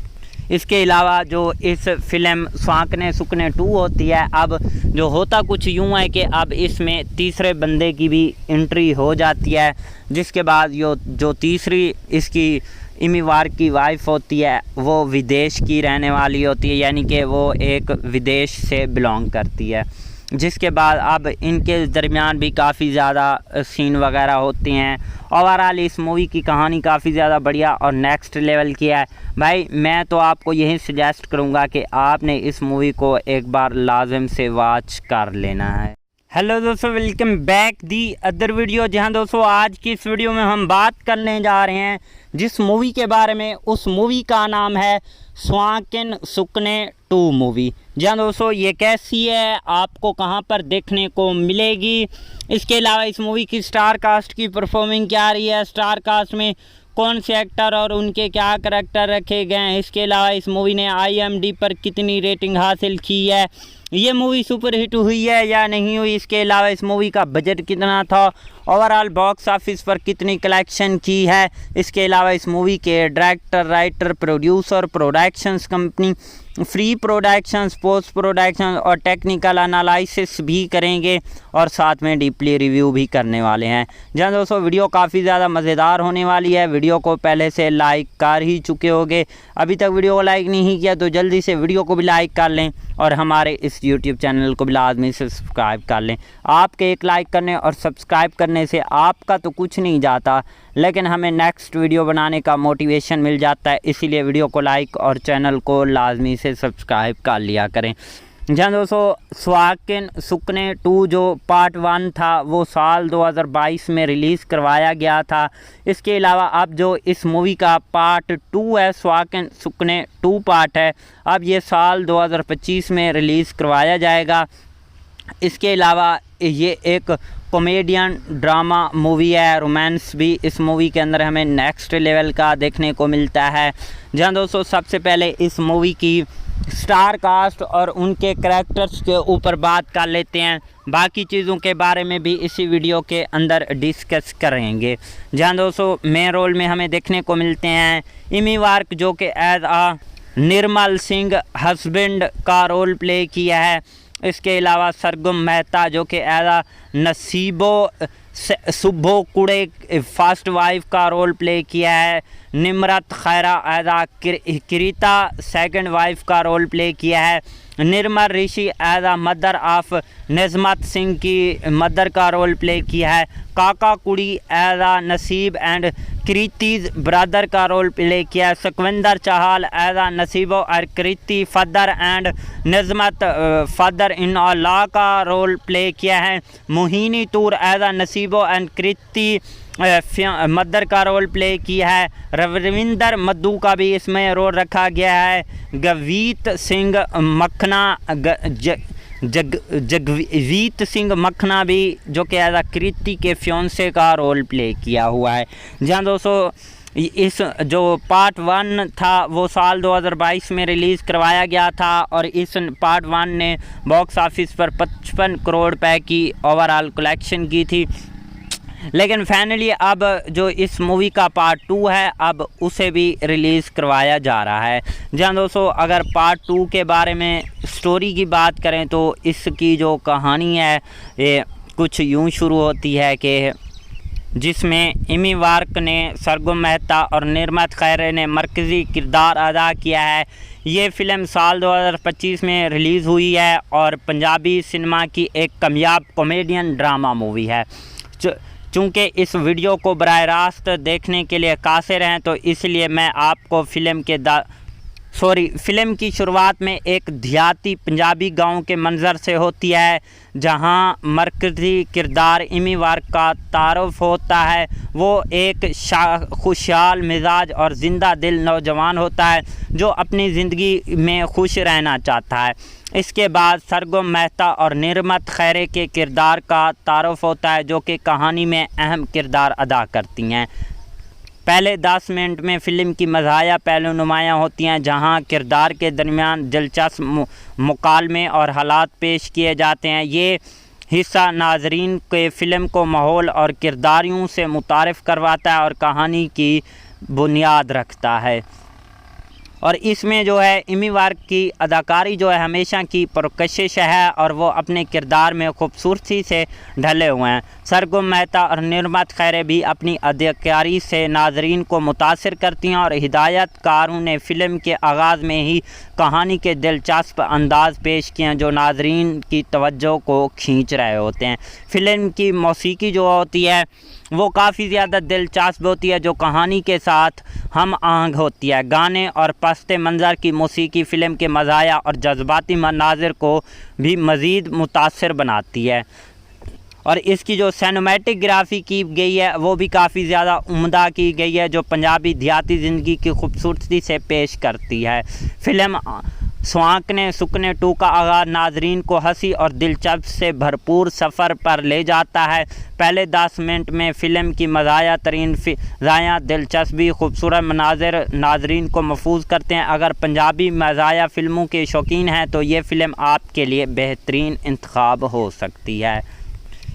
इसके अलावा जो इस फ़िल्म स्वांकने सुकने 2 होती है, अब जो होता कुछ यूँ है कि अब इसमें तीसरे बंदे की भी एंट्री हो जाती है, जिसके बाद जो तीसरी इसकी इमी वार्क की वाइफ होती है वो विदेश की रहने वाली होती है, यानी कि वो एक विदेश से बिलोंग करती है। जिसके बाद अब इनके दरमियान भी काफ़ी ज़्यादा सीन वगैरह होते हैं। ओवरऑल इस मूवी की कहानी काफ़ी ज़्यादा बढ़िया और नेक्स्ट लेवल की है। भाई मैं तो आपको यही सजेस्ट करूँगा कि आपने इस मूवी को एक बार लाजिम से वॉच कर लेना है। हेलो दोस्तों, welcome back the other video. जहां दोस्तों आज की इस वीडियो में हम बात करने जा रहे हैं जिस मूवी के बारे में, उस मूवी का नाम है स्वांकन सुकने 2 मूवी। जहां दोस्तों ये कैसी है, आपको कहां पर देखने को मिलेगी, इसके अलावा इस मूवी की स्टार कास्ट की परफॉर्मिंग क्या रही है, स्टार कास्ट में कौन से एक्टर और उनके क्या करैक्टर रखे गए हैं, इसके अलावा इस मूवी ने IMDb पर कितनी रेटिंग हासिल की है, ये मूवी सुपर हिट हुई है या नहीं हुई, इसके अलावा इस मूवी का बजट कितना था, ओवरऑल बॉक्स ऑफिस पर कितनी कलेक्शन की है, इसके अलावा इस मूवी के director, writer, producer, productions company, free productions, post production और टेक्निकल एनालिसिस भी करेंगे और साथ में डीपली रिव्यू भी करने वाले हैं। जहाँ दोस्तों वीडियो काफ़ी ज़्यादा मज़ेदार होने वाली है। वीडियो को पहले से लाइक कर ही चुके होंगे, अभी तक वीडियो को लाइक नहीं किया तो जल्दी से वीडियो को भी लाइक कर लें और हमारे इस यूट्यूब चैनल को भी लाजमी से सब्सक्राइब कर लें। आपके एक लाइक करने और सब्सक्राइब करने से आपका तो कुछ नहीं जाता, लेकिन हमें नेक्स्ट वीडियो बनाने का मोटिवेशन मिल जाता है, इसीलिए वीडियो को लाइक और चैनल को लाजमी से सब्सक्राइब कर लिया करें। जहाँ दोस्तों स्वांकन सुकने 2 जो पार्ट 1 था वो साल 2022 में रिलीज़ करवाया गया था। इसके अलावा अब जो इस मूवी का पार्ट 2 है, स्वांकन सुकने 2 पार्ट है, अब ये साल 2025 में रिलीज़ करवाया जाएगा। इसके अलावा ये एक कॉमेडियन ड्रामा मूवी है, रोमांस भी इस मूवी के अंदर हमें नेक्स्ट लेवल का देखने को मिलता है। जहाँ दोस्तों सबसे पहले इस मूवी की स्टार कास्ट और उनके करैक्टर्स के ऊपर बात कर लेते हैं, बाकी चीज़ों के बारे में भी इसी वीडियो के अंदर डिस्कस करेंगे। जहाँ दोस्तों मेन रोल में हमें देखने को मिलते हैं इमी वार्क, जो कि एज निर्मल सिंह हस्बैंड का रोल प्ले किया है। इसके अलावा सरगम मेहता जो कि एज नसीबो सुब्बो कुड़े फर्स्ट वाइफ का रोल प्ले किया है। Nimrat Khaira as Kirita second wife का रोल प्ले किया है। Nirmal Rishi as mother of Najmat Singh की मदर का रोल प्ले किया है। काका कुड़ी as Naseeb and Kriti's brother का रोल प्ले किया है। सुखविंदर चाहल एज नसीबो और Kriti father and नजमत father in law का रोल प्ले किया है। Mohini Toor as Naseebo and Kriti mother का रोल प्ले किया है। रविंदर मद्दू का भी इसमें रोल रखा गया है। गवीत सिंह मखना जगवीत सिंह मखना भी जो कि एज कृति के फ्योंसे का रोल प्ले किया हुआ है। जहाँ दोस्तों इस जो पार्ट 1 था वो साल 2022 में रिलीज़ करवाया गया था और इस पार्ट 1 ने बॉक्स ऑफिस पर 55 करोड़ रुपए की ओवरऑल कलेक्शन की थी। लेकिन फाइनली अब जो इस मूवी का पार्ट 2 है अब उसे भी रिलीज़ करवाया जा रहा है। जहाँ दोस्तों अगर पार्ट 2 के बारे में स्टोरी की बात करें तो इसकी जो कहानी है ये कुछ यूँ शुरू होती है कि जिसमें इमी वार्क ने सरगम मेहता और निर्मत खैरे ने मरकज़ी किरदार अदा किया है। ये फ़िल्म साल 2025 में रिलीज़ हुई है और पंजाबी सिनेमा की एक कामयाब कॉमेडियन ड्रामा मूवी है। चूँकि इस वीडियो को बराह रास्त देखने के लिए कासिर हैं तो इसलिए मैं आपको फ़िल्म की शुरुआत में एक देहाती पंजाबी गांव के मंज़र से होती है जहां मरकज़ी किरदार इमी वार्क का तारुफ होता है। वो एक खुशहाल मिजाज और ज़िंदा दिल नौजवान होता है जो अपनी ज़िंदगी में खुश रहना चाहता है। इसके बाद सरगम मेहता और निर्मत खैरे के किरदार का तारुफ होता है जो कि कहानी में अहम किरदार अदा करती हैं। पहले 10 मिनट में फ़िल्म की मज़ाहिया पहलू नुमायाँ होती हैं जहां किरदार के दरमियान दिलचस्प मुकालमे और हालात पेश किए जाते हैं। ये हिस्सा नाजरीन के फ़िल्म को माहौल और किरदारियों से मुतारिफ़ करवाता है और कहानी की बुनियाद रखता है। और इसमें जो है इमी वार्क की अदाकारी जो है हमेशा की पुरकशिश है और वो अपने किरदार में खूबसूरती से ढले हुए हैं। सरगम मेहता और निर्मत खैरे भी अपनी अदाकारी से नाजरीन को मुतासिर करती हैं और हिदायतकारों ने फ़िल्म के आगाज़ में ही कहानी के दिलचस्प अंदाज पेश किए हैं जो नाजरीन की तवज्जो को खींच रहे होते हैं। फ़िल्म की मौसीकी जो होती है वो काफ़ी ज़्यादा दिलचस्प होती है जो कहानी के साथ हम आहंग होती है। गाने और पस्ते मंज़र की मौसीकी फ़िल्म के मज़ाया और जज्बाती मनाजिर को भी मज़ीद मुतासिर बनाती है और इसकी जो सिनेमैटिक ग्राफी की गई है वो भी काफ़ी ज़्यादा उम्दा की गई है जो पंजाबी देहाती ज़िंदगी की खूबसूरती से पेश करती है। फ़िल्म स्वांकने सुकने 2 का आगाज़ नाजरीन को हंसी और दिलचस्प से भरपूर सफ़र पर ले जाता है। पहले 10 मिनट में फ़िल्म की मज़ाया तरीन फ़िज़ायाँ दिलचस्पी खूबसूरत मनाजिर नाजरीन को महफूज करते हैं। अगर पंजाबी मज़ाया फ़िल्मों के शौकीन हैं तो ये फ़िल्म आपके लिए बेहतरीन इंतखाब हो सकती है।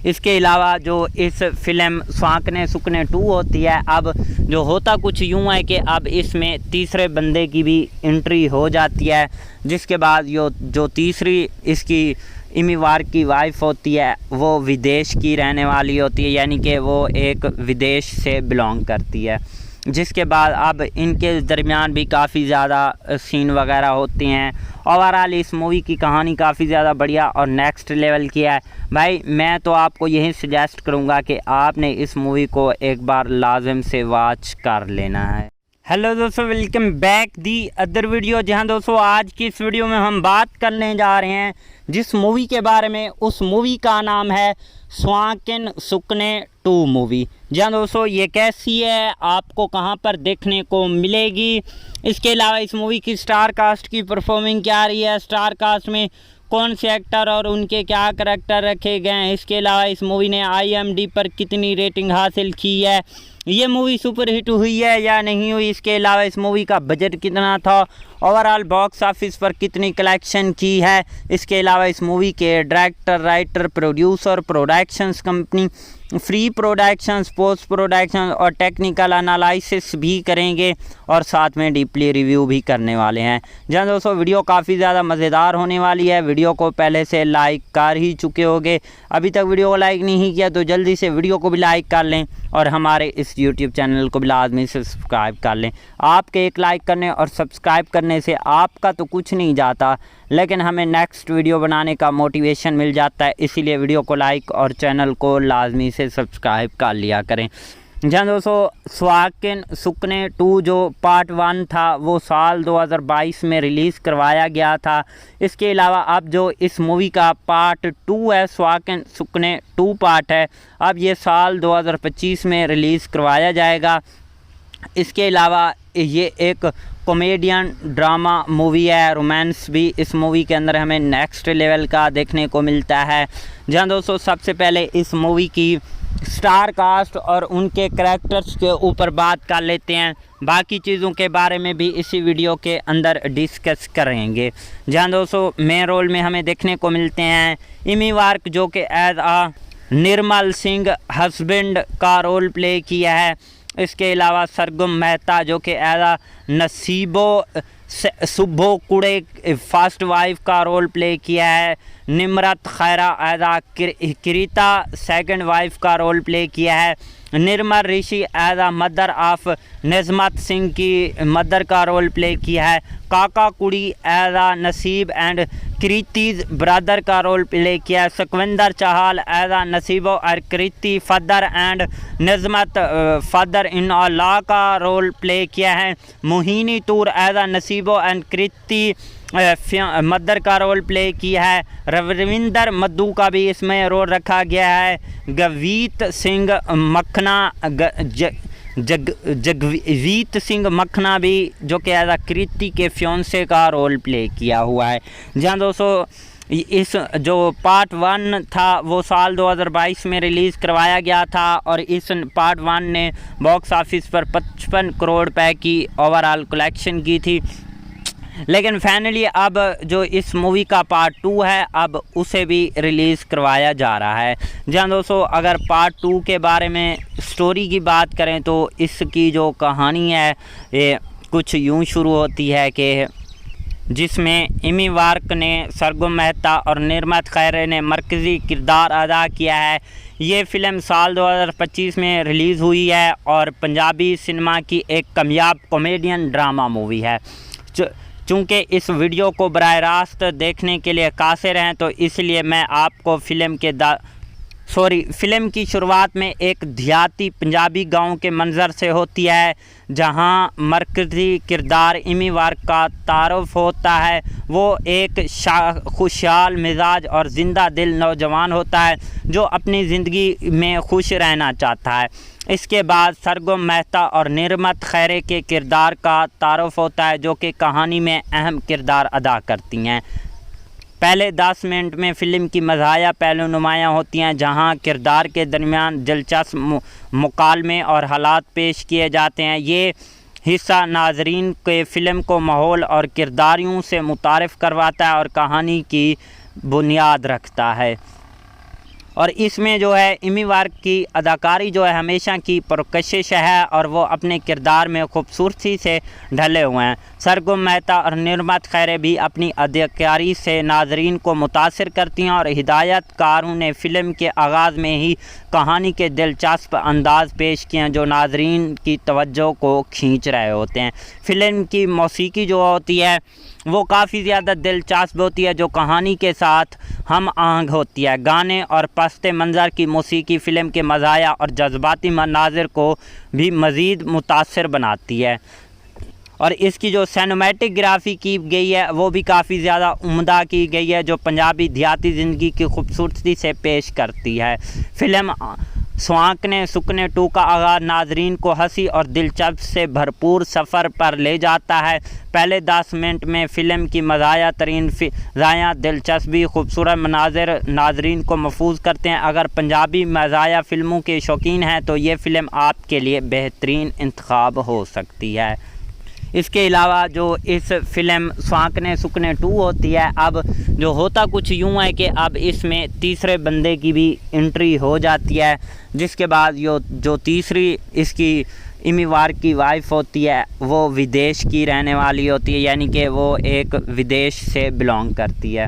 इसके अलावा जो इस फ़िल्म स्वांकने सुकने 2 होती है अब जो होता कुछ यूँ है कि अब इसमें तीसरे बंदे की भी एंट्री हो जाती है जिसके बाद जो तीसरी इसकी इमी वार्क की वाइफ होती है वो विदेश की रहने वाली होती है यानी कि वो एक विदेश से बिलोंग करती है। जिसके बाद अब इनके दरमियान भी काफ़ी ज़्यादा सीन वगैरह होते हैं। ओवरऑल इस मूवी की कहानी काफ़ी ज़्यादा बढ़िया और नेक्स्ट लेवल की है। भाई मैं तो आपको यही सजेस्ट करूँगा कि आपने इस मूवी को एक बार लाजिम से वॉच कर लेना है। हेलो दोस्तों, welcome back the other video. जहां दोस्तों आज की इस वीडियो में हम बात करने जा रहे हैं जिस मूवी के बारे में, उस मूवी का नाम है स्वांकन सुकने 2 मूवी। जहां दोस्तों ये कैसी है, आपको कहां पर देखने को मिलेगी, इसके अलावा इस मूवी की स्टार कास्ट की परफॉर्मिंग क्या रही है, स्टार कास्ट में कौन से एक्टर और उनके क्या करैक्टर रखे गए हैं, इसके अलावा इस मूवी ने IMDb पर कितनी रेटिंग हासिल की है, ये मूवी सुपर हिट हुई है या नहीं हुई, इसके अलावा इस मूवी का बजट कितना था, ओवरऑल बॉक्स ऑफिस पर कितनी कलेक्शन की है, इसके अलावा इस मूवी के director, writer, producer, productions company, free productions, post production और टेक्निकल एनालिसिस भी करेंगे और साथ में डीपली रिव्यू भी करने वाले हैं। जहाँ दोस्तों वीडियो काफ़ी ज़्यादा मज़ेदार होने वाली है। वीडियो को पहले से लाइक कर ही चुके होंगे, अभी तक वीडियो को लाइक नहीं किया तो जल्दी से वीडियो को भी लाइक कर लें और हमारे इस यूट्यूब चैनल को भी लाजमी से सब्सक्राइब कर लें। आपके एक लाइक करने और सब्सक्राइब करने से आपका तो कुछ नहीं जाता, लेकिन हमें नेक्स्ट वीडियो बनाने का मोटिवेशन मिल जाता है, इसीलिए वीडियो को लाइक और चैनल को लाजमी से सब्सक्राइब कर लिया करें। जहाँ दोस्तों स्वाकिन सुकने 2 जो पार्ट 1 था वो साल 2022 में रिलीज़ करवाया गया था। इसके अलावा अब जो इस मूवी का पार्ट 2 है, स्वाकिन सुकने 2 पार्ट है, अब ये साल 2025 में रिलीज़ करवाया जाएगा। इसके अलावा ये एक कॉमेडियन ड्रामा मूवी है, रोमांस भी इस मूवी के अंदर हमें नेक्स्ट लेवल का देखने को मिलता है। जहाँ दोस्तों सबसे पहले इस मूवी की स्टार कास्ट और उनके करैक्टर्स के ऊपर बात कर लेते हैं, बाकी चीज़ों के बारे में भी इसी वीडियो के अंदर डिस्कस करेंगे। जहाँ दोस्तों मेन रोल में हमें देखने को मिलते हैं इमी वार्क जो कि एज आ निर्मल सिंह हस्बैंड का रोल प्ले किया है। इसके अलावा सरगम मेहता जो कि एज नसीबो सुब्बो कुड़े फर्स्ट वाइफ का रोल प्ले किया है। Nimrat Khaira as Kirita second wife का रोल प्ले किया है। Nirmal Rishi as mother of Najmat Singh की मदर का रोल प्ले किया है। काका कुड़ी as Naseeb and Kriti's brother का रोल प्ले किया है। सुखविंदर चाहल एज नसीबो और Kriti father and नजमत father in law का रोल प्ले किया है। Mohini Toor as Naseebo and Kriti mother का रोल प्ले किया है। रविंदर मद्दू का भी इसमें रोल रखा गया है। गवीत सिंह मखना जगवीत सिंह मखना भी जो कि एज कृति के फ्योंसे का रोल प्ले किया हुआ है। जहाँ दोस्तों इस जो पार्ट 1 था वो साल 2022 में रिलीज़ करवाया गया था और इस पार्ट 1 ने बॉक्स ऑफिस पर 55 करोड़ रुपए की ओवरऑल कलेक्शन की थी। लेकिन फाइनली अब जो इस मूवी का पार्ट 2 है अब उसे भी रिलीज़ करवाया जा रहा है। जहाँ दोस्तों अगर पार्ट 2 के बारे में स्टोरी की बात करें तो इसकी जो कहानी है ये कुछ यूँ शुरू होती है कि जिसमें इमी वार्क ने, सरगम मेहता और निर्मत खैरे ने मरकज़ी किरदार अदा किया है। ये फ़िल्म साल 2025 में रिलीज़ हुई है और पंजाबी सिनेमा की एक कामयाब कॉमेडियन ड्रामा मूवी है। चूँकि इस वीडियो को बराह रास्त देखने के लिए कासिर हैं तो इसलिए मैं आपको फ़िल्म की शुरुआत में एक देहाती पंजाबी गांव के मंज़र से होती है जहां मरकज़ी किरदार इमी वार्क का तारुफ होता है। वो एक खुशहाल मिजाज और ज़िंदा दिल नौजवान होता है जो अपनी ज़िंदगी में खुश रहना चाहता है। इसके बाद सरगम मेहता और निर्मत खैरे के किरदार का तारुफ होता है जो कि कहानी में अहम किरदार अदा करती हैं। पहले 10 मिनट में फ़िल्म की मज़ाहिया पहलू नुमायाँ होती हैं जहां किरदार के दरमियान दिलचस्प मुकालमे और हालात पेश किए जाते हैं। ये हिस्सा नाजरीन के फ़िल्म को माहौल और किरदारियों से मुतारिफ़ करवाता है और कहानी की बुनियाद रखता है। और इसमें जो है इमी वार्क की अदाकारी जो है हमेशा की पुरकशिश है और वो अपने किरदार में खूबसूरती से ढले हुए हैं। सरगम मेहता और निर्मत खैरे भी अपनी अदाकारी से नाजरीन को मुतासिर करती हैं और हिदायतकारों ने फ़िल्म के आगाज़ में ही कहानी के दिलचस्प अंदाज पेश किए हैं जो नाजरीन की तवज्जो को खींच रहे होते हैं। फ़िल्म की मौसीकी जो होती है वो काफ़ी ज़्यादा दिलचस्प होती है जो कहानी के साथ हम आहंग होती है। गाने और पस्ते मंज़र की मौसीकी फ़िल्म के मज़ाया और जज्बाती मनाजिर को भी मज़ीद मुतासिर बनाती है और इसकी जो सिनेमैटोग्राफी की गई है वो भी काफ़ी ज़्यादा उम्दा की गई है जो पंजाबी देहाती ज़िंदगी की खूबसूरती से पेश करती है। फ़िल्म स्वांकने सुकने 2 का आगाज़ नाजरीन को हंसी और दिलचस्प से भरपूर सफ़र पर ले जाता है। पहले 10 मिनट में फ़िल्म की मज़ाया तरीन फ़िज़ायाँ, दिलचस्पी, खूबसूरत मनाज़िर नाजरीन को महफूज करते हैं। अगर पंजाबी मज़ाया फ़िल्मों के शौकीन हैं तो ये फ़िल्म आपके लिए बेहतरीन इंतखाब हो सकती है। इसके अलावा जो इस फिल्म स्वांकने सुकने 2 होती है, अब जो होता कुछ यूँ है कि अब इसमें तीसरे बंदे की भी एंट्री हो जाती है, जिसके बाद जो तीसरी इसकी इमी वार्क की वाइफ होती है वो विदेश की रहने वाली होती है, यानी कि वो एक विदेश से बिलोंग करती है।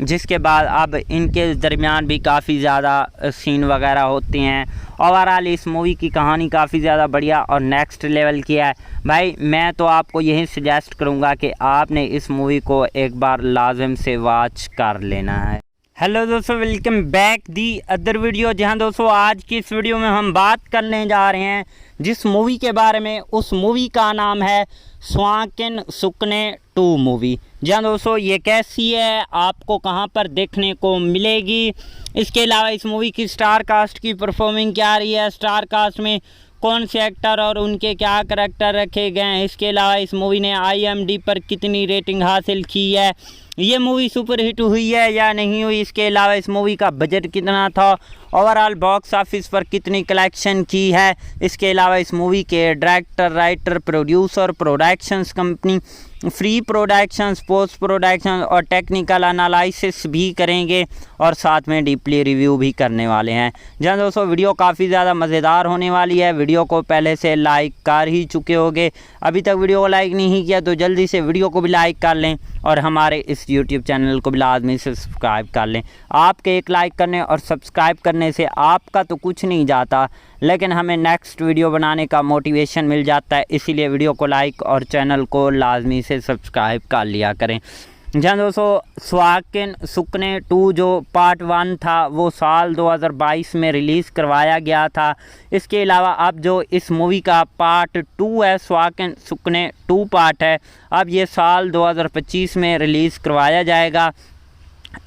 जिसके बाद अब इनके दरमियान भी काफ़ी ज़्यादा सीन वगैरह होते हैं। ओवरऑल इस मूवी की कहानी काफ़ी ज़्यादा बढ़िया और नेक्स्ट लेवल की है। भाई मैं तो आपको यही सजेस्ट करूँगा कि आपने इस मूवी को एक बार लाजिम से वॉच कर लेना है। हेलो दोस्तों, welcome back the other video. जहां दोस्तों आज की इस वीडियो में हम बात करने जा रहे हैं जिस मूवी के बारे में, उस मूवी का नाम है स्वांकन सुकने 2 मूवी। जहां दोस्तों ये कैसी है, आपको कहां पर देखने को मिलेगी, इसके अलावा इस मूवी की स्टार कास्ट की परफॉर्मिंग क्या रही है, स्टार कास्ट में कौन से एक्टर और उनके क्या करैक्टर रखे गए हैं, इसके अलावा इस मूवी ने IMDb पर कितनी रेटिंग हासिल की है, ये मूवी सुपर हिट हुई है या नहीं हुई, इसके अलावा इस मूवी का बजट कितना था, ओवरऑल बॉक्स ऑफिस पर कितनी कलेक्शन की है, इसके अलावा इस मूवी के director, writer, producer, productions company, free productions, post production और टेक्निकल एनालिसिस भी करेंगे और साथ में डीपली रिव्यू भी करने वाले हैं। जहाँ दोस्तों वीडियो काफ़ी ज़्यादा मज़ेदार होने वाली है। वीडियो को पहले से लाइक कर ही चुके होंगे, अभी तक वीडियो को लाइक नहीं किया तो जल्दी से वीडियो को भी लाइक कर लें और हमारे इस YouTube चैनल को भी लाजमी से सब्सक्राइब कर लें। आपके एक लाइक करने और सब्सक्राइब करने से आपका तो कुछ नहीं जाता, लेकिन हमें नेक्स्ट वीडियो बनाने का मोटिवेशन मिल जाता है, इसीलिए वीडियो को लाइक और चैनल को लाजमी से सब्सक्राइब कर लिया करें। जहाँ दोस्तों स्वांकन सुकने 2 जो पार्ट 1 था वो साल 2022 में रिलीज़ करवाया गया था। इसके अलावा अब जो इस मूवी का पार्ट 2 है, स्वांकन सुकने 2 पार्ट है, अब ये साल 2025 में रिलीज़ करवाया जाएगा।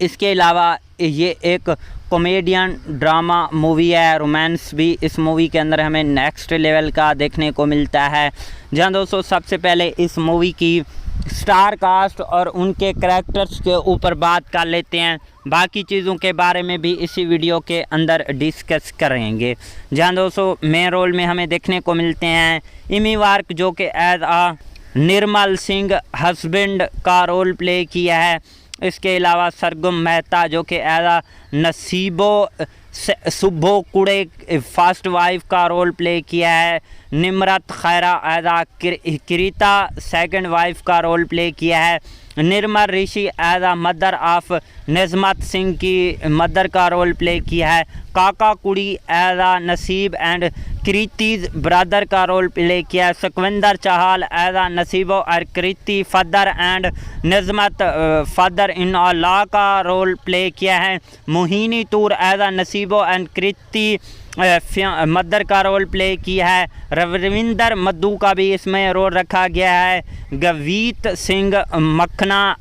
इसके अलावा ये एक कॉमेडियन ड्रामा मूवी है, रोमांस भी इस मूवी के अंदर हमें नेक्स्ट लेवल का देखने को मिलता है। जहाँ दोस्तों सबसे पहले इस मूवी की स्टार कास्ट और उनके करैक्टर्स के ऊपर बात कर लेते हैं, बाकी चीज़ों के बारे में भी इसी वीडियो के अंदर डिस्कस करेंगे। जहाँ दोस्तों मेन रोल में हमें देखने को मिलते हैं इमी वार्क जो कि एज आ निर्मल सिंह हस्बैंड का रोल प्ले किया है। इसके अलावा सरगम मेहता जो कि एज नसीबो सुब्बो कुड़े फर्स्ट वाइफ का रोल प्ले किया है। Nimrat Khaira as Kirita second wife का रोल प्ले किया है। Nirmal Rishi as mother of Najmat Singh की मदर का रोल प्ले किया है। काका कुड़ी as Naseeb and Kriti's brother का रोल प्ले किया है। सुखविंदर चाहल एज नसीबो और Kriti father and नजमत father in law का रोल प्ले किया है। Mohini Toor as Naseebo and Kriti mother का रोल प्ले किया है। रविंदर मद्दू का भी इसमें रोल रखा गया है। गवीत सिंह मखना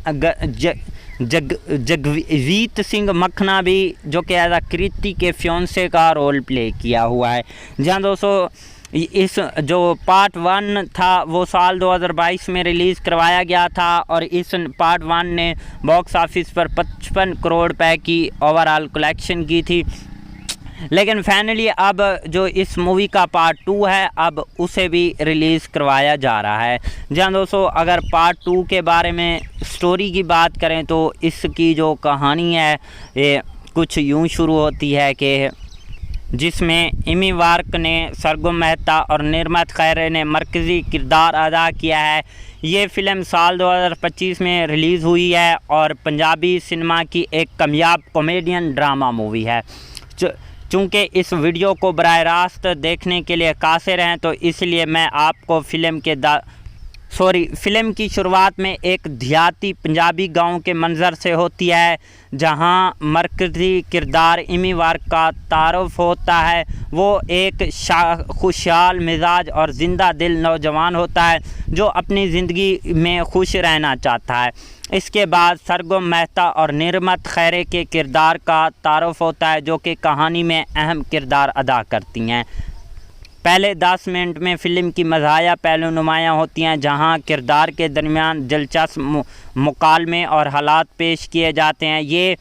जगवीत सिंह मखना भी जो कि एज कृति के फ्योंसे का रोल प्ले किया हुआ है। जहाँ दोस्तों इस जो पार्ट 1 था वो साल 2022 में रिलीज़ करवाया गया था और इस पार्ट 1 ने बॉक्स ऑफिस पर 55 करोड़ रुपए की ओवरऑल कलेक्शन की थी। लेकिन फाइनली अब जो इस मूवी का पार्ट 2 है अब उसे भी रिलीज़ करवाया जा रहा है। जहाँ दोस्तों अगर पार्ट 2 के बारे में स्टोरी की बात करें तो इसकी जो कहानी है ये कुछ यूँ शुरू होती है कि जिसमें इमी वार्क ने, सरगम मेहता और निर्मत खैर ने मरकज़ी किरदार अदा किया है। ये फ़िल्म साल 2025 में रिलीज़ हुई है और पंजाबी सिनेमा की एक कामयाब कॉमेडियन ड्रामा मूवी है। चूँकि इस वीडियो को बराह रास्त देखने के लिए कासिर हैं तो इसलिए मैं आपको फ़िल्म के फिल्म की शुरुआत में एक देहाती पंजाबी गांव के मंजर से होती है, जहां मरकज़ी किरदार इमी वार्क का तारुफ होता है। वो एक खुशहाल मिजाज और ज़िंदा दिल नौजवान होता है जो अपनी ज़िंदगी में खुश रहना चाहता है। इसके बाद सरगम मेहता और निर्मत खैरे के किरदार का तारुफ होता है, जो कि कहानी में अहम किरदार अदा करती हैं। पहले 10 मिनट में फ़िल्म की मज़ाहिया पहलू नुमायाँ होती हैं, जहां किरदार के दरमियान दिलचस्प मुकालमे और हालात पेश किए जाते हैं। ये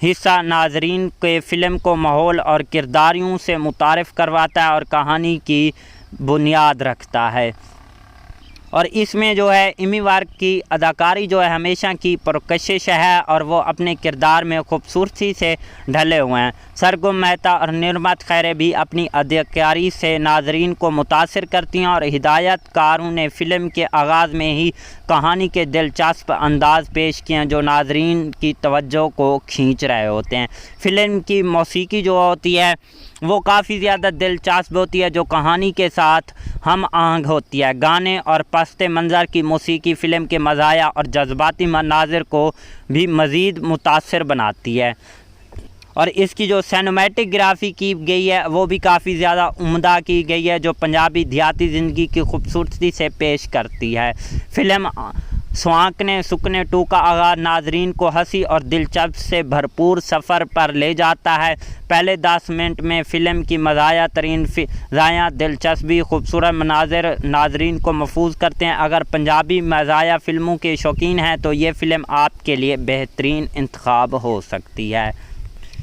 हिस्सा नाजरीन के फ़िल्म को माहौल और किरदारियों से मुतारिफ़ करवाता है और कहानी की बुनियाद रखता है। और इसमें जो है इमी वार्क की अदाकारी जो है हमेशा की पुरकशिश है और वो अपने किरदार में खूबसूरती से ढले हुए हैं। सरगम मेहता और निर्मत खैरे भी अपनी अदाकारी से नाजरीन को मुतासिर करती हैं और हिदायतकारों ने फ़िल्म के आगाज़ में ही कहानी के दिलचस्प अंदाज पेश किए हैं जो नाजरीन की तवज्जो को खींच रहे होते हैं। फ़िल्म की मौसीकी जो होती है वो काफ़ी ज़्यादा दिलचस्प होती है, जो कहानी के साथ हम आहंग होती है। गाने और पस्ते मंज़र की मौसीकी फ़िल्म के मज़ाया और जज्बाती मनाज़िर को भी मज़ीद मुतासिर बनाती है। और इसकी जो सिनेमैटिक ग्राफी की गई है वो भी काफ़ी ज़्यादा उम्दा की गई है, जो पंजाबी देहाती ज़िंदगी की खूबसूरती से पेश करती है। फ़िल्म स्वांकने सुकने 2 का आगाज़ नाजरीन को हंसी और दिलचस्प से भरपूर सफ़र पर ले जाता है। पहले 10 मिनट में फ़िल्म की मज़ाया तरीन फ़िज़ायाँ, दिलचस्पी, खूबसूरत मनाज़िर नाजरीन को महफूज करते हैं। अगर पंजाबी मज़ाया फ़िल्मों के शौकीन हैं तो ये फ़िल्म आपके लिए बेहतरीन इंतखाब हो सकती है।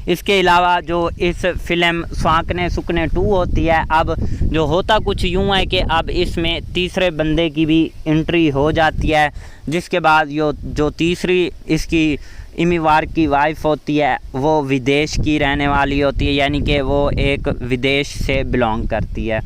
इसके अलावा जो इस फ़िल्म स्वांकने सुकने 2 होती है, अब जो होता कुछ यूँ है कि अब इसमें तीसरे बंदे की भी एंट्री हो जाती है, जिसके बाद जो तीसरी इसकी इमी वार्क की वाइफ होती है वो विदेश की रहने वाली होती है, यानी कि वो एक विदेश से बिलोंग करती है।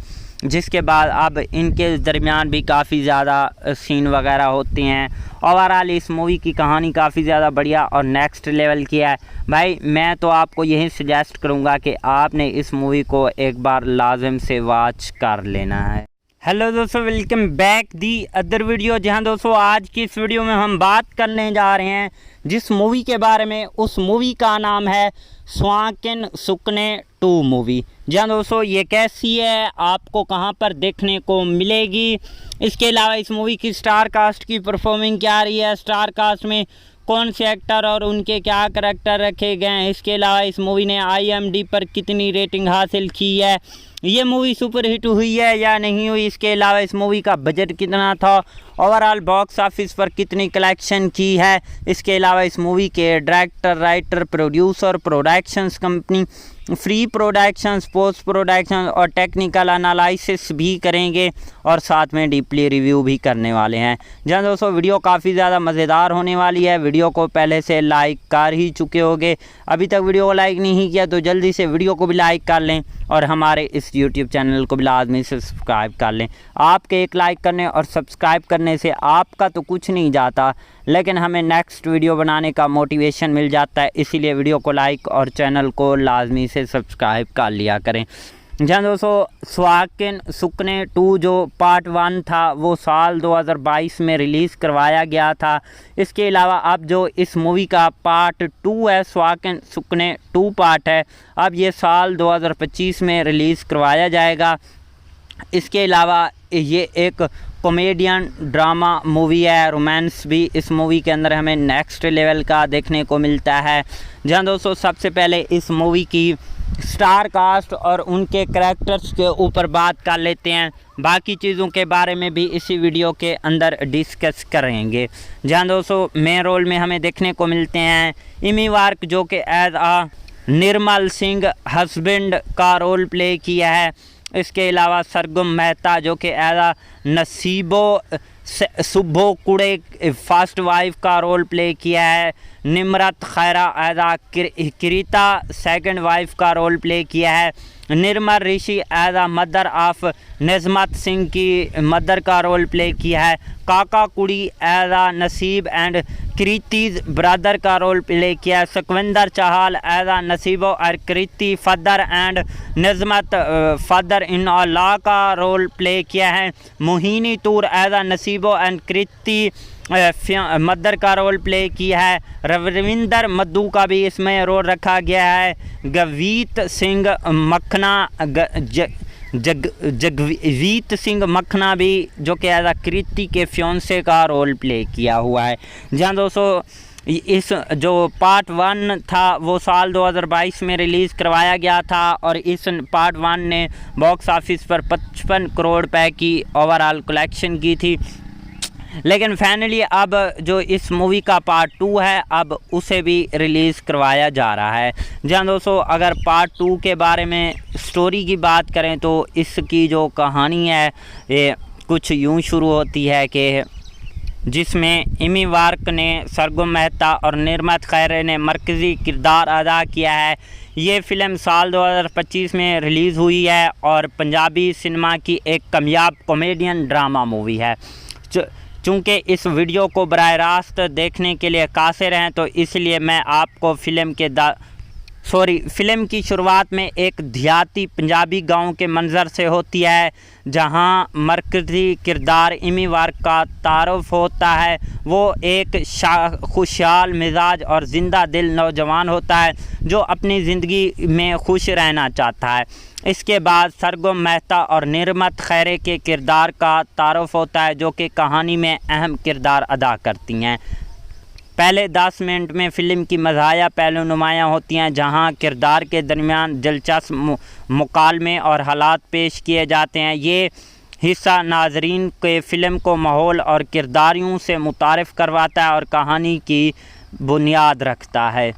जिसके बाद अब इनके दरमियान भी काफ़ी ज़्यादा सीन वगैरह होते हैं। ओवरऑल इस मूवी की कहानी काफ़ी ज़्यादा बढ़िया और नेक्स्ट लेवल की है। भाई मैं तो आपको यही सजेस्ट करूँगा कि आपने इस मूवी को एक बार लाजिम से वॉच कर लेना है। हेलो दोस्तों, welcome back the other video. जहां दोस्तों आज की इस वीडियो में हम बात करने जा रहे हैं जिस मूवी के बारे में, उस मूवी का नाम है स्वांकन सुकने 2 मूवी। जहां दोस्तों ये कैसी है, आपको कहां पर देखने को मिलेगी, इसके अलावा इस मूवी की स्टार कास्ट की परफॉर्मिंग क्या रही है, स्टार कास्ट में कौन से एक्टर और उनके क्या करैक्टर रखे गए हैं, इसके अलावा इस मूवी ने IMDb पर कितनी रेटिंग हासिल की है, ये मूवी सुपर हिट हुई है या नहीं हुई, इसके अलावा इस मूवी का बजट कितना था, ओवरऑल बॉक्स ऑफिस पर कितनी कलेक्शन की है, इसके अलावा इस मूवी के director, writer, producer, productions company, free productions, post production और टेक्निकल एनालिसिस भी करेंगे और साथ में डीपली रिव्यू भी करने वाले हैं। जहाँ दोस्तों वीडियो काफ़ी ज़्यादा मज़ेदार होने वाली है। वीडियो को पहले से लाइक कर ही चुके होंगे, अभी तक वीडियो को लाइक नहीं किया तो जल्दी से वीडियो को भी लाइक कर लें और हमारे इस यूट्यूब चैनल को भी लाजमी से सब्सक्राइब कर लें। आपके एक लाइक करने और सब्सक्राइब करने से आपका तो कुछ नहीं जाता, लेकिन हमें नेक्स्ट वीडियो बनाने का मोटिवेशन मिल जाता है, इसीलिए वीडियो को लाइक और चैनल को लाजमी से सब्सक्राइब कर लिया करें। जहाँ दोस्तों स्वांकन सुकने 2 जो पार्ट 1 था वो साल 2022 में रिलीज़ करवाया गया था। इसके अलावा अब जो इस मूवी का पार्ट 2 है, स्वांकन सुकने 2 पार्ट है, अब ये साल 2025 में रिलीज़ करवाया जाएगा। इसके अलावा ये एक कॉमेडियन ड्रामा मूवी है, रोमांस भी इस मूवी के अंदर हमें नेक्स्ट लेवल का देखने को मिलता है। जहाँ दोस्तों सबसे पहले इस मूवी की स्टार कास्ट और उनके करैक्टर्स के ऊपर बात कर लेते हैं, बाकी चीज़ों के बारे में भी इसी वीडियो के अंदर डिस्कस करेंगे। जहाँ दोस्तों मेन रोल में हमें देखने को मिलते हैं इमी वार्क, जो कि एज आ निर्मल सिंह हस्बैंड का रोल प्ले किया है। इसके अलावा सरगम मेहता जो कि एज नसीबो सुब्बो कुड़े फर्स्ट वाइफ का रोल प्ले किया है। Nimrat Khaira as Kirita second wife का रोल प्ले किया है। Nirmal Rishi as uh mother of Najmat Singh की मदर का रोल प्ले किया है। काका कुड़ी as uh Naseeb and Kriti's brother का रोल प्ले किया है। सुखविंदर चाहल एज आ नसीबो और Kriti father and नजमत father in law का रोल प्ले किया है। Mohini Toor as uh Naseebo and Kriti mother का रोल प्ले किया है। रविंदर मद्दू का भी इसमें रोल रखा गया है। गवीत सिंह मखना जगवीत सिंह मखना भी जो कि एज कृति के फ्योंसे का रोल प्ले किया हुआ है। जहाँ दोस्तों इस जो पार्ट 1 था वो साल 2022 में रिलीज़ करवाया गया था और इस पार्ट 1 ने बॉक्स ऑफिस पर 55 करोड़ रुपए की ओवरऑल कलेक्शन की थी। लेकिन फाइनली अब जो इस मूवी का पार्ट 2 है अब उसे भी रिलीज़ करवाया जा रहा है। जहाँ दोस्तों अगर पार्ट 2 के बारे में स्टोरी की बात करें तो इसकी जो कहानी है ये कुछ यूँ शुरू होती है कि जिसमें इमी वार्क ने सरगम मेहता और निर्मत खैरे ने मरकज़ी किरदार अदा किया है। ये फ़िल्म साल 2025 में रिलीज़ हुई है और पंजाबी सिनेमा की एक कामयाब कॉमेडियन ड्रामा मूवी है। चूँकि इस वीडियो को बराह रास्त देखने के लिए कासिर हैं तो इसलिए मैं आपको फ़िल्म की शुरुआत में एक देहाती पंजाबी गांव के मंज़र से होती है जहां मरकज़ी किरदार इमी वार्क का तारुफ होता है। वो एक खुशहाल मिजाज और ज़िंदा दिल नौजवान होता है जो अपनी ज़िंदगी में खुश रहना चाहता है। इसके बाद सरगम मेहता और निर्मत खैरे के किरदार का तारुफ होता है जो कि कहानी में अहम किरदार अदा करती हैं। पहले 10 मिनट में फ़िल्म की मज़ाहिया पहलू नुमायाँ होती हैं जहां किरदार के दरमियान दिलचस्प मुकालमे और हालात पेश किए जाते हैं। ये हिस्सा नाजरीन के फ़िल्म को माहौल और किरदारियों से मुतारिफ़ करवाता है और कहानी की बुनियाद रखता है।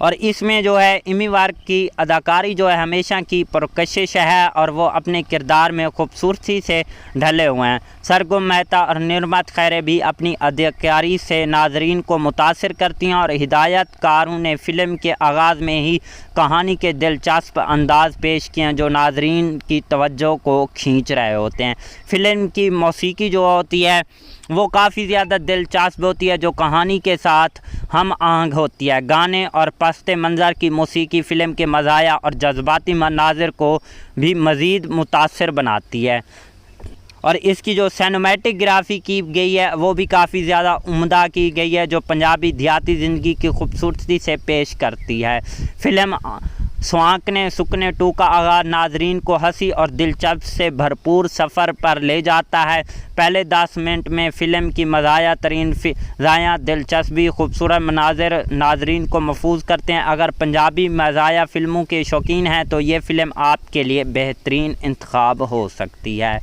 और इसमें जो है इमी वार्क की अदाकारी जो है हमेशा की पुरकशिश है और वो अपने किरदार में खूबसूरती से ढले हुए हैं। सरगम मेहता और निर्मत खैरे भी अपनी अदाकारी से नाजरीन को मुतासिर करती हैं और हिदायतकारों ने फ़िल्म के आगाज़ में ही कहानी के दिलचस्प अंदाज पेश किए हैं जो नाजरीन की तवज्जो को खींच रहे होते हैं। फ़िल्म की मौसीकी जो होती है वो काफ़ी ज़्यादा दिलचस्प होती है जो कहानी के साथ हम आहंग होती है। गाने और पस्ते मंज़र की मौसीकी फ़िल्म के मज़ाया और जज्बाती मनाजिर को भी मज़ीद मुतासिर बनाती है। और इसकी जो सिनेमैटिक ग्राफी की गई है वो भी काफ़ी ज़्यादा उम्दा की गई है जो पंजाबी देहाती ज़िंदगी की खूबसूरती से पेश करती है। फ़िल्म स्वांकने सुकने 2 का आगाज़ नाजरीन को हंसी और दिलचस्प से भरपूर सफ़र पर ले जाता है। पहले 10 मिनट में फ़िल्म की मज़ाया तरीन फ़िज़ायाँ दिलचस्पी खूबसूरत मनाजिर नाजरीन को महफूज करते हैं। अगर पंजाबी मज़ाया फ़िल्मों के शौकीन हैं तो ये फ़िल्म आपके लिए बेहतरीन इंतखाब हो सकती है।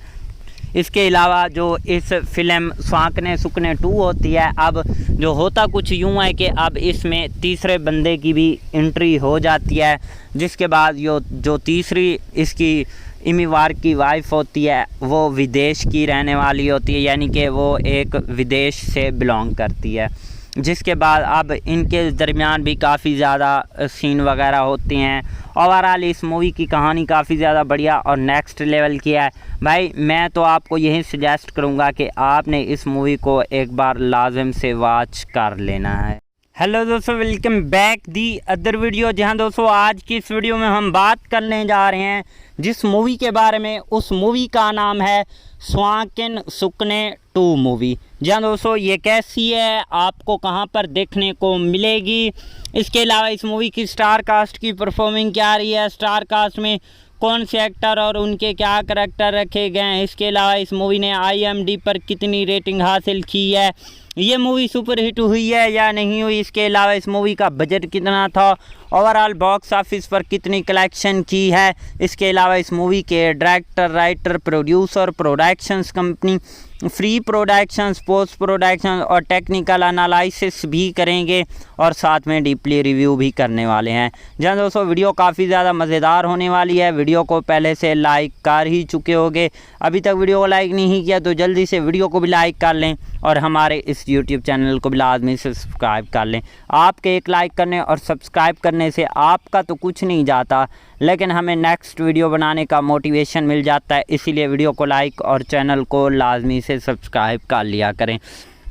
इसके अलावा जो इस फ़िल्म स्वांकने सुकने 2 होती है अब जो होता कुछ यूँ है कि अब इसमें तीसरे बंदे की भी एंट्री हो जाती है जिसके बाद जो तीसरी इसकी इमी वार्क की वाइफ होती है वो विदेश की रहने वाली होती है, यानी कि वो एक विदेश से बिलोंग करती है। जिसके बाद अब इनके दरमियान भी काफ़ी ज़्यादा सीन वगैरह होते हैं। ओवरऑल इस मूवी की कहानी काफ़ी ज़्यादा बढ़िया और नेक्स्ट लेवल की है। भाई मैं तो आपको यही सजेस्ट करूँगा कि आपने इस मूवी को एक बार लाजिम से वॉच कर लेना है। हेलो दोस्तों, welcome back the other video. जहां दोस्तों आज की इस वीडियो में हम बात करने जा रहे हैं जिस मूवी के बारे में, उस मूवी का नाम है स्वांकन सुकने 2 मूवी। जहां दोस्तों ये कैसी है, आपको कहां पर देखने को मिलेगी, इसके अलावा इस मूवी की स्टार कास्ट की परफॉर्मिंग क्या रही है, स्टार कास्ट में कौन से एक्टर और उनके क्या करैक्टर रखे गए हैं, इसके अलावा इस मूवी ने IMDb पर कितनी रेटिंग हासिल की है, ये मूवी सुपर हिट हुई है या नहीं हुई, इसके अलावा इस मूवी का बजट कितना था, ओवरऑल बॉक्स ऑफिस पर कितनी कलेक्शन की है, इसके अलावा इस मूवी के director, writer, producer, productions company free production, post production और टेक्निकल एनालिसिस भी करेंगे और साथ में डीपली रिव्यू भी करने वाले हैं। जहाँ दोस्तों वीडियो काफ़ी ज़्यादा मज़ेदार होने वाली है। वीडियो को पहले से लाइक कर ही चुके होंगे, अभी तक वीडियो को लाइक नहीं किया तो जल्दी से वीडियो को भी लाइक कर लें और हमारे इस यूट्यूब चैनल को भी लाजमी से सब्सक्राइब कर लें। आपके एक लाइक करने और सब्सक्राइब करने से आपका तो कुछ नहीं जाता, लेकिन हमें नेक्स्ट वीडियो बनाने का मोटिवेशन मिल जाता है। इसीलिए वीडियो को लाइक और चैनल को लाजमी से सब्सक्राइब कर लिया करें।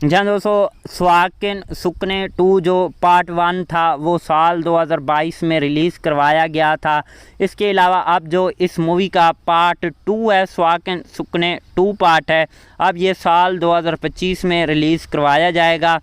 जहाँ दोस्तों स्वाकिन सुकने 2 जो पार्ट 1 था वो साल 2022 में रिलीज़ करवाया गया था। इसके अलावा अब जो इस मूवी का पार्ट 2 है, स्वाकिन सुकने 2 पार्ट है, अब ये साल 2025 में रिलीज़ करवाया जाएगा।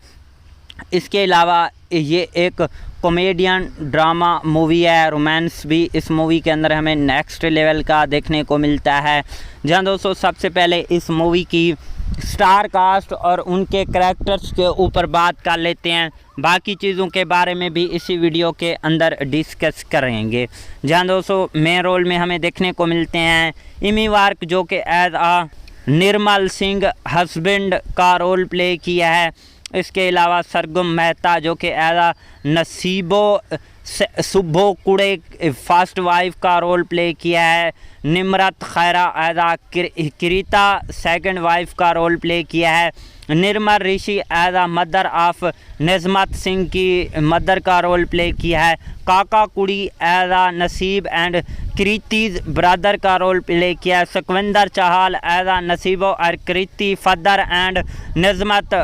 इसके अलावा ये एक कॉमेडियन ड्रामा मूवी है, रोमांस भी इस मूवी के अंदर हमें नेक्स्ट लेवल का देखने को मिलता है। जहाँ दोस्तों सबसे पहले इस मूवी की स्टार कास्ट और उनके करैक्टर्स के ऊपर बात कर लेते हैं, बाकी चीज़ों के बारे में भी इसी वीडियो के अंदर डिस्कस करेंगे। जहाँ दोस्तों मेन रोल में हमें देखने को मिलते हैं इमी वार्क जो कि एज आ निर्मल सिंह हस्बैंड का रोल प्ले किया है। इसके अलावा सरगम मेहता जो कि एज आ नसीबो सुबो कुड़े फर्स्ट वाइफ का रोल प्ले किया है। Nimrat Khaira as uh Kirita second wife का रोल प्ले किया है। Nirmal Rishi as uh mother of Najmat Singh की मदर का रोल प्ले किया है। काका कुड़ी as uh Naseeb and Kriti's brother का रोल प्ले किया है। सुखविंदर चाहल एज आ नसीबो और Kriti father and नजमत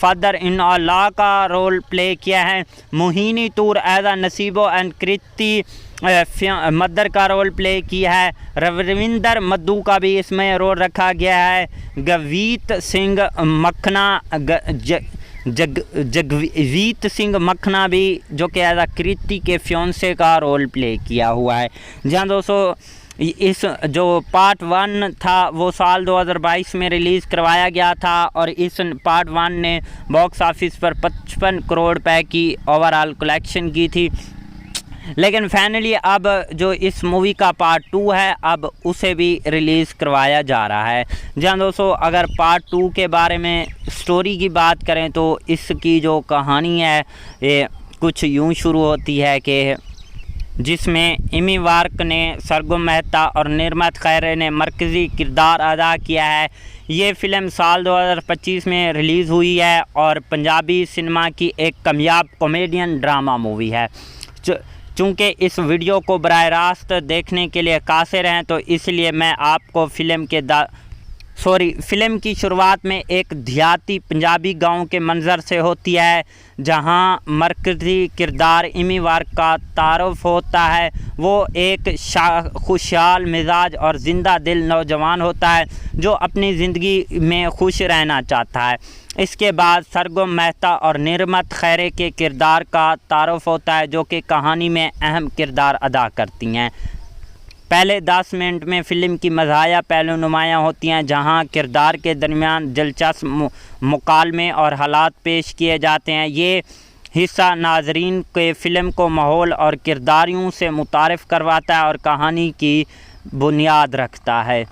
father in law का रोल प्ले किया है। Mohini Toor as uh Naseebo and Kriti mother का रोल प्ले किया है। रविंदर मद्दू का भी इसमें रोल रखा गया है। गवीत सिंह मखना जगवीत सिंह मखना भी जो कि एज आ कृति के फ्योंसे का रोल प्ले किया हुआ है। जहाँ दोस्तों इस जो पार्ट 1 था वो साल 2022 में रिलीज़ करवाया गया था और इस पार्ट 1 ने बॉक्स ऑफिस पर 55 करोड़ रुपए की ओवरऑल कलेक्शन की थी। लेकिन फाइनली अब जो इस मूवी का पार्ट 2 है अब उसे भी रिलीज़ करवाया जा रहा है। जहाँ दोस्तों अगर पार्ट 2 के बारे में स्टोरी की बात करें तो इसकी जो कहानी है ये कुछ यूँ शुरू होती है कि जिसमें इमी वार्क ने, सरगम मेहता और निर्मत खैरे ने मरकज़ी किरदार अदा किया है। ये फ़िल्म साल 2025 में रिलीज़ हुई है और पंजाबी सिनेमा की एक कामयाब कॉमेडियन ड्रामा मूवी है। चूँकि इस वीडियो को बराह रास्त देखने के लिए कासिर हैं तो इसलिए मैं आपको फ़िल्म की शुरुआत में एक देहाती पंजाबी गांव के मंज़र से होती है जहां मरकज़ी किरदार इमी वार्क का तारुफ होता है। वो एक खुशहाल मिजाज और ज़िंदा दिल नौजवान होता है जो अपनी ज़िंदगी में खुश रहना चाहता है। इसके बाद सरगम मेहता और निर्मत खैरे के किरदार का तारुफ होता है जो कि कहानी में अहम किरदार अदा करती हैं। पहले 10 मिनट में फ़िल्म की मज़ाहिया पहलू नुमायाँ होती हैं जहां किरदार के दरमियान दिलचस्प मुकालमे और हालात पेश किए जाते हैं। ये हिस्सा नाजरीन के फ़िल्म को माहौल और किरदारियों से मुतारिफ़ करवाता है और कहानी की बुनियाद रखता है।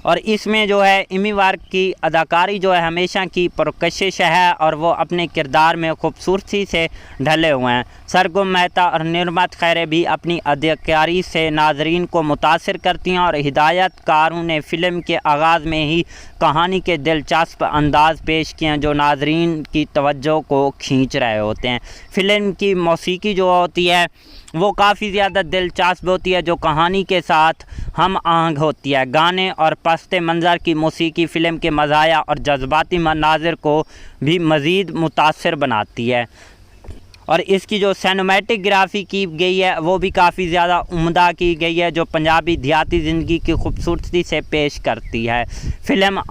और इसमें जो है इमी वार्क की अदाकारी जो है हमेशा की पुरकशिश है और वो अपने किरदार में खूबसूरती से ढले हुए हैं। सरगम मेहता और निर्मत खैरे भी अपनी अदाकारी से नाजरीन को मुतासिर करती हैं और हिदायतकारों ने फ़िल्म के आगाज़ में ही कहानी के दिलचस्प अंदाज पेश किए हैं जो नाजरीन की तवज्जो को खींच रहे होते हैं। फ़िल्म की मौसीकी जो होती है वो काफ़ी ज़्यादा दिलचस्प होती है जो कहानी के साथ हम आहंग होती है। गाने और पस्ते मंज़र की मौसीकी फ़िल्म के मज़ाया और जज्बाती मनाज़िर को भी मज़ीद मुतासिर बनाती है। और इसकी जो सिनेमैटिक ग्राफी की गई है वो भी काफ़ी ज़्यादा उम्दा की गई है जो पंजाबी देहाती ज़िंदगी की खूबसूरती से पेश करती है। फ़िल्म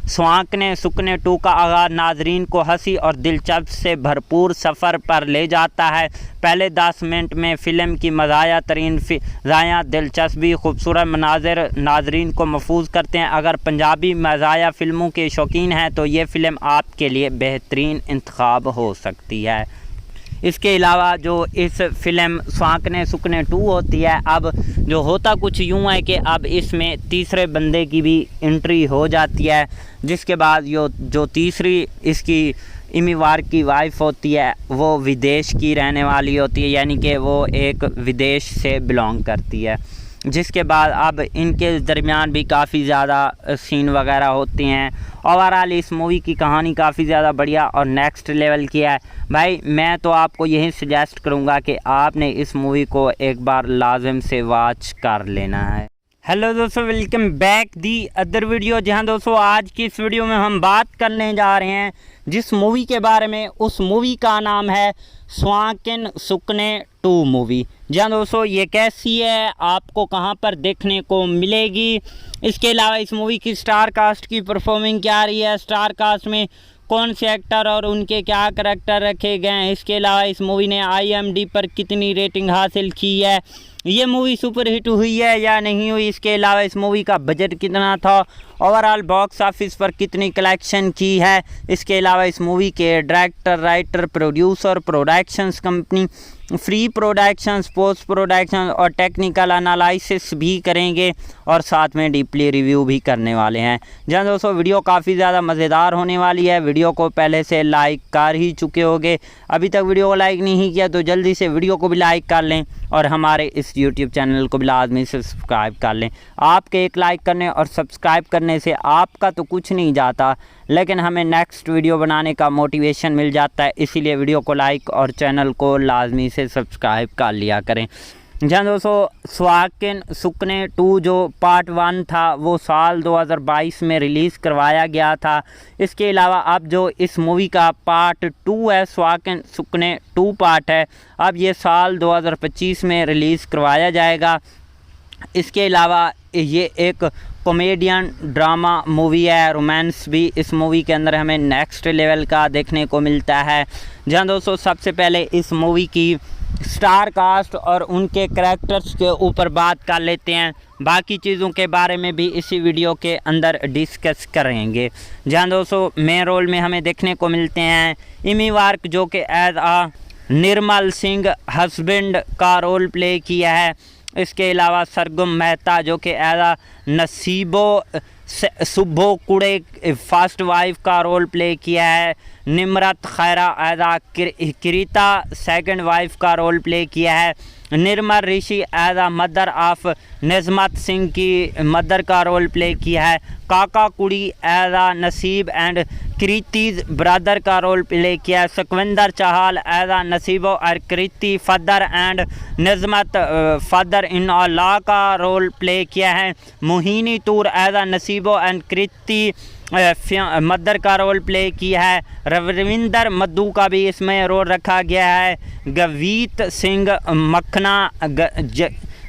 स्वाकने सुकने 2 का आगाज़ नाजरीन को हंसी और दिलचस्प से भरपूर सफ़र पर ले जाता है। पहले 10 मिनट में फ़िल्म की मज़ाया तरीन फ़िज़ायाँ दिलचस्पी खूबसूरत मनाज़िर नाजरीन को महफूज करते हैं। अगर पंजाबी मज़ाया फ़िल्मों के शौकीन हैं तो ये फ़िल्म आपके लिए बेहतरीन इंतखाब हो सकती है। इसके अलावा जो इस फिल्म स्वांकने सुकने 2 होती है, अब जो होता कुछ यूँ है कि अब इसमें तीसरे बंदे की भी एंट्री हो जाती है, जिसके बाद जो तीसरी इसकी एमी वार्क की वाइफ होती है वो विदेश की रहने वाली होती है, यानी कि वो एक विदेश से बिलोंग करती है। जिसके बाद अब इनके दरमियान भी काफ़ी ज़्यादा सीन वगैरह होते हैं। ओवरऑल इस मूवी की कहानी काफ़ी ज़्यादा बढ़िया और नेक्स्ट लेवल की है भाई। मैं तो आपको यही सजेस्ट करूँगा कि आपने इस मूवी को एक बार लाजिम से वॉच कर लेना है। हेलो दोस्तों, welcome back the other video. जहां दोस्तों आज की इस वीडियो में हम बात करने जा रहे हैं जिस मूवी के बारे में, उस मूवी का नाम है स्वांकन सुकने 2 मूवी। जहां दोस्तों ये कैसी है, आपको कहां पर देखने को मिलेगी, इसके अलावा इस मूवी की स्टार कास्ट की परफॉर्मिंग क्या रही है, स्टार कास्ट में कौन से एक्टर और उनके क्या करैक्टर रखे गए हैं, इसके अलावा इस मूवी ने IMDb पर कितनी रेटिंग हासिल की है, ये मूवी सुपर हिट हुई है या नहीं हुई, इसके अलावा इस मूवी का बजट कितना था, ओवरऑल बॉक्स ऑफिस पर कितनी कलेक्शन की है, इसके अलावा इस मूवी के director, writer, producer, productions company, free productions, post production और टेक्निकल एनालिसिस भी करेंगे और साथ में डीपली रिव्यू भी करने वाले हैं। जहाँ दोस्तों वीडियो काफ़ी ज़्यादा मज़ेदार होने वाली है। वीडियो को पहले से लाइक कर ही चुके होंगे, अभी तक वीडियो को लाइक नहीं किया तो जल्दी से वीडियो को भी लाइक कर लें और हमारे इस यूट्यूब चैनल को भी लाजमी से सब्सक्राइब कर लें। आपके एक लाइक करने और सब्सक्राइब करने से आपका तो कुछ नहीं जाता, लेकिन हमें नेक्स्ट वीडियो बनाने का मोटिवेशन मिल जाता है, इसीलिए वीडियो को लाइक और चैनल को लाजमी से सब्सक्राइब कर लिया करें। जहाँ दोस्तों स्वांकन सुकने 2 जो पार्ट 1 था वो साल 2022 में रिलीज़ करवाया गया था। इसके अलावा अब जो इस मूवी का पार्ट 2 है, स्वांकन सुकने 2 पार्ट है, अब ये साल 2025 में रिलीज़ करवाया जाएगा। इसके अलावा ये एक कॉमेडियन ड्रामा मूवी है, रोमांस भी इस मूवी के अंदर हमें नेक्स्ट लेवल का देखने को मिलता है। जहाँ दोस्तों सबसे पहले इस मूवी की स्टार कास्ट और उनके करैक्टर्स के ऊपर बात कर लेते हैं, बाकी चीज़ों के बारे में भी इसी वीडियो के अंदर डिस्कस करेंगे। जहाँ दोस्तों मेन रोल में हमें देखने को मिलते हैं एमी वार्क जो कि एज आ निर्मल सिंह हस्बैंड का रोल प्ले किया है। इसके अलावा सरगम मेहता जो कि एज नसीबो सुब्बो कुड़े फर्स्ट वाइफ का रोल प्ले किया है। Nimrat Khaira as Kirita second wife का रोल प्ले किया है। Nirmal Rishi as mother of Najmat Singh की मदर का रोल प्ले किया है। काका कुड़ी as Naseeb and Kriti's brother का रोल प्ले किया है। सुखविंदर चाहल एज नसीबो और Kriti father and नजमत father in law का रोल प्ले किया है। Mohini Toor as Naseebo and Kriti mother का रोल प्ले किया है। रविंदर मद्दू का भी इसमें रोल रखा गया है। गवीत सिंह मखना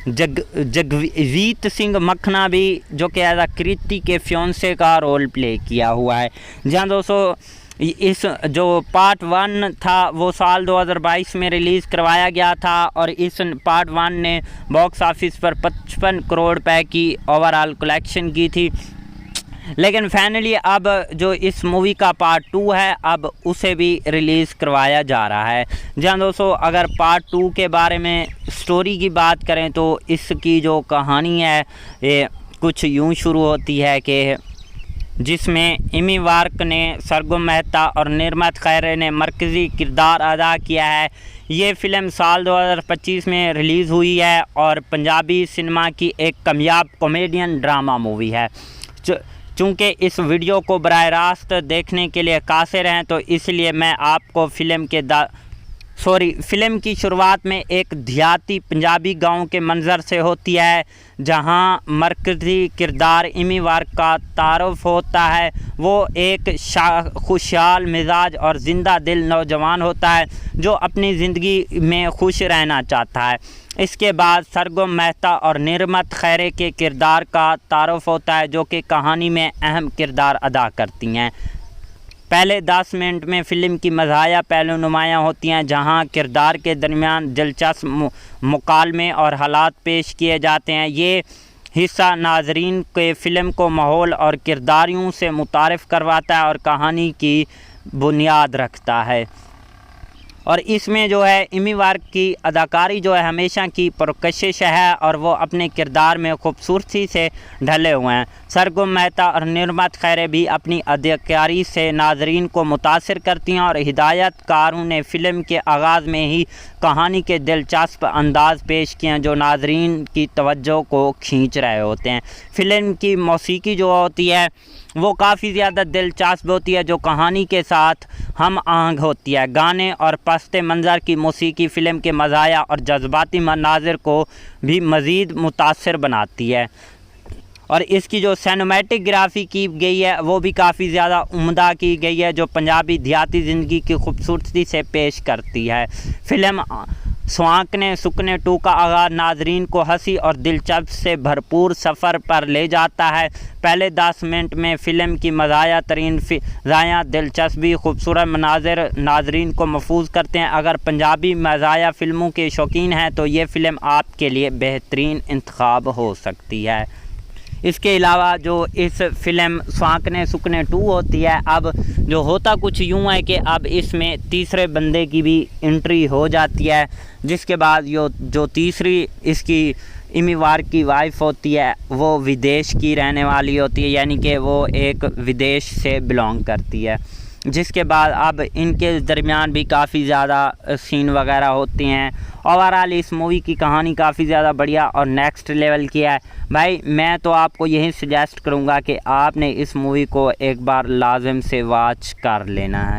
जगवीत सिंह मखना भी जो कि एज कृति के फ्योंसे का रोल प्ले किया हुआ है। जहाँ दोस्तों इस जो पार्ट 1 था वो साल 2022 में रिलीज़ करवाया गया था और इस पार्ट 1 ने बॉक्स ऑफिस पर 55 करोड़ रुपए की ओवरऑल कलेक्शन की थी। लेकिन फाइनली अब जो इस मूवी का पार्ट 2 है अब उसे भी रिलीज़ करवाया जा रहा है। जहाँ दोस्तों अगर पार्ट 2 के बारे में स्टोरी की बात करें तो इसकी जो कहानी है ये कुछ यूँ शुरू होती है कि जिसमें एमी वार्क ने, सरगम मेहता और निर्मत खैरे ने मरकज़ी किरदार अदा किया है। ये फ़िल्म साल 2025 में रिलीज़ हुई है और पंजाबी सिनेमा की एक कामयाब कॉमेडियन ड्रामा मूवी है। चूँकि इस वीडियो को बराह रास्त देखने के लिए कासिर हैं तो इसलिए मैं आपको फ़िल्म की शुरुआत में एक देहाती पंजाबी गांव के मंज़र से होती है जहां मरकज़ी किरदार एमी वार्क का तारुफ होता है। वो एक खुशहाल मिजाज और ज़िंदा दिल नौजवान होता है जो अपनी ज़िंदगी में खुश रहना चाहता है। इसके बाद सरगम मेहता और निर्मत खैरे के किरदार का तारुफ होता है जो कि कहानी में अहम किरदार अदा करती हैं। पहले 10 मिनट में फ़िल्म की मज़ाहिया पहलू नुमायाँ होती हैं जहां किरदार के दरमियान दिलचस्प मुकालमे और हालात पेश किए जाते हैं। ये हिस्सा नाजरीन के फ़िल्म को माहौल और किरदारियों से मुतारिफ़ करवाता है और कहानी की बुनियाद रखता है। और इसमें जो है इमी वार्क की अदाकारी जो है हमेशा की पुरकशिश है और वो अपने किरदार में खूबसूरती से ढले हुए हैं। सरगुम मेहता और निर्मत खैरे भी अपनी अदाकारी से नाजरीन को मुतासिर करती हैं और हिदायतकारों ने फ़िल्म के आगाज़ में ही कहानी के दिलचस्प अंदाज पेश किए हैं जो नाजरीन की तवज्जो को खींच रहे होते हैं। फ़िल्म की मौसीकी जो होती है वो काफ़ी ज़्यादा दिलचस्प होती है जो कहानी के साथ हम आहंग होती है। गाने और पस्ते मंज़र की मौसीकी फ़िल्म के मज़ाया और जज्बाती मनाज़िर को भी मज़ीद मुतासिर बनाती है और इसकी जो सिनेमैटिक ग्राफी की गई है वो भी काफ़ी ज़्यादा उम्दा की गई है जो पंजाबी देहाती ज़िंदगी की खूबसूरती से पेश करती है। फ़िल्म सुहागने सुकने 2 का आगाज़ नाजरीन को हंसी और दिलचस्प से भरपूर सफ़र पर ले जाता है। पहले 10 मिनट में फ़िल्म की मज़ाया तरीन फ़िज़ायाँ दिलचस्पी खूबसूरत मनाज़िर नाजरीन को महफूज करते हैं। अगर पंजाबी मज़ाया फ़िल्मों के शौकीन हैं तो ये फ़िल्म आपके लिए बेहतरीन इंतखाब हो सकती है। इसके अलावा जो इस फ़िल्म सुहागने सुकने 2 होती है, अब जो होता कुछ यूँ है कि अब इसमें तीसरे बंदे की भी एंट्री हो जाती है, जिसके बाद जो तीसरी इसकी इमी वार्क की वाइफ होती है वो विदेश की रहने वाली होती है, यानी कि वो एक विदेश से बिलोंग करती है। जिसके बाद अब इनके दरमियान भी काफ़ी ज़्यादा सीन वगैरह होते हैं। ओवरऑल इस मूवी की कहानी काफ़ी ज़्यादा बढ़िया और नेक्स्ट लेवल की है। भाई मैं तो आपको यही सजेस्ट करूँगा कि आपने इस मूवी को एक बार लाजिम से वॉच कर लेना है।